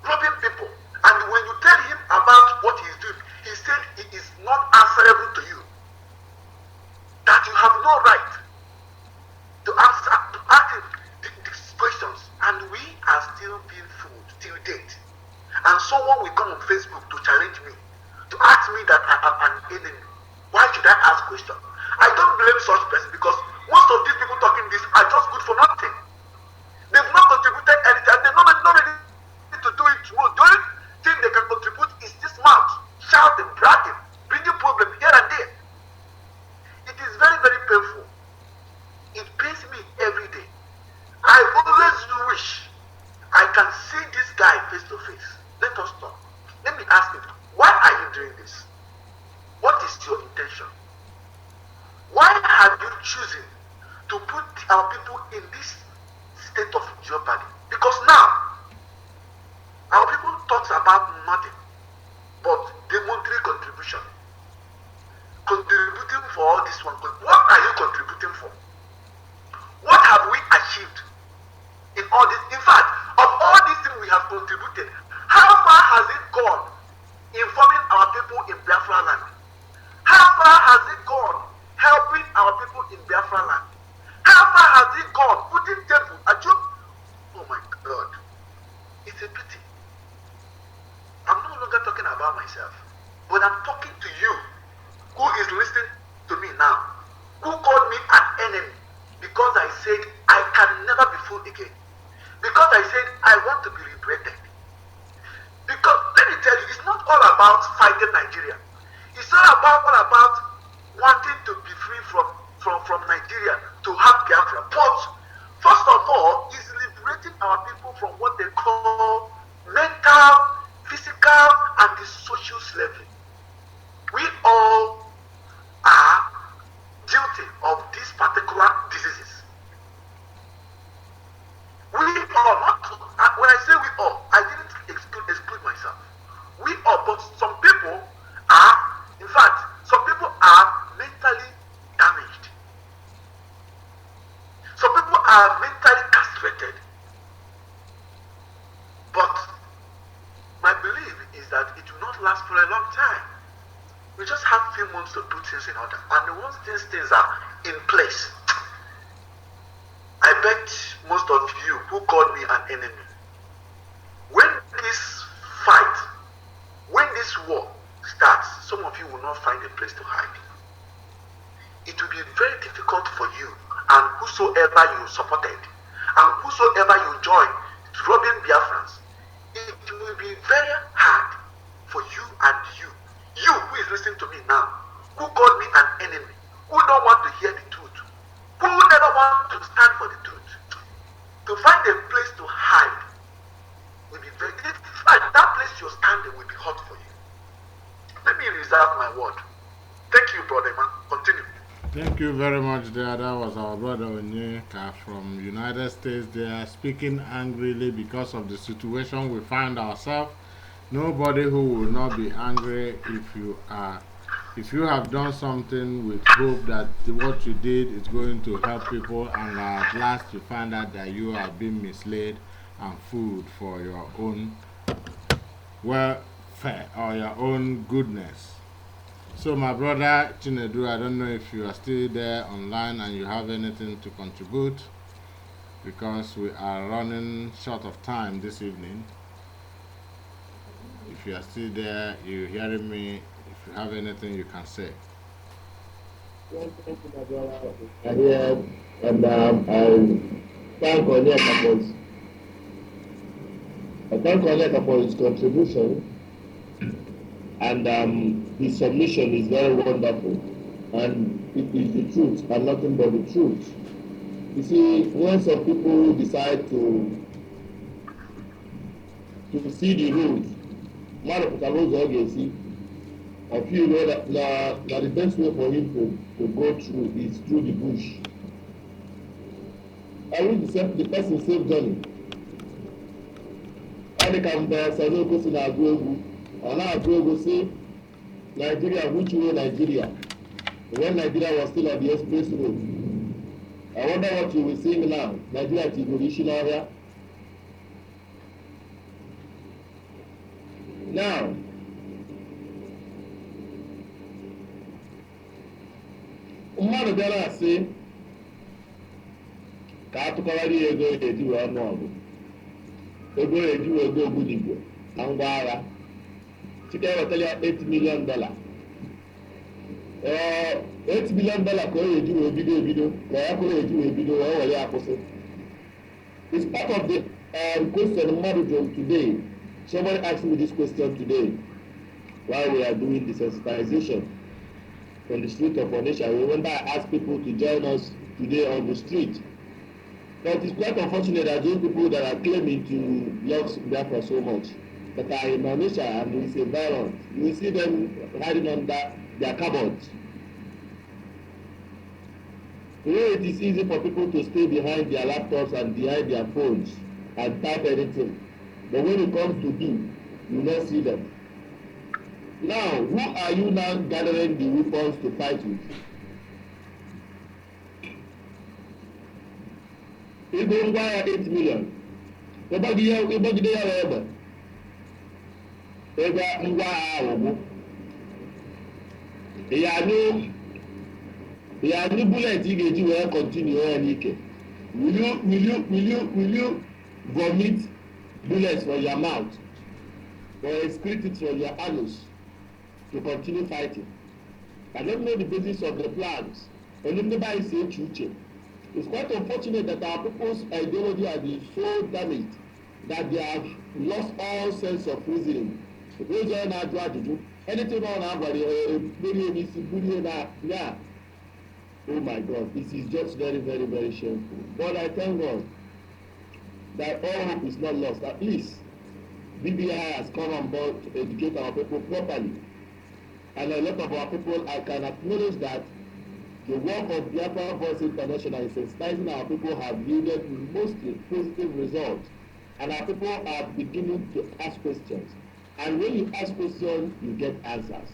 Speaker 4: robbing people. And when you tell him about what he is doing, he said it is not answerable to you. That you have no right to ask him these questions. And we are still being fooled till date. And someone will come on Facebook to challenge me, to ask me that I am an enemy. Why should I ask questions? I don't blame such person because most of these people talking this are just good for nothing. They've not contributed anything. They're not ready to do it tomorrow. The only thing they can contribute is this mouth, shouting, bragging, bringing problems here and there. It is very, very painful. It pains me every day. I always wish I can see this guy face to face. Let us talk. Let me ask him, why are you doing this? What is your intention? Why have you chosen to put our people in this state of jeopardy? Because now, our people talk about nothing but the monthly contribution. Contributing for all this one. What are you contributing for? What have we achieved in all this? In fact, of all these things we have contributed, how far has it gone informing our people in Biafra land? How far has it gone helping our people in Biafra land? How far has it gone putting temple at you? Oh my God. It's a pity. I'm no longer talking about myself, but I'm talking to you again. Because I said I want to be liberated. Because let me tell you, it's not all about fighting Nigeria. It's all about wanting to be free from Nigeria, to have Biafra. But first of all, is liberating our people from what they call mental, physical, and the social slavery. We all are guilty of these particular diseases. We all, not when I say we all, I didn't exclude myself. We all, but some people are, in fact, some people are mentally damaged. Some people are mentally castrated. But my belief is that it will not last for a long time. We just have a few months to do things in order. And once these things are in place, I bet most of you who call me an enemy, when this fight, when this war starts, some of you will not find a place to hide. It will be very difficult for you and whosoever you supported and whosoever you joined robbing Biafrans. It will be very hard for you and you who is listening to me now, who called me an enemy, who don't want to hear the truth, who never want to stand for the truth, to find a place to hide will be very difficult. That place you're standing will be hot for you. Let me reserve my word. Thank you, brother man. Continue.
Speaker 1: Thank you very much there. That was our brother Onyeka from United States there, speaking angrily because of the situation we find ourselves. Nobody who will not be angry if you have done something with hope that what you did is going to help people, and at last you find out that you have been misled and fooled for your own welfare or your own goodness. So my brother Chinedu, I don't know if you are still there online and you have anything to contribute, because we are running short of time this evening. If you are still there, you're hearing me, if you have anything you can say.
Speaker 3: Thank you, my brother. I'm here, and I thank Onyeka for his contribution, and his submission is very wonderful, and it is the truth and nothing but the truth. You see, when some people decide to see the road, one of the I feel that the best way for him to go through is through the bush. I will accept the person safe journey. I can Sanogo in Aguegu, and Aguegu say Nigeria, which way Nigeria? When Nigeria was still on the express road. I wonder what you will see now. Nigeria is the area. Now, mmadụ bịara asị ka atụkọrọ ego eji wee ọnụ ọgụ, ego eji wee ego ogbunigwe na ngwa agha. Chike wetara ya $8 million. $8 million ka o eji wee bido ka ya kwụrụ eji wee bido wee were ya kwụsị. It's part of the question mmadụ jụrụ today. Somebody asked me this question today while we are doing the sensitization on the street of Onitsha. Remember, I asked people to join us today on the street. But it's quite unfortunate that those people that are claiming to love Biafra so much, that are in Onitsha and we say violent, you will see them hiding under their cupboards. Today it is easy for people to stay behind their laptops and behind their phones and type anything. But when it comes to do, you will not see them. Now, who are you now gathering the weapons to fight with? If you buy 8 million, everybody there ever. There are new bullets you will continue and will you vomit bullets from your mouth or excrete it from your anus to continue fighting? I don't know the basis of the plans. Only nobody say chuche. It's quite unfortunate that our people's ideology has been so damaged that they have lost all sense of reasoning. Those are not ajụjụ. Anything on our body, oh my God, this is just very, very, very shameful. But I thank God that all hope is not lost. At least BVI has come on board to educate our people properly. And a lot of our people, I can acknowledge that the work of Biafra Voice International in sensitizing our people have yielded mostly positive results. And our people are beginning to ask questions. And when you ask questions, you get answers.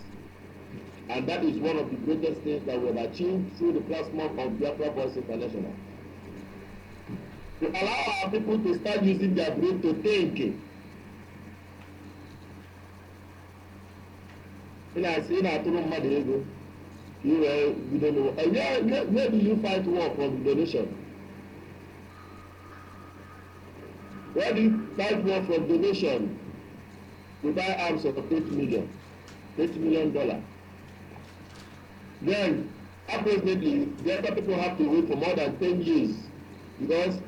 Speaker 3: And that is one of the greatest things that we have achieved through the platform of Biafra Voice International. To allow our people to start using their brain to think. Atụrụ mmadụ ego ka ị wee bido n'ụwa. Where do you fight war from donation? Where do you fight war from donation to buy arms of $8 million? Then, unfortunately, the other people have to wait for more than 10 years because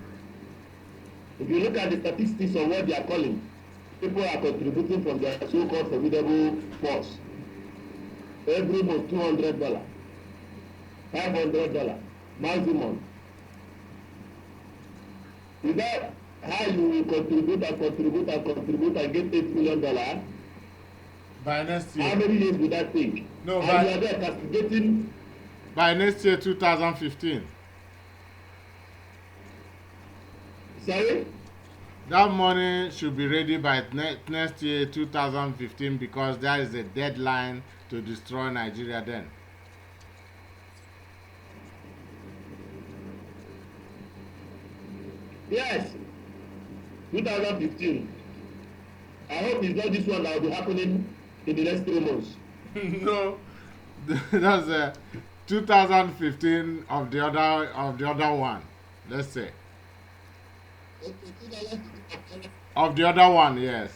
Speaker 3: if you look at the statistics of what they are calling, people are contributing from their so-called formidable force. Every month, $200, $500 maximum. Is that how you will contribute and get $8 million?
Speaker 1: By next year.
Speaker 3: How many years will that take?
Speaker 1: No,
Speaker 3: and
Speaker 1: by,
Speaker 3: you are there castigating.
Speaker 1: By next year, 2015.
Speaker 3: Sorry?
Speaker 1: That money should be ready by next year, 2015, because there is a deadline to destroy Nigeria then.
Speaker 3: Yes, 2015. I hope it's not this one that will be happening in the next 3 months.
Speaker 1: No, that's 2015 of the other one. Let's say of the other one, yes.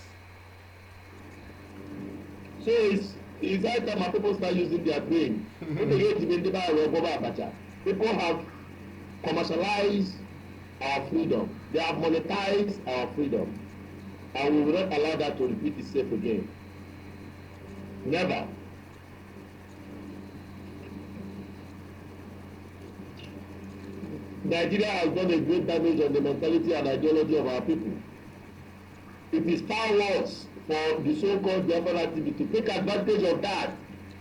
Speaker 3: So it's high time our people start using their brain. People have commercialized our freedom. They have monetized our freedom. And we will not allow that to repeat itself again. Never. Nigeria has done a great damage on the mentality and ideology of our people. It is far worse for the so-called Biafran activity to take advantage of that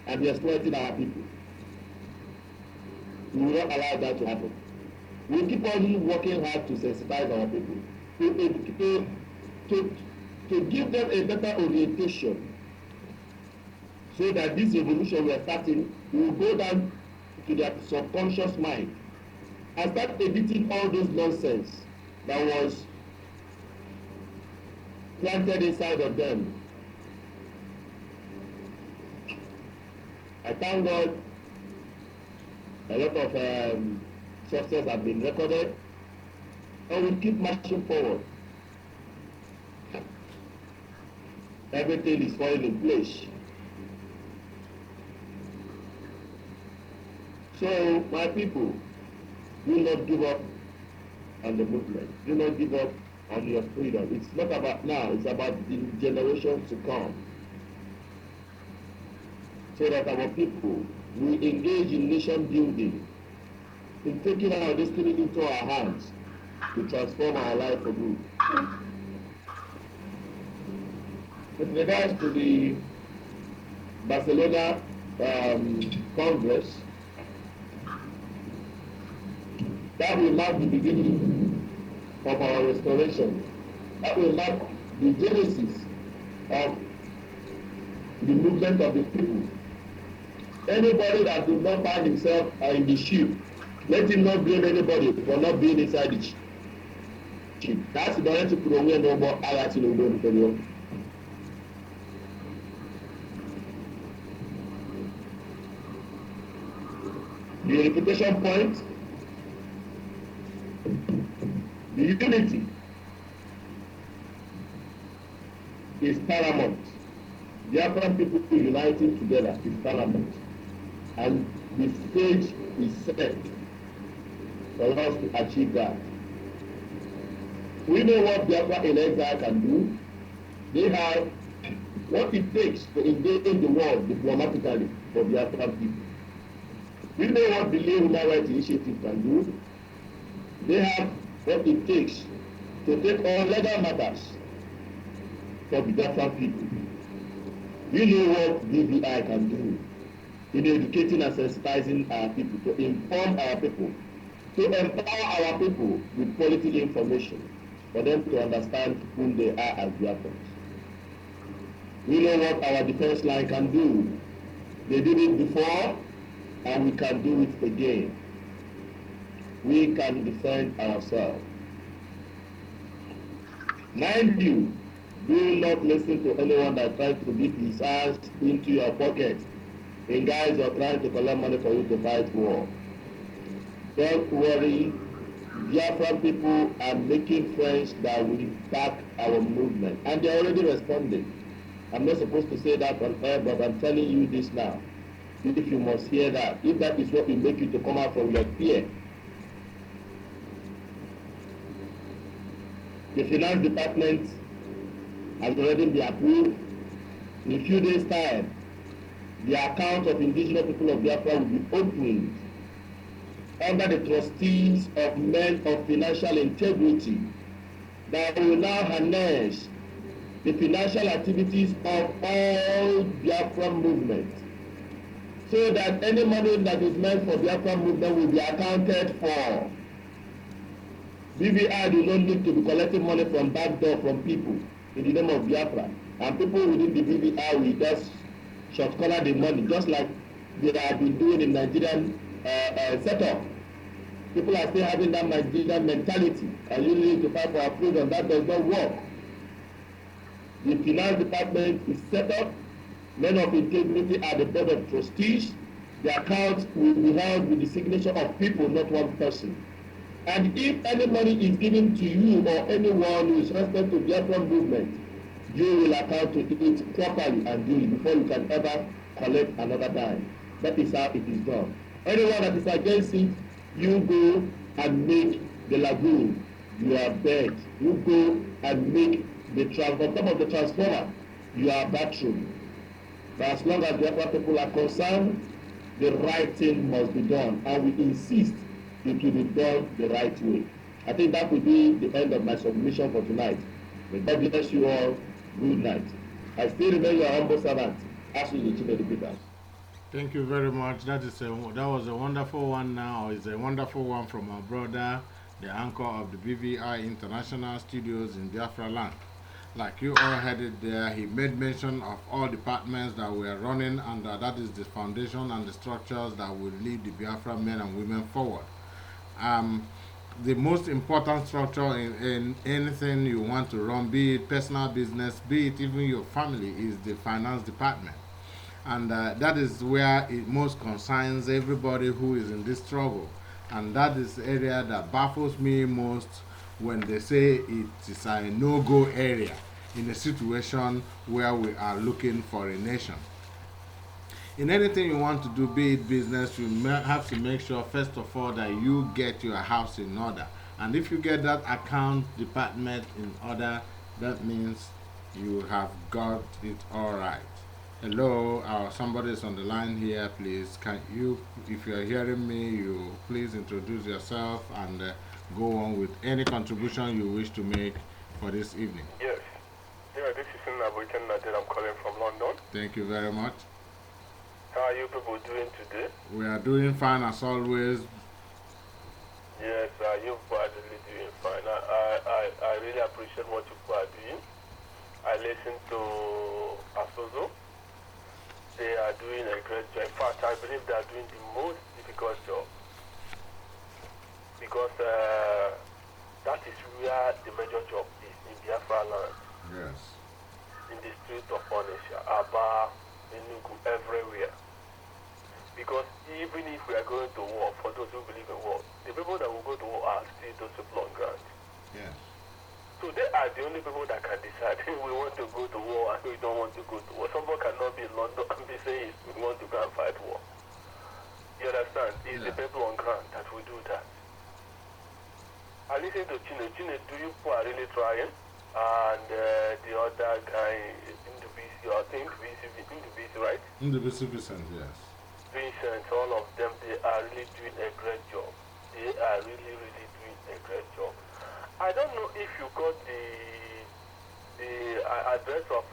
Speaker 3: and be exploiting our people. We will not allow that to happen. We will keep on working hard to sensitize our people, to give them a better orientation so that this revolution we are starting will go down to their subconscious mind and start editing all those nonsense that was planted inside of them. I thank God a lot of success have been recorded, and we keep marching forward. Everything is falling in place. So, my people, do not give up on the movement. Do not give up on your freedom. It's not about now, it's about the generations to come. So that our people will engage in nation building, in taking our destiny into our hands to transform our life for good. With regards to the Barcelona Congress, that will mark the beginning of our restoration. That will mark the genesis of the movement of the people. Anybody that does not find himself in the ship, let him not blame anybody for not being inside the ship. That's the direct to promote no more ayat in the The unification point, the unity is paramount. The African people uniting together is paramount. And the stage is set for us to achieve that. We know what Biafra in exile can do. They have what it takes to engage the world diplomatically for Biafra people. We know what the Lay Human Rights Initiative can do. They have what it takes to take on legal matters for Biafra people. We know what BVI can do in educating and sensitizing our people, to inform our people, to empower our people with quality information for them to understand who they are as Biafrans. We know what our defense line can do. They did it before, and we can do it again. We can defend ourselves. Mind you, do not listen to anyone that tries to dip his hands into your pocket in guise of trying to collect money for you to fight war. Don't worry, Biafran people are making friends that will back our movement, and they're already responding. I'm not supposed to say that on air, but I'm telling you this now. If you must hear that, if that is what will make you to come out from your fear. The finance department has already been approved. In a few days' time, the account of indigenous people of Biafra will be opened under the trustees of men of financial integrity that will now harness the financial activities of all Biafran movement, so that any money that is meant for Biafran movement will be accounted for. BVI do not need to be collecting money from back door from people in the name of Biafra, and people within the BVI will just short corner the money, just like they have been doing in Nigerian setup. People are still having that Nigerian mentality and usually to fight for our freedom. That does not work. The finance department is set up. Men of integrity are the board of trustees. The account will be held with the signature of people, not one person. And if any money is given to you or anyone who is respect to the Biafran movement, you will account to it properly and do it before you can ever collect another dime. That is how it is done. Anyone that is against it, you go and make the lagoon your bed. You go and make the on top of the transformer your bathroom. But as long as the Biafra people are concerned, the right thing must be done, and we insist it will be done the right way. I think that will be the end of my submission for tonight. May God bless you all. Good night. I still remain your humble servant, Ashley Chimedi Peter.
Speaker 1: Thank you very much. That was a wonderful one. Now it's a wonderful one from our brother, the anchor of the BVI International Studios in Biafra land. Like you all heard it there, he made mention of all departments that we are running, and that is the foundation and the structures that will lead the Biafra men and women forward. Um, the most important structure in anything you want to run, be it personal business, be it even your family, is the finance department. And that is where it most concerns everybody who is in this struggle. And that is the area that baffles me most, when they say it is a no-go area in a situation where we are looking for a nation. In anything you want to do, be it business, you have to make sure first of all that you get your house in order. And if you get that account department in order, that means you have got it all right. Hello, somebody is on the line here. Please, can you, if you are hearing me, you please introduce yourself and go on with any contribution you wish to make for this evening.
Speaker 5: Yes. Yeah, this is Nabuitan Nadir. I'm calling from London.
Speaker 1: Thank you very much.
Speaker 5: How are you people doing today?
Speaker 1: We are doing fine as always.
Speaker 5: Yes, you people are really doing fine. I really appreciate what you people are doing. I listen to Asozo. They are doing a great job. In fact, I believe they are doing the most difficult job. Because that is where the major job is, in Biafra land.
Speaker 1: Yes.
Speaker 5: In the streets of Onisha, Aba, Enugu, everywhere. Because even if we are going to war, for those who believe in war, the people that will go to war are still those people on ground.
Speaker 1: Yes.
Speaker 5: So they are the only people that can decide if we want to go to war and we don't want to go to war. Someone cannot be in London and be saying we want to go and fight war. You understand? It's the people on ground that will do that. I listen to Chine. Chine, do you people are really trying? And the other guy in the VC, I think in the VC, right?
Speaker 1: In the Vincent, yes.
Speaker 5: Vincent, all of them, they are really doing a great job. They are really, really doing a great job. I don't know if you got the address of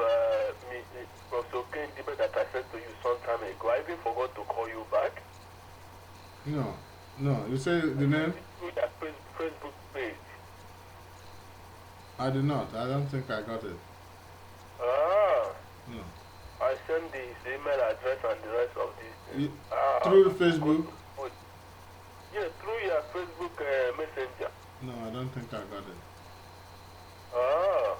Speaker 5: Professor Ken Dibe that I sent to you some time ago. I even forgot to call you back.
Speaker 1: No, no. You say the name?
Speaker 5: Through that Facebook page.
Speaker 1: I did not. I don't think I got it.
Speaker 5: Ah.
Speaker 1: No.
Speaker 5: I sent the email address and the rest of these things.
Speaker 1: Through Facebook?
Speaker 5: Yeah, through your Facebook messenger.
Speaker 1: No, I don't think I got it.
Speaker 5: Ah,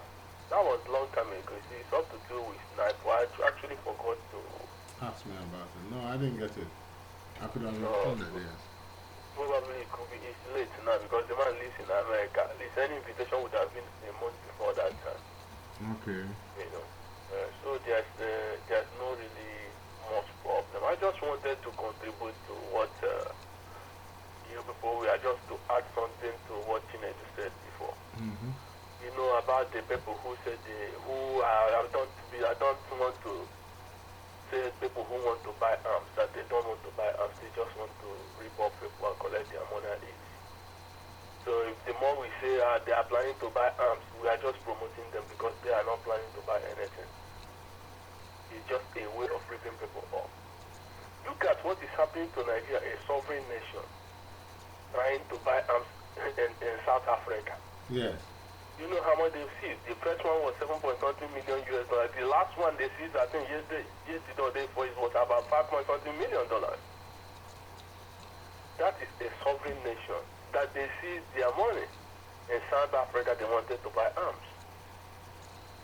Speaker 5: that was a long time ago. See, it's up to 2 weeks now. I actually forgot to
Speaker 1: Ask me about it. No, I didn't get it. I could have
Speaker 5: No.
Speaker 1: responded, yes.
Speaker 5: Probably it could be it's late now because the man lives in America. At least any invitation would have been a month before that time.
Speaker 1: Okay.
Speaker 5: You know. So there's no really much problem. I just wanted to contribute to what you people were just to add something to what Chinedu said before.
Speaker 1: Mm-hmm.
Speaker 5: You know about the people who said I don't want to say people who want to buy arms that they don't want to buy arms, they just want to rip off people and collect their money and eat. So if the more we say they are planning to buy arms, we are just promoting them because they are not planning to buy anything. It's just a way of ripping people off. Look at what is happening to Nigeria, a sovereign nation, trying to buy arms in South Africa.
Speaker 1: Yes.
Speaker 5: You know how much they've seized? The first one was $7.something million US. The last one they seized, I think yesterday or day before, it was about $5.something million. That is a sovereign nation. That they seized their money. In South Africa, they wanted to buy arms.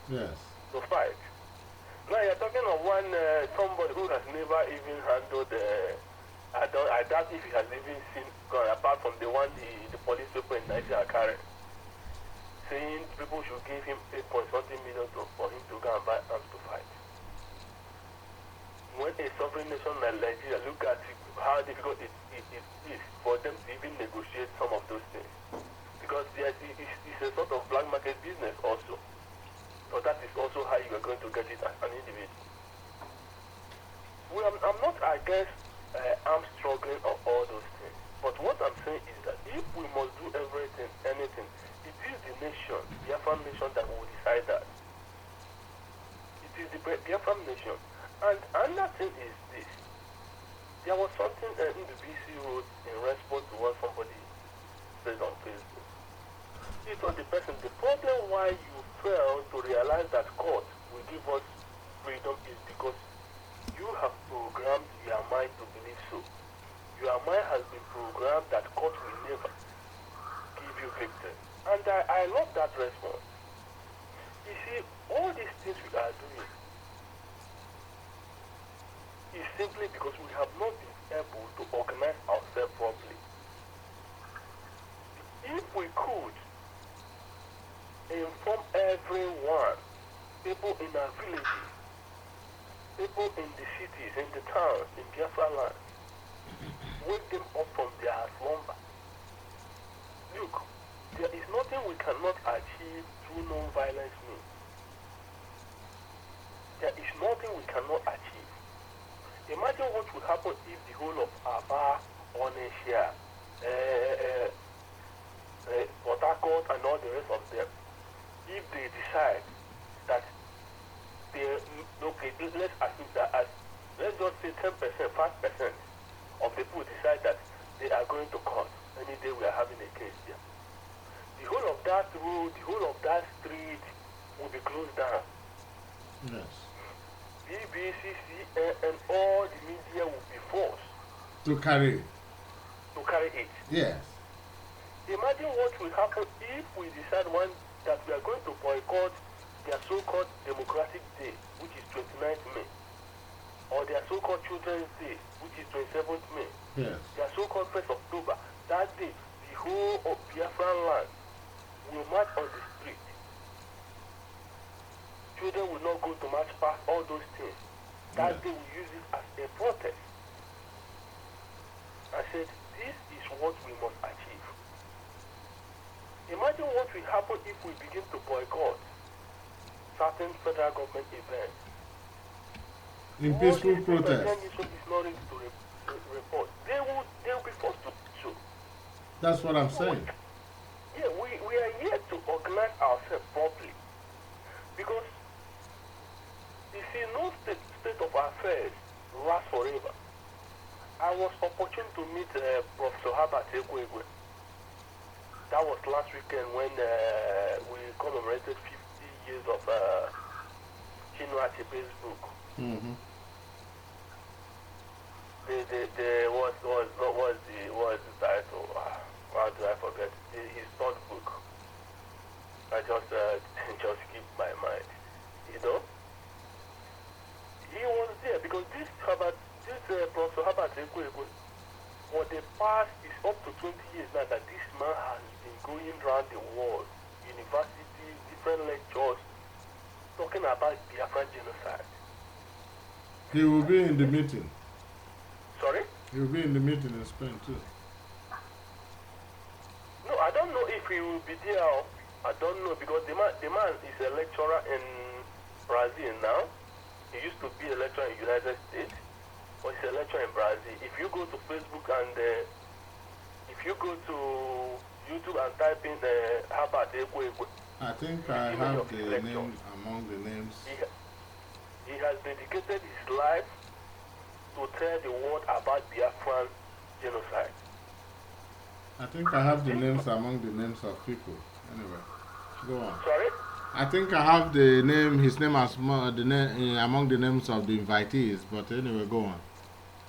Speaker 1: Yes.
Speaker 5: To fight. Now you're talking of somebody who has never even handled I doubt if he has even seen, apart from the one the police people in Nigeria are carrying, saying people should give him $8.something million for him to go and buy arms to fight. When a sovereign nation like Nigeria, look at how difficult it is for them to even negotiate some of those things. Because it's a sort of black market business also. So that is also how you are going to get it as an individual. I'm not against arms struggling or all those things. But what I'm saying is that if we must do anything, it is the nation, the Biafran nation, that will decide that. It is the Biafran nation. And another thing is this. There was something in the BC wrote in response to what somebody said on Facebook. It was the person, the problem why you fail to realize that court will give us freedom is because you have programmed your mind to believe so. Your mind has been programmed that court will never give you victory. And I love that response. You see, all these things we are doing is simply because we have not been able to organize ourselves properly. If we could inform everyone, people in our villages, people in the cities, in the towns, in Biafra land, wake them up from their slumber. Look, there is nothing we cannot achieve through non-violence means. There is nothing we cannot achieve. Imagine what would happen if the whole of Aba, Onesia, Port Harcourt, and all the rest of them, if they decide that let's assume that let's just say 10%, 5% of the people decide that they are going to court any day we are having a case here. The whole of that road, the whole of that street will be closed down.
Speaker 1: Yes.
Speaker 5: BBC, and all the media will be forced
Speaker 1: To carry
Speaker 5: it.
Speaker 1: Yes.
Speaker 5: Imagine what will happen if we decide that we are going to boycott their so-called Democratic Day, which is 29th May, or their so-called Children's Day, which is 27th May,
Speaker 1: Yes.
Speaker 5: their so-called 1st October. That day, the whole of Biafran land will march on the street. Children will not go to march past all those things. That day we use it as a protest. I said, this is what we must achieve. Imagine what will happen if we begin to boycott certain federal government events.
Speaker 1: In
Speaker 5: All
Speaker 1: peaceful
Speaker 5: these people
Speaker 1: protest.
Speaker 5: is not ready to report. They will be forced to do so.
Speaker 1: That's what I'm saying.
Speaker 5: Yeah, we are here to organize ourselves properly. Because, you see, no state of affairs lasts forever. I was opportune to meet Professor Herbert Ekwegwe. That was last weekend when we commemorated 50 years of Chinua Achebe's book.
Speaker 1: Mm-hmm.
Speaker 5: What was the title? How do I forget? His third book. I just just keep my mind. You know, he was there because this Professor Herbert Ekwegwe, for the past is up to 20 years now that this man has been going around the world, universities, different lectures, talking about Biafran genocide.
Speaker 1: He will be in the meeting.
Speaker 5: Sorry?
Speaker 1: He will be in the meeting in Spain too.
Speaker 5: No, I don't know if he will be there. I don't know because the man is a lecturer in Brazil now. He used to be a lecturer in the United States, but he's a lecturer in Brazil. If you go to Facebook and if you go to YouTube and type in Herbert Ekwegwe,
Speaker 1: I think I have the name among the names.
Speaker 5: He has dedicated his life to tell the world about Biafran genocide.
Speaker 1: I think I have the names among the names of people. Anyway, go on.
Speaker 5: Sorry?
Speaker 1: I think I have the name, his name as among the names of the invitees. But anyway, go on.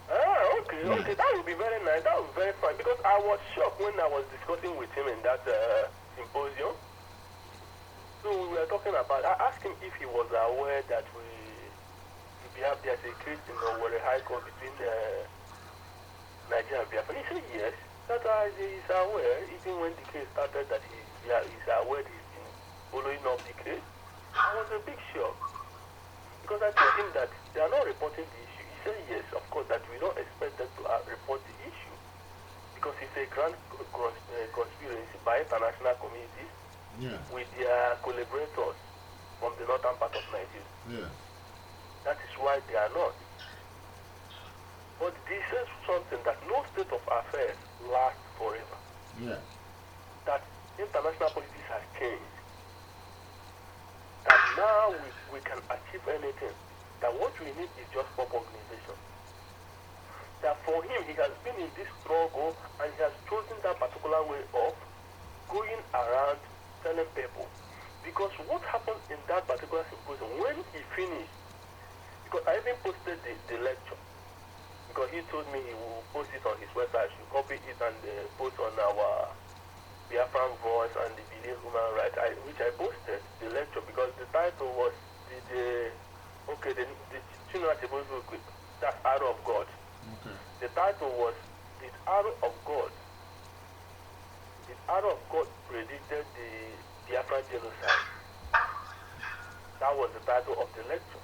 Speaker 5: Ah, okay, okay. That would be very nice. That would be very fun because I was shocked when I was discussing with him in that symposium. So we were talking about. I asked him if he was aware that there's a case in the High Court between Nigeria and Biafra. He said yes. That he's aware, even when the case started, that he's aware he's been following up the case. I was a big shock because I told him that they are not reporting the issue. He said yes, of course, that we don't expect them to report the issue because it's a grand conspiracy by international communities with their collaborators from the northern part of Nigeria.
Speaker 1: Yeah.
Speaker 5: That is why they are not. But this is something that no state of affairs lasts forever.
Speaker 1: Yeah.
Speaker 5: That international politics has changed. That now we can achieve anything. That what we need is just proper organization. That for him, he has been in this struggle and he has chosen that particular way of going around telling people. Because what happened in that particular symposium, when he finished, because I even posted the lecture, because he told me he will post it on his website, I should copy it and post on our Biafran Voice and the Believe Human Rights, which I posted the lecture because the title was the Chinua Achebe's book, that's Arrow of God.
Speaker 1: Okay.
Speaker 5: The title was The Arrow of God. The Arrow of God predicted the Biafran genocide. That was the title of the lecture.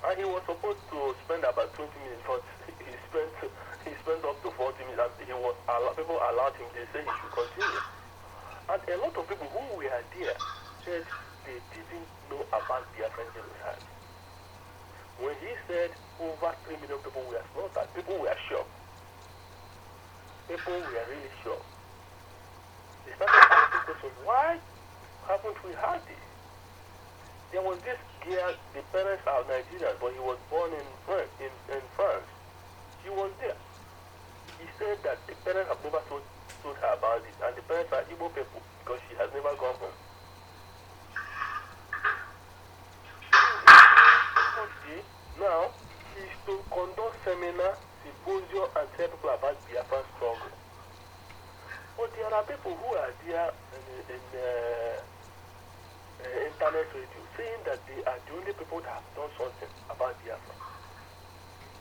Speaker 5: And he was supposed to spend about 20 minutes, but he spent up to 40 minutes, and people allowed him. They said he should continue. And a lot of people who were there said they didn't know about Biafran genocide. When he said over 3 million people were slaughtered, people were shocked. People were really shocked. They started asking questions, why haven't we had this? There was this girl, the parents are Nigerians, but he was born in France. She was there. He said that the parents have never told her about it, and the parents are Igbo people because she has never gone home. Now, he's to conduct seminar, symposium, and tell people about Biafran struggle. But there are people who are there in internet radio saying that they are the only people that have done something about Biafra.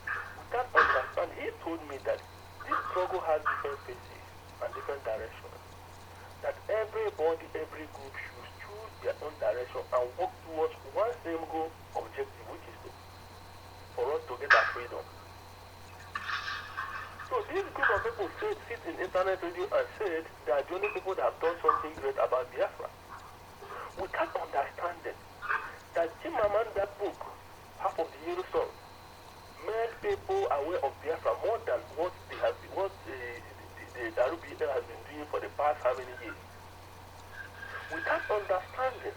Speaker 5: We can't understand. He told me that this struggle has different phases and different directions. That everybody, every group should choose their own direction and work towards one same goal objective, which is for us to get our freedom. So this group of people sit in internet radio and said they are the only people that have done something great about Biafra. Without understanding that Chimamanda book, half of the Euro song, made people aware of Biafra more than what they have, what the RBL has been doing for the past how many years. Without understanding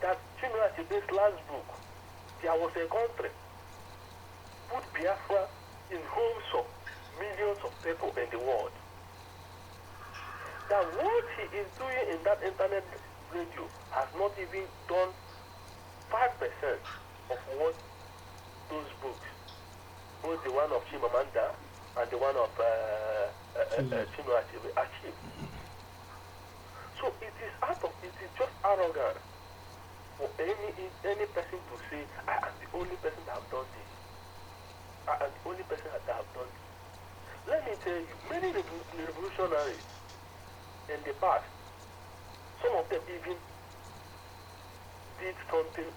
Speaker 5: that Chinua Achebe's last book, there was a country, put Biafra in homes of millions of people in the world. That what he is doing in that internet radio has not even done 5% of what those books, both the one of Chimamanda and the one of Chinua Achebe, achieved. So it is just arrogant for any person to say, I am the only person that have done this. I am the only person that have done this. Let me tell you, many revolutionaries in the past, some of them even did something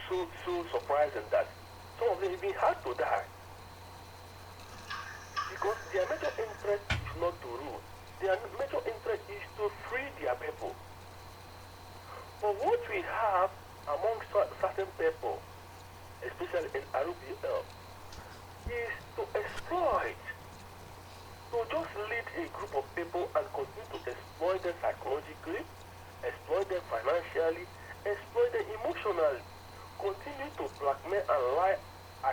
Speaker 5: so surprising that some of them even had to die. Because their major interest is not to rule. Their major interest is to free their people. But what we have among certain people, especially in RBL, is to exploit, to just lead a group of people and continue to exploit them psychologically, exploit them financially, exploit them emotionally, continue to blackmail and lie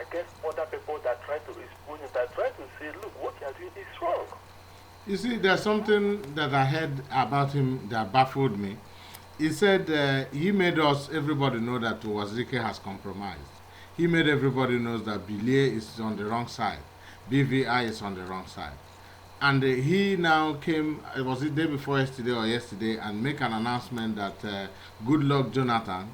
Speaker 5: against other people that try to expose you, that try to say, look, what you are doing is wrong.
Speaker 1: You see, there's something that I heard about him that baffled me. He said he made everybody know that Wazirike has compromised. He made everybody know that Bilie is on the wrong side. BVI is on the wrong side. And he now came, was it day before yesterday or yesterday, and make an announcement that Goodluck Jonathan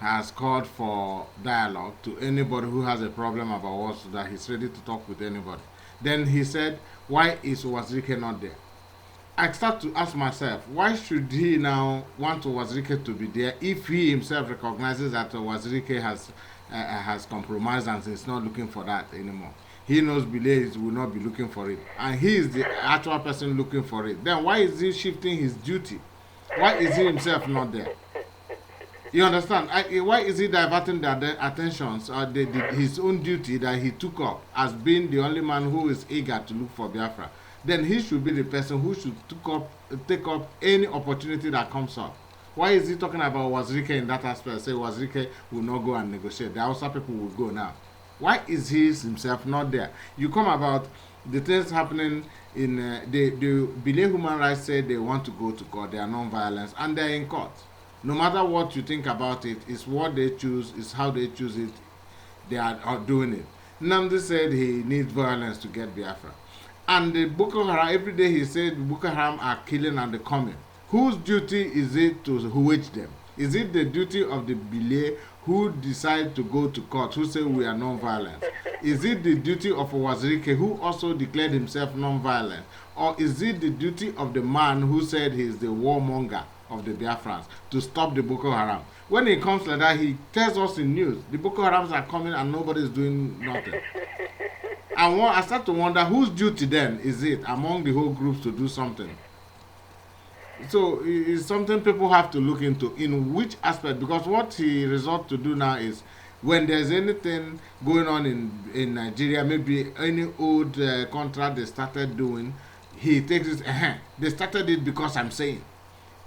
Speaker 1: has called for dialogue to anybody who has a problem about what, that he's ready to talk with anybody. Then he said, why is Wazirike not there? I start to ask myself, why should he now want Wazirike to be there if he himself recognizes that Wazirike has compromised and is not looking for that anymore? He knows Bilie will not be looking for it, and he is the actual person looking for it. Then why is he shifting his duty? Why is he himself not there? You understand? Why is he diverting the attentions or his own duty that he took up as being the only man who is eager to look for Biafra? Then he should be the person who should take up any opportunity that comes up. Why is he talking about Wazirike in that aspect? Say Wazirike will not go and negotiate. The Hausa people will go now. Why is he himself not there? You come about the things happening in the Bilie Human Rights said they want to go to court. They are non-violence and they are in court. No matter what you think about it, it's what they choose, it's how they choose it. They are doing it. Nnamdi said he needs violence to get Biafra. And the Boko Haram, every day he said Boko Haram are killing and they're coming. Whose duty is it to wage them? Is it the duty of the Bilie who decide to go to court, who say we are non-violent? Is it the duty of Wazirike who also declared himself non-violent? Or is it the duty of the man who said he is the warmonger of the Biafrans to stop the Boko Haram? When it comes like that, he tells us in news, the Boko Harams are coming and nobody is doing nothing. I start to wonder whose duty then is it among the whole groups to do something. So it's something people have to look into, in which aspect, because what he resorts to do now is when there's anything going on in Nigeria, maybe any old contract they started doing, he takes it, they started it because I'm saying.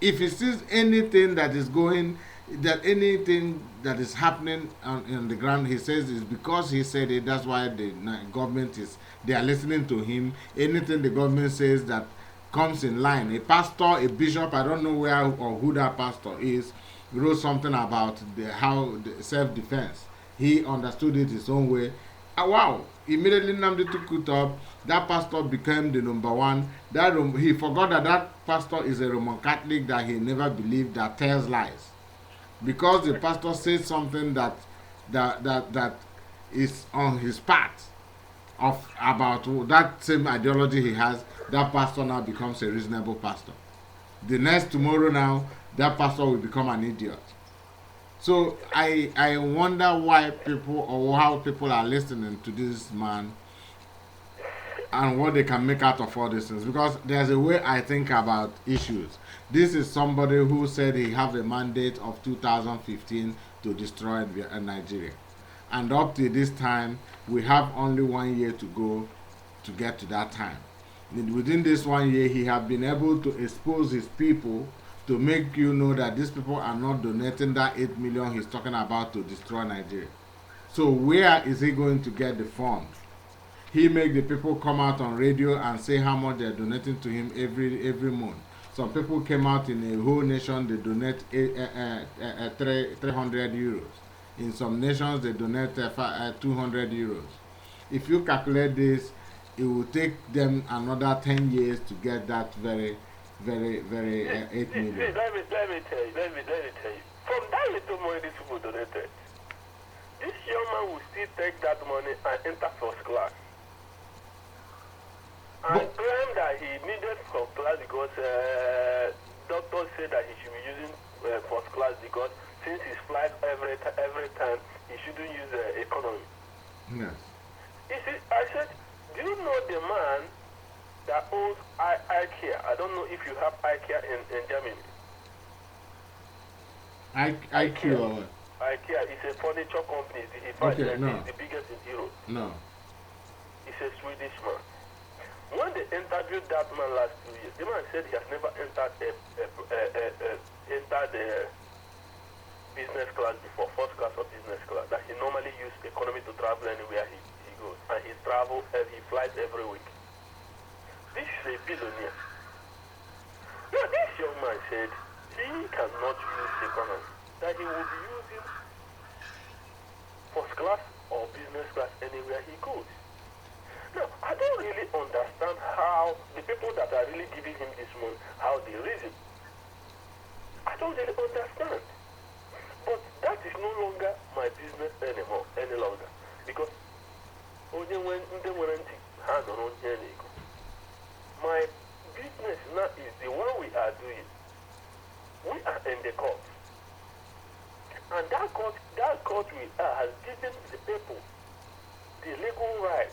Speaker 1: If he sees anything that is going, that anything that is happening on the ground, he says is because he said it. That's why the government they are listening to him. Anything the government says that comes in line. A pastor, a bishop, I don't know where or who that pastor is, wrote something about how the self-defense. He understood it his own way. Wow! Immediately Nnamdi took it up. That pastor became the number one. He forgot that pastor is a Roman Catholic that he never believed, that tells lies. Because the pastor says something that is on his path about that same ideology he has, that pastor now becomes a reasonable pastor. The next tomorrow now, that pastor will become an idiot. So I wonder why people, or how people are listening to this man and what they can make out of all these things. Because there's a way I think about issues. This is somebody who said he have a mandate of 2015 to destroy Nigeria, and up to this time we have only 1 year to go to get to that time. Within this 1 year, he have been able to expose his people to make you know that these people are not donating that 8 million he's talking about to destroy Nigeria. So where is he going to get the fund? He make the people come out on radio and say how much they're donating to him every month. Some people came out in a whole nation, they donate 300 euros. In some nations, they donate 200 euros. If you calculate this, it will take them another 10 years to get that very 8 million.
Speaker 5: See, let me tell you. From that little money these people donated, this young man will still take that money and enter first class. And claim that he needed first class because doctors said that he should be using first class because since he flies every time, he shouldn't use economy.
Speaker 1: Yes.
Speaker 5: You see, I said, do you know the man that owns IKEA? I don't know if you have IKEA in Germany.
Speaker 1: IKEA or what?
Speaker 5: IKEA is a furniture company. It's the biggest in Europe.
Speaker 1: No.
Speaker 5: He's a Swedish man. When they interviewed that man last 2 years, the man said he has never entered business class before, first class or business class. That he normally uses economy to travel anywhere he goes, and he flies every week. This is a billionaire. Now this young man said he cannot use economy, that he will be using first class or business class anywhere he goes. Now, I don't really understand how the people that are really giving him this money, how they reason. I don't really understand. But that is no longer my business any longer. Because only when they went hand on my business now is the one we are doing. We are in the court. And that court we are has given the people the legal right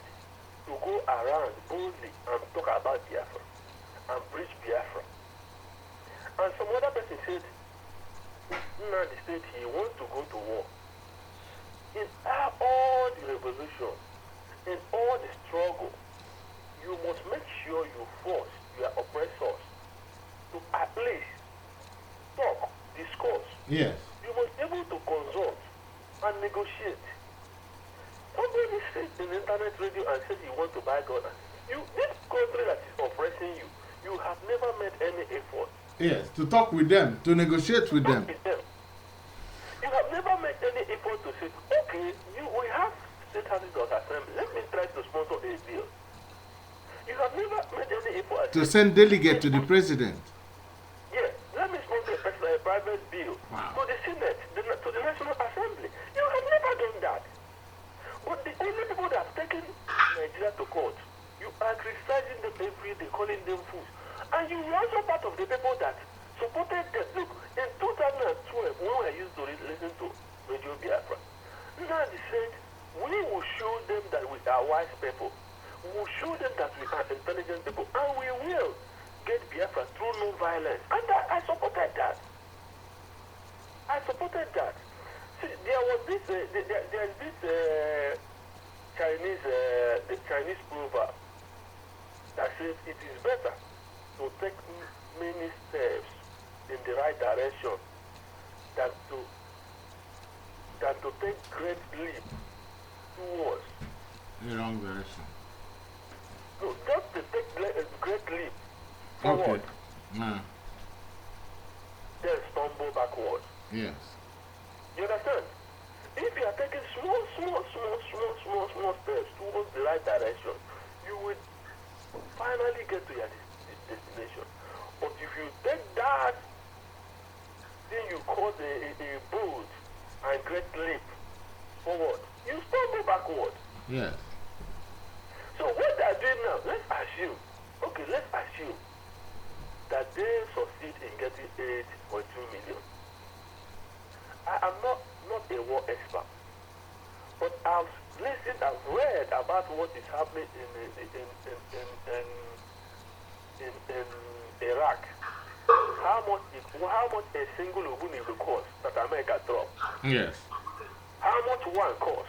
Speaker 5: to go around boldly and talk about Biafra and preach Biafra. And some other person said, now the state he wants to go to war. In all the revolution, in all the struggle, you must make sure you force your oppressors to at least talk, discuss.
Speaker 1: Yes.
Speaker 5: You must be able to consult and negotiate. Somebody said in internet radio and said you want to buy gun. This country that is oppressing you, you have never made any effort.
Speaker 1: Yes, to talk with them, to negotiate with them.
Speaker 5: You have never made any effort to say, okay, we have state houses of assembly. Let me try to sponsor a bill. You have never made any effort
Speaker 1: to send delegate to the president.
Speaker 5: Yes, let me sponsor a private bill
Speaker 1: Wow.
Speaker 5: to the Senate, to the National Assembly. You have never done that. But the only people that have taken Nigeria to court, you are criticizing them every day, calling them fools. And you are also part of the people that supported them. Look, in 2012, when I used to listen to Radio Biafra, now they said, we will show them that we are wise people. We will show them that we are intelligent people. And we will get Biafra through no violence. And I supported that. I supported that. See, there was this, there's this Chinese proverb that says it is better to take many steps in the right direction than to take great leap towards
Speaker 1: The wrong direction.
Speaker 5: no, just to take a great leap forward,
Speaker 1: Nah.
Speaker 5: then stumble backward.
Speaker 1: Yes.
Speaker 5: You understand? If you are taking small steps towards the right direction, you will finally get to your destination. But if you take that, then you cause a bold and great leap forward, you stumble backward.
Speaker 1: Yes.
Speaker 5: So what they are doing now, let's assume that they succeed in getting 8.2 million. I am not a war expert, but I've listened and read about what is happening in Iraq, how much a single Oguni will cost that America dropped?
Speaker 1: Yes.
Speaker 5: How much one cost?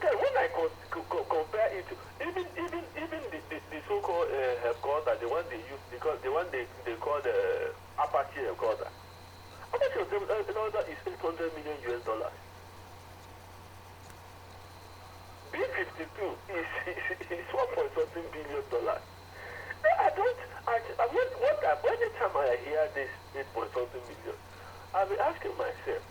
Speaker 5: Then when I compare it to even the so-called headquarters, the one they use, because the one they call the Apache headquarters, how much of them is $800 million US dollars? B-52 is 1.something billion dollars. Anytime I hear this 8.something million, I'll be asking myself,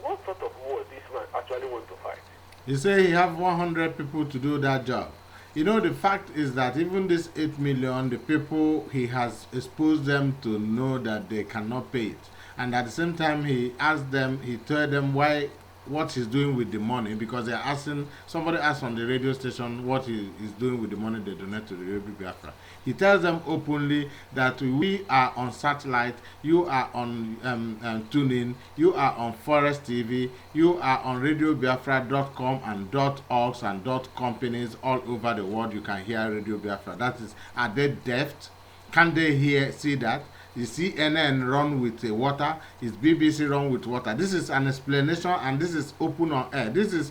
Speaker 5: what sort of war this man actually want to fight?
Speaker 1: You say he have 100 people to do that job. You know, the fact is that even this 8 million, the people, he has exposed them to know that they cannot pay it. And at the same time, he asked them, he told them what he's doing with the money, because they're asking, somebody asked on the radio station what he is doing with the money they donate to the Radio Biafra. He tells them openly that we are on satellite, you are on TuneIn, you are on Forest TV, you are on RadioBiafra.com and .orgs and .companies all over the world. You can hear Radio Biafra. That is, are they deaf? Can they see that? Is CNN run with water? Is BBC run with water? This is an explanation, and this is open on air. This is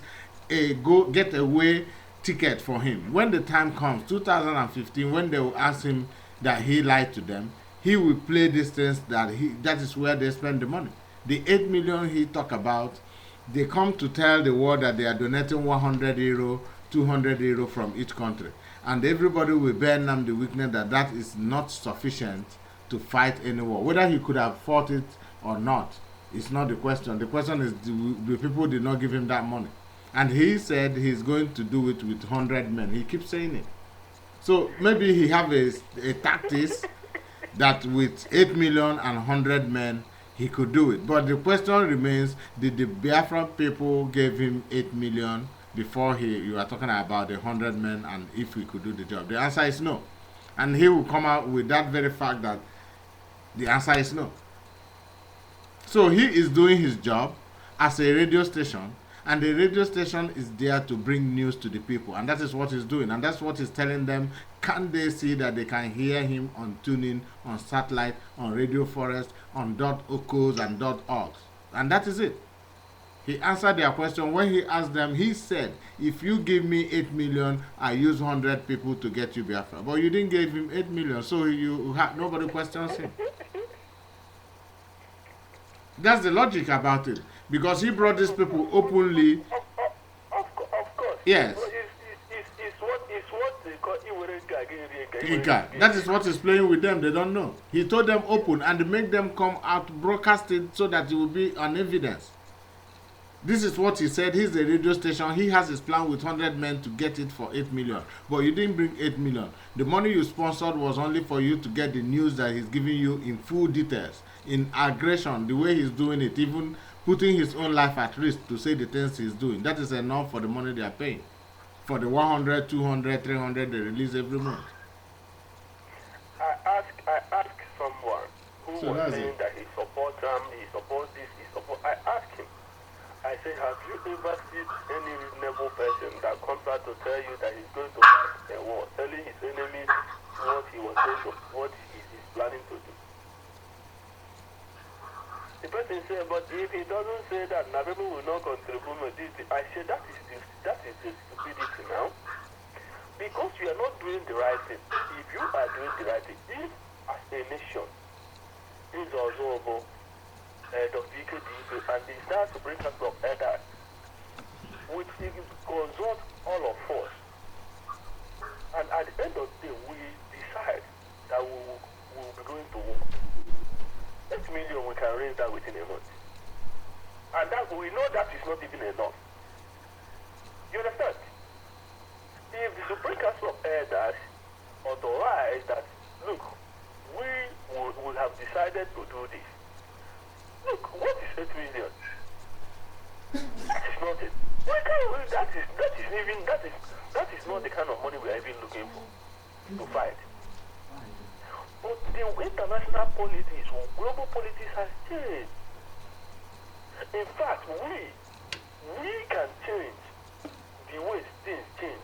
Speaker 1: a get away ticket for him. When the time comes, 2015, when they will ask him that he lied to them, he will play these things that is where they spend the money. The 8 million he talk about, they come to tell the world that they are donating 100 euro, 200 euro from each country. And everybody will bear them the witness that that is not sufficient to fight any war. Whether he could have fought it or not, it's not the question. The question is, the people did not give him that money. And he said he's going to do it with 100 men. He keeps saying it. So maybe he have a tactics that with 8 million and 100 men, he could do it. But the question remains, did the Biafran people give him 8 million before you are talking about the 100 men and if he could do the job? The answer is no. And he will come out with that very fact that the answer is no. So he is doing his job as a radio station, and the radio station is there to bring news to the people, and that is what he's doing, and that's what he's telling them. Can they see that they can hear him on TuneIn, on satellite, on Radio Forest, on .ocos and .orgs, and that is it. He answered their question. When he asked them, he said, if you give me 8 million, I use 100 people to get you Biafra. But you didn't give him 8 million, so nobody questions him. That's the logic about it. Because he brought these people openly.
Speaker 5: Of course.
Speaker 1: Yes.
Speaker 5: It's what they call
Speaker 1: Ika. That is what he's playing with them. They don't know. He told them open and make them come out, broadcast it so that it will be on evidence. This is what he said. He's a radio station. He has his plan with 100 men to get it for 8 million. But you didn't bring 8 million. The money you sponsored was only for you to get the news that he's giving you in full details, in aggression, the way he's doing it, even putting his own life at risk to say the things he's doing. That is enough for the money they are paying. For the 100, 200, 300 they release every month.
Speaker 5: I asked someone who was saying that he supports he supports this, I asked him, I said, have you ever seen any reasonable person that comes out to tell you that he's going to fight a war, telling his enemies what he is planning to do? The person said, but if he doesn't say that, now people will not contribute to this. I said, that is the stupidity now. Because you are not doing the right thing. If you are doing the right thing, if as a nation, this is also Dr. Ike and they start to bring us of elders, which consult all of us. And at the end of the day, we decide that we will be going to war. 8 million, we can raise that within a month. And that we know that is not even enough. You understand? If the Supreme Council of Elders authorize that, look, we will have decided to do this. Look, what is 8 million? That is nothing. That is not the kind of money we are even looking for to fight. But the international politics or global politics has changed. In fact, we can change the way things change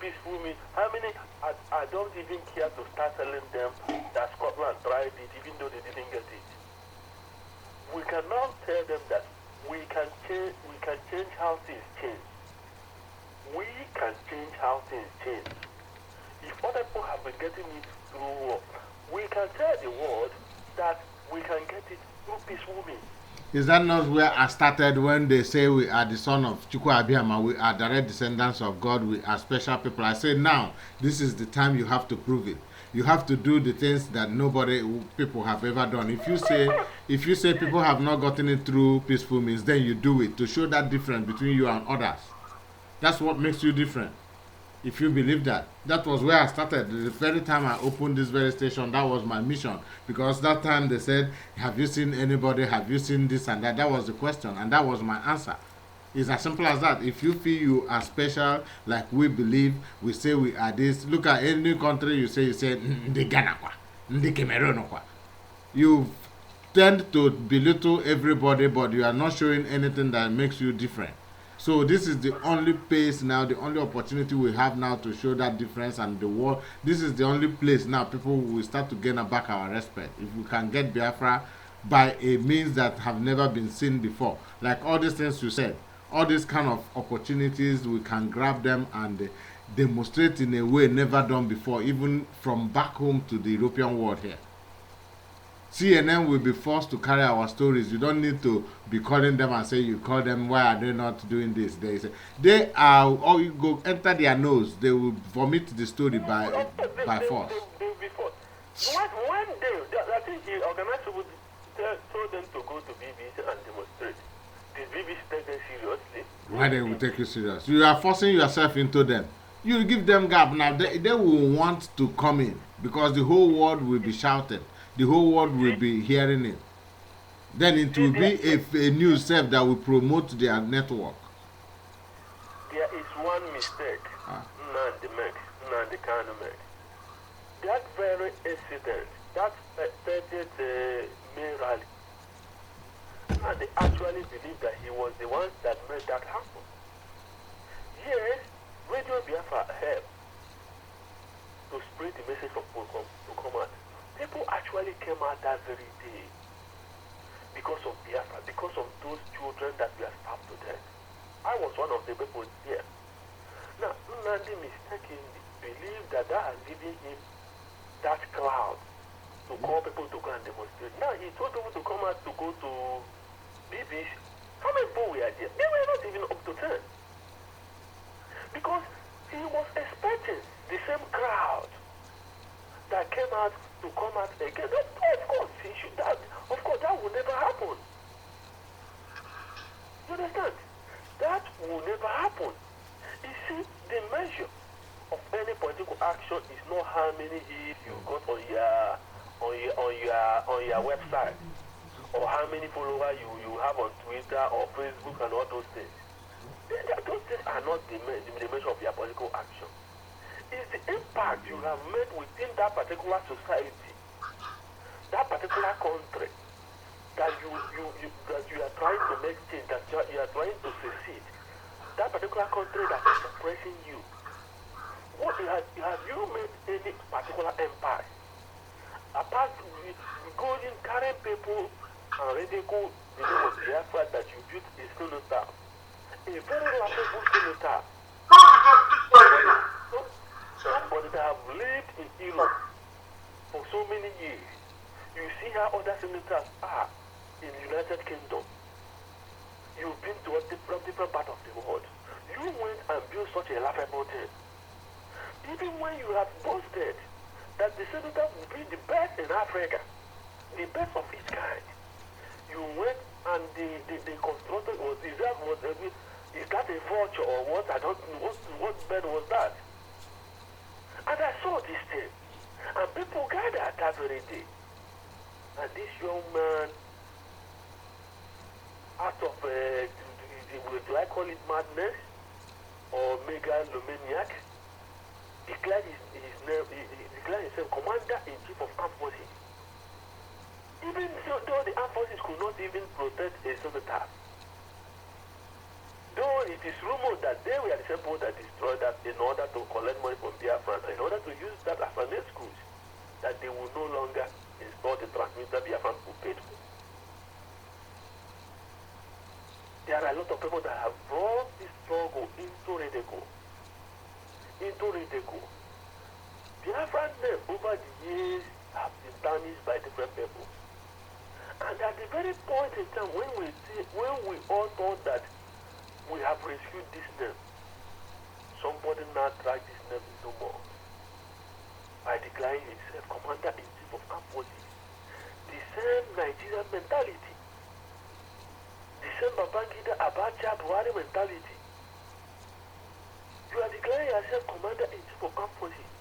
Speaker 5: peaceful means. How many? I don't even care to start telling them that Scotland tried it, even though they didn't get it. We can now tell them that we can change how things change. We can change how things change. If other people have been getting it through work, we can tell the world that we can get it through peaceful means.
Speaker 1: Is that not where I started when they say we are the son of Chukwu Abiyama, we are direct descendants of God, we are special people? I say now, this is the time you have to prove it. You have to do the things that people have ever done. If you say people have not gotten it through peaceful means, then you do it to show that difference between you and others. That's what makes you different. If you believe that. That was where I started. The very time I opened this very station, that was my mission. Because that time they said, have you seen anybody? Have you seen this and that? That was the question. And that was my answer. It's as simple as that. If you feel you are special, like we believe, we say we are this. Look at any country you say, Ndi Ghana kwa, Ndi Cameroon kwa. You tend to belittle everybody, but you are not showing anything that makes you different. So this is the only place now, the only opportunity we have now to show that difference, and the world. This is the only place now people will start to gain back our respect. If we can get Biafra by a means that have never been seen before, like all these things you said, all these kind of opportunities, we can grab them and demonstrate in a way never done before, even from back home to the European world here. CNN will be forced to carry our stories. You don't need to be calling them and say you call them, why are they not doing this? They say they are, or you go enter their nose, they will vomit the story by force.
Speaker 5: One day, I think the organizer would told them to go to BBC and demonstrate. Did BBC take them seriously?
Speaker 1: Why they will take you serious? You are forcing yourself into them. You give them gap now. They will want to come in because the whole world will be shouting. The whole world will be hearing it. Then it will be a news self that will promote their network.
Speaker 5: There is one mistake Nandi Kanu made. That very incident, that 30th May rally, and they actually believe that he was the one that made that happen. Yes, Radio Biafra helped to spread the message of to come out. People actually came out that very day because of Biafra, because of those children that were stabbed to death. I was one of the people there. Now, Nandi mistakenly believed that has given him that cloud to call people to go and demonstrate. Now, he told people to come out to go to BBC. How many people were there? They were not even up to 10. Because he was expecting the same crowd that came out to come out again. Of course, that will never happen. You understand? That will never happen. You see, the measure of any political action is not how many hits you got on your website, or how many followers you have on Twitter or Facebook and all those things. Those things are not the measure of your political action. It's the impact you have made within that particular society, that particular country, that you are trying to make change, that you are trying to succeed. That particular country that is oppressing you. What have you made any particular empire? Apart from going carrying people and ridicule the name of the effort that you built a cenotaph, a very laughable cenotaph. Somebody that have lived in Europe for so many years. You see how other senators are in the United Kingdom. You've been to a different part of the world. You went and built such a laughable thing. Even when you have boasted that the senator will be the best in Africa, the best of its kind, you went and the constructor was is that a vulture or what? I don't know what bird was that. And I saw this thing. And people gathered that very day. And this young man, out of, do I call it madness? Or megalomaniac? Declared his name, he declared himself Commander-in-Chief of Armed Forces. Even though the armed forces could not even protect a cenotaph. Though he it is rumored that they were the same people that destroyed that in order to collect money from Biafran, in order to use that as an excuse that they will no longer install the transmitter Biafran will pay for. There are a lot of people that have brought this struggle into Redego. Biafran name over the years have been tarnished by different people. And at the very point in time when we all thought that we have rescued this name, somebody now dragged this name no more by declaring himself Commander-in-Chief of Armed Forces. The same Nigerian mentality, the same Babangida Abacha Buhari mentality. You are declaring yourself Commander-in-Chief of Armed Forces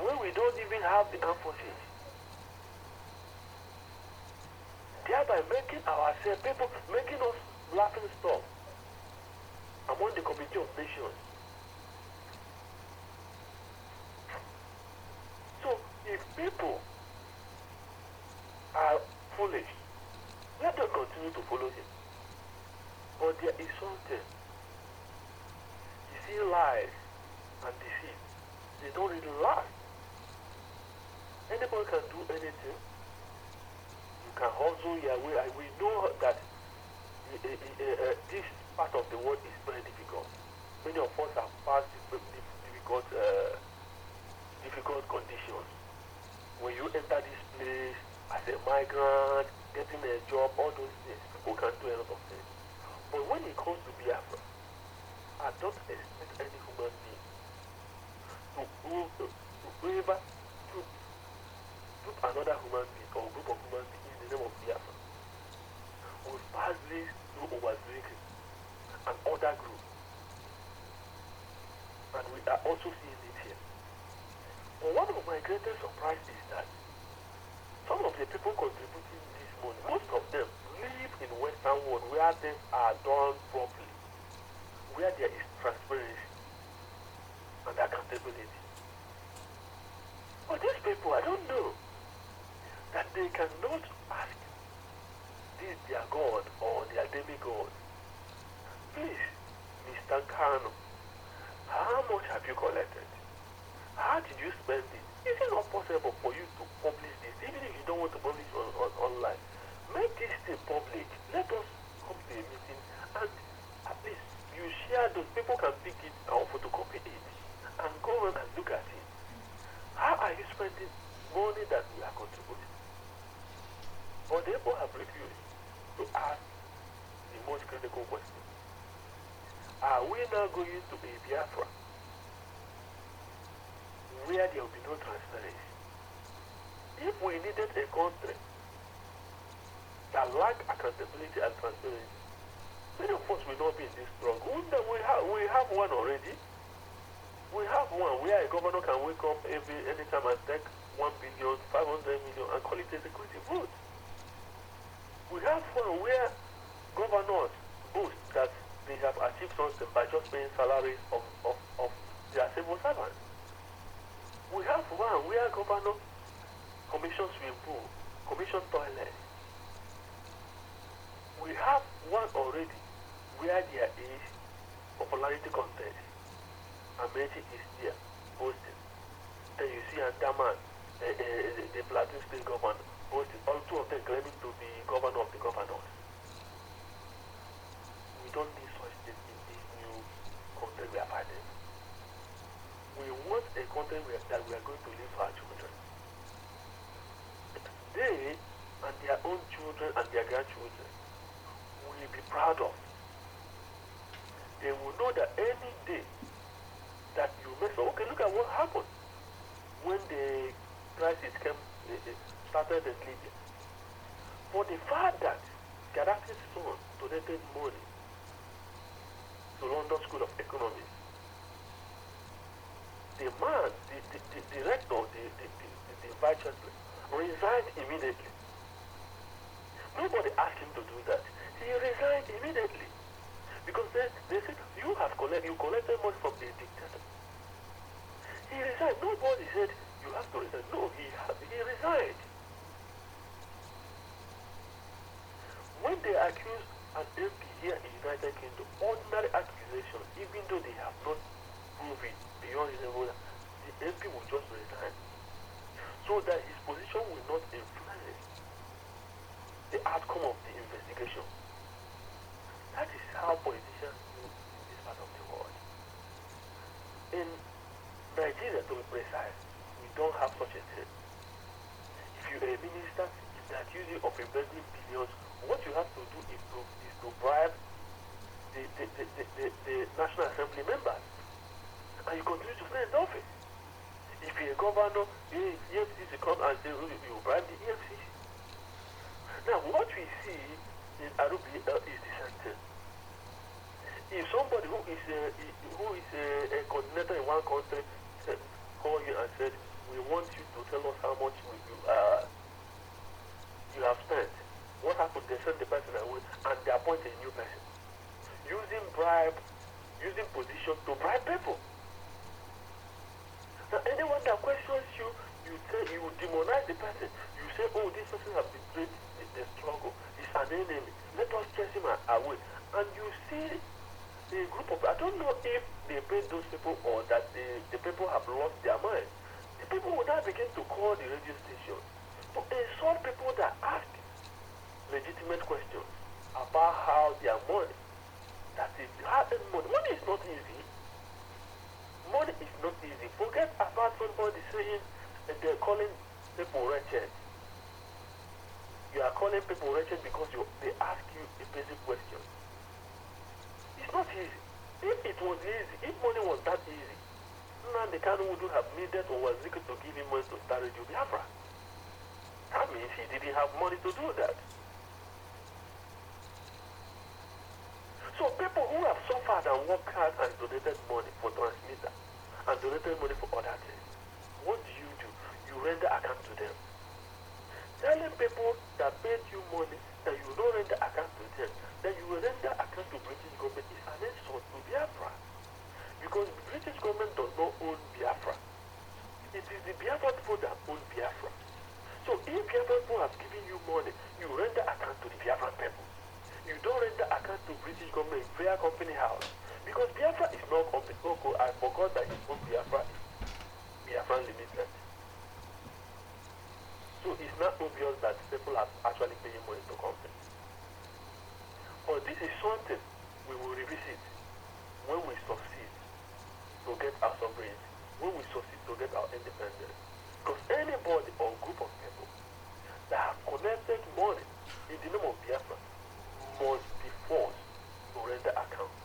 Speaker 5: when we don't even have the armed forces. Thereby making ourselves, people, making us laughing stock among the Committee of Nations. So, if people are foolish, let them continue to follow him. But there is something. You see, lies and deceit, they don't really last. Anybody can do anything. You can hustle your way. We know that this part of the world is very difficult. Many of us have passed difficult conditions. When you enter this place as a migrant, getting a job, all those things, people can do a lot of things. But when it comes to Biafra, I don't expect any human being to put another human being or group of human beings in the name of Biafra. We've passed this through overdrinking and other groups. And we are also seeing it here. But one of my greatest surprises is that some of the people contributing this money, most of them live in Western world where things are done properly, where there is transparency and accountability. But these people, I don't know that they cannot ask this their God or their demigod, please, Mr. Kano, how much have you collected? How did you spend it? Is it not possible for you to publish this, even if you don't want to publish online? Make this thing public. Let us come to a meeting and at least you share those people can pick it or photocopy it and go on and look at it. How are you spending money that we are contributing? But the people have refused to ask the most critical question. Are we now going to a Biafra where there will be no transparency? If we needed a country that lack accountability and transparency, many of us will not be in this struggle. We have one already. We have one where a governor can wake up anytime and take 1 billion, 500 million and call it a security vote. We have one where governors boast that they have achieved something by just paying salaries of their civil servants. We have one where governor commissions swimming pool, commission toilets. We have one already where there is popularity contest. Ameti is there, posted. Then you see Andaman, the Plateau State governor, posted. All two of them claiming to be governor of the governors. We don't need such things in this new country we are fighting. We want a country that we are going to live for our children. They and their own children and their grandchildren will be proud of. They will know that any day that you mess up. Okay, look at what happened when the crisis started in Libya. For the fact that Gaddafi's son donated money to London School of Economics, the man, the director, the vice chancellor, resigned immediately. Nobody asked him to do that. He resigned immediately. Because they said, you collected money from a dictator. He resigned. Nobody said, you have to resign. No, he resigned. When they accused an MP here in the United Kingdom, ordinary accusations, even though they have not proven beyond reasonable, the MP will just resign, so that his position will not influence the outcome of the investigation. That is how politicians do in this part of the world. In Nigeria, to be precise, we don't have such a thing. If you're a minister, if they're accusing of embezzling billions, what you have to do is to bribe the National Assembly members, and you continue to stay in office. If you're a governor, the EFCC come and say, oh, you bribe the EFCC. Now, what we see in Arubi is the same thing. If somebody who is a coordinator in one country call you and said, we want you to tell us how much you have spent, what happened? They send the person away and they appoint a new person. Using position to bribe people. Now, anyone that questions you, you demonize the person. You say, oh, this person has betrayed the struggle. He's an enemy. Let us chase him away. And you see a group of, I don't know if they paid those people or that the people have lost their mind. The people will now begin to call the radio station to insult people that ask legitimate questions about how their money, that is hard money. Money is not easy. Money is not easy. Forget about somebody saying that they're calling people wretched. You are calling people wretched because they ask you a basic question. It's not easy. If it was easy, if money was that easy, Nnamdi Kanu wouldn't have needed or was eager to give him money to start Radio Biafra. That means he didn't have money to do that. So people who have suffered and worked hard and donated money for transmitter and donated money for other things, what do? You render account to them. Telling people that paid you money that you don't render account to them, that you will render account to British government is an insult to Biafra. Because the British government does not own Biafra. It is the Biafra people that own Biafra. So if Biafra people have given you money, you render account to the Biafra people. You don't render account to British government via company house. Because Biafra is not company. I forgot that it's own Biafra is Biafra Limited. So it's not obvious that people are actually paying money to company. But this is something we will revisit when we succeed to get our sovereignty, when we succeed to get our independence. Because anybody or group of people that have collected money in the name of Biafra must be forced to render account.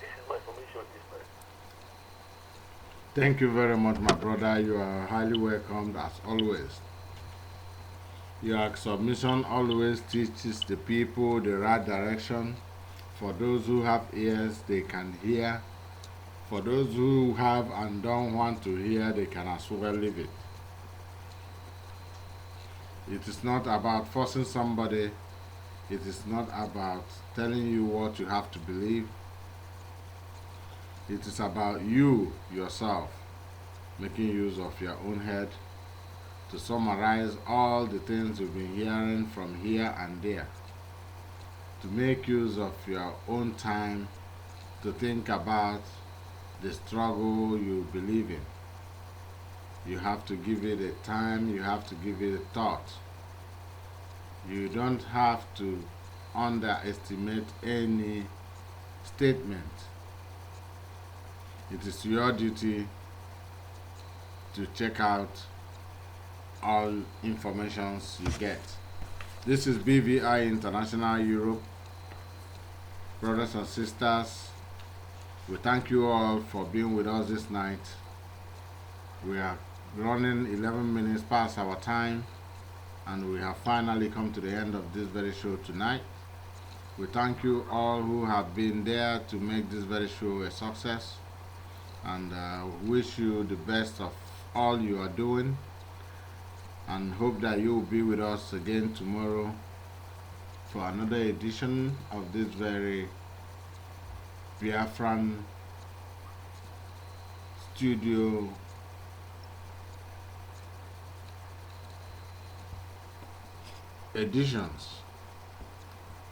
Speaker 5: This is my submission this time.
Speaker 1: Thank you very much, my brother. You are highly welcomed as always. Your submission always teaches the people the right direction. For those who have ears, they can hear. For those who have and don't want to hear, they can as well leave it. It is not about forcing somebody. It is not about telling you what you have to believe. It is about you, yourself, making use of your own head to summarize all the things you've been hearing from here and there, to make use of your own time to think about the struggle you believe in. You have to give it a time, you have to give it a thought. You don't have to underestimate any statement. It is your duty to check out all informations you get. This is BVI International Europe. Brothers and sisters, we thank you all for being with us this night. We are running 11 minutes past our time, and we have finally come to the end of this very show tonight. We thank you all who have been there to make this very show a success, and wish you the best of all you are doing, and hope that you will be with us again tomorrow for another edition of this very Biafran studio editions.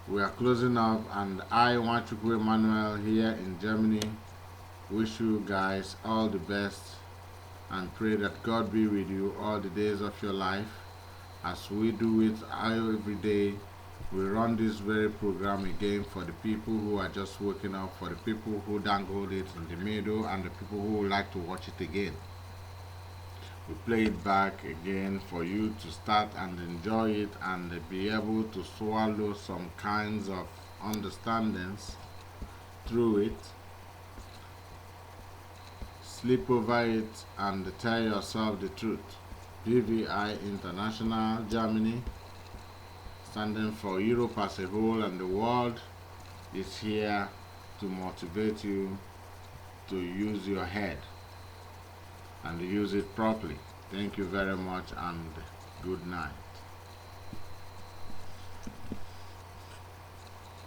Speaker 1: We are closing up, and I, Nwachukwu Emmanuel, here in Germany, wish you guys all the best and pray that God be with you all the days of your life. As we do it every day, we run this very program again for the people who are just waking up, for the people who dangled it in the middle, and the people who would like to watch it again. We play it back again for you to start and enjoy it and be able to swallow some kinds of understandings through it. Sleep over it and tell yourself the truth. BVI International Germany, standing for Europe as a whole and the world, is here to motivate you to use your head and use it properly. Thank you very much and good night.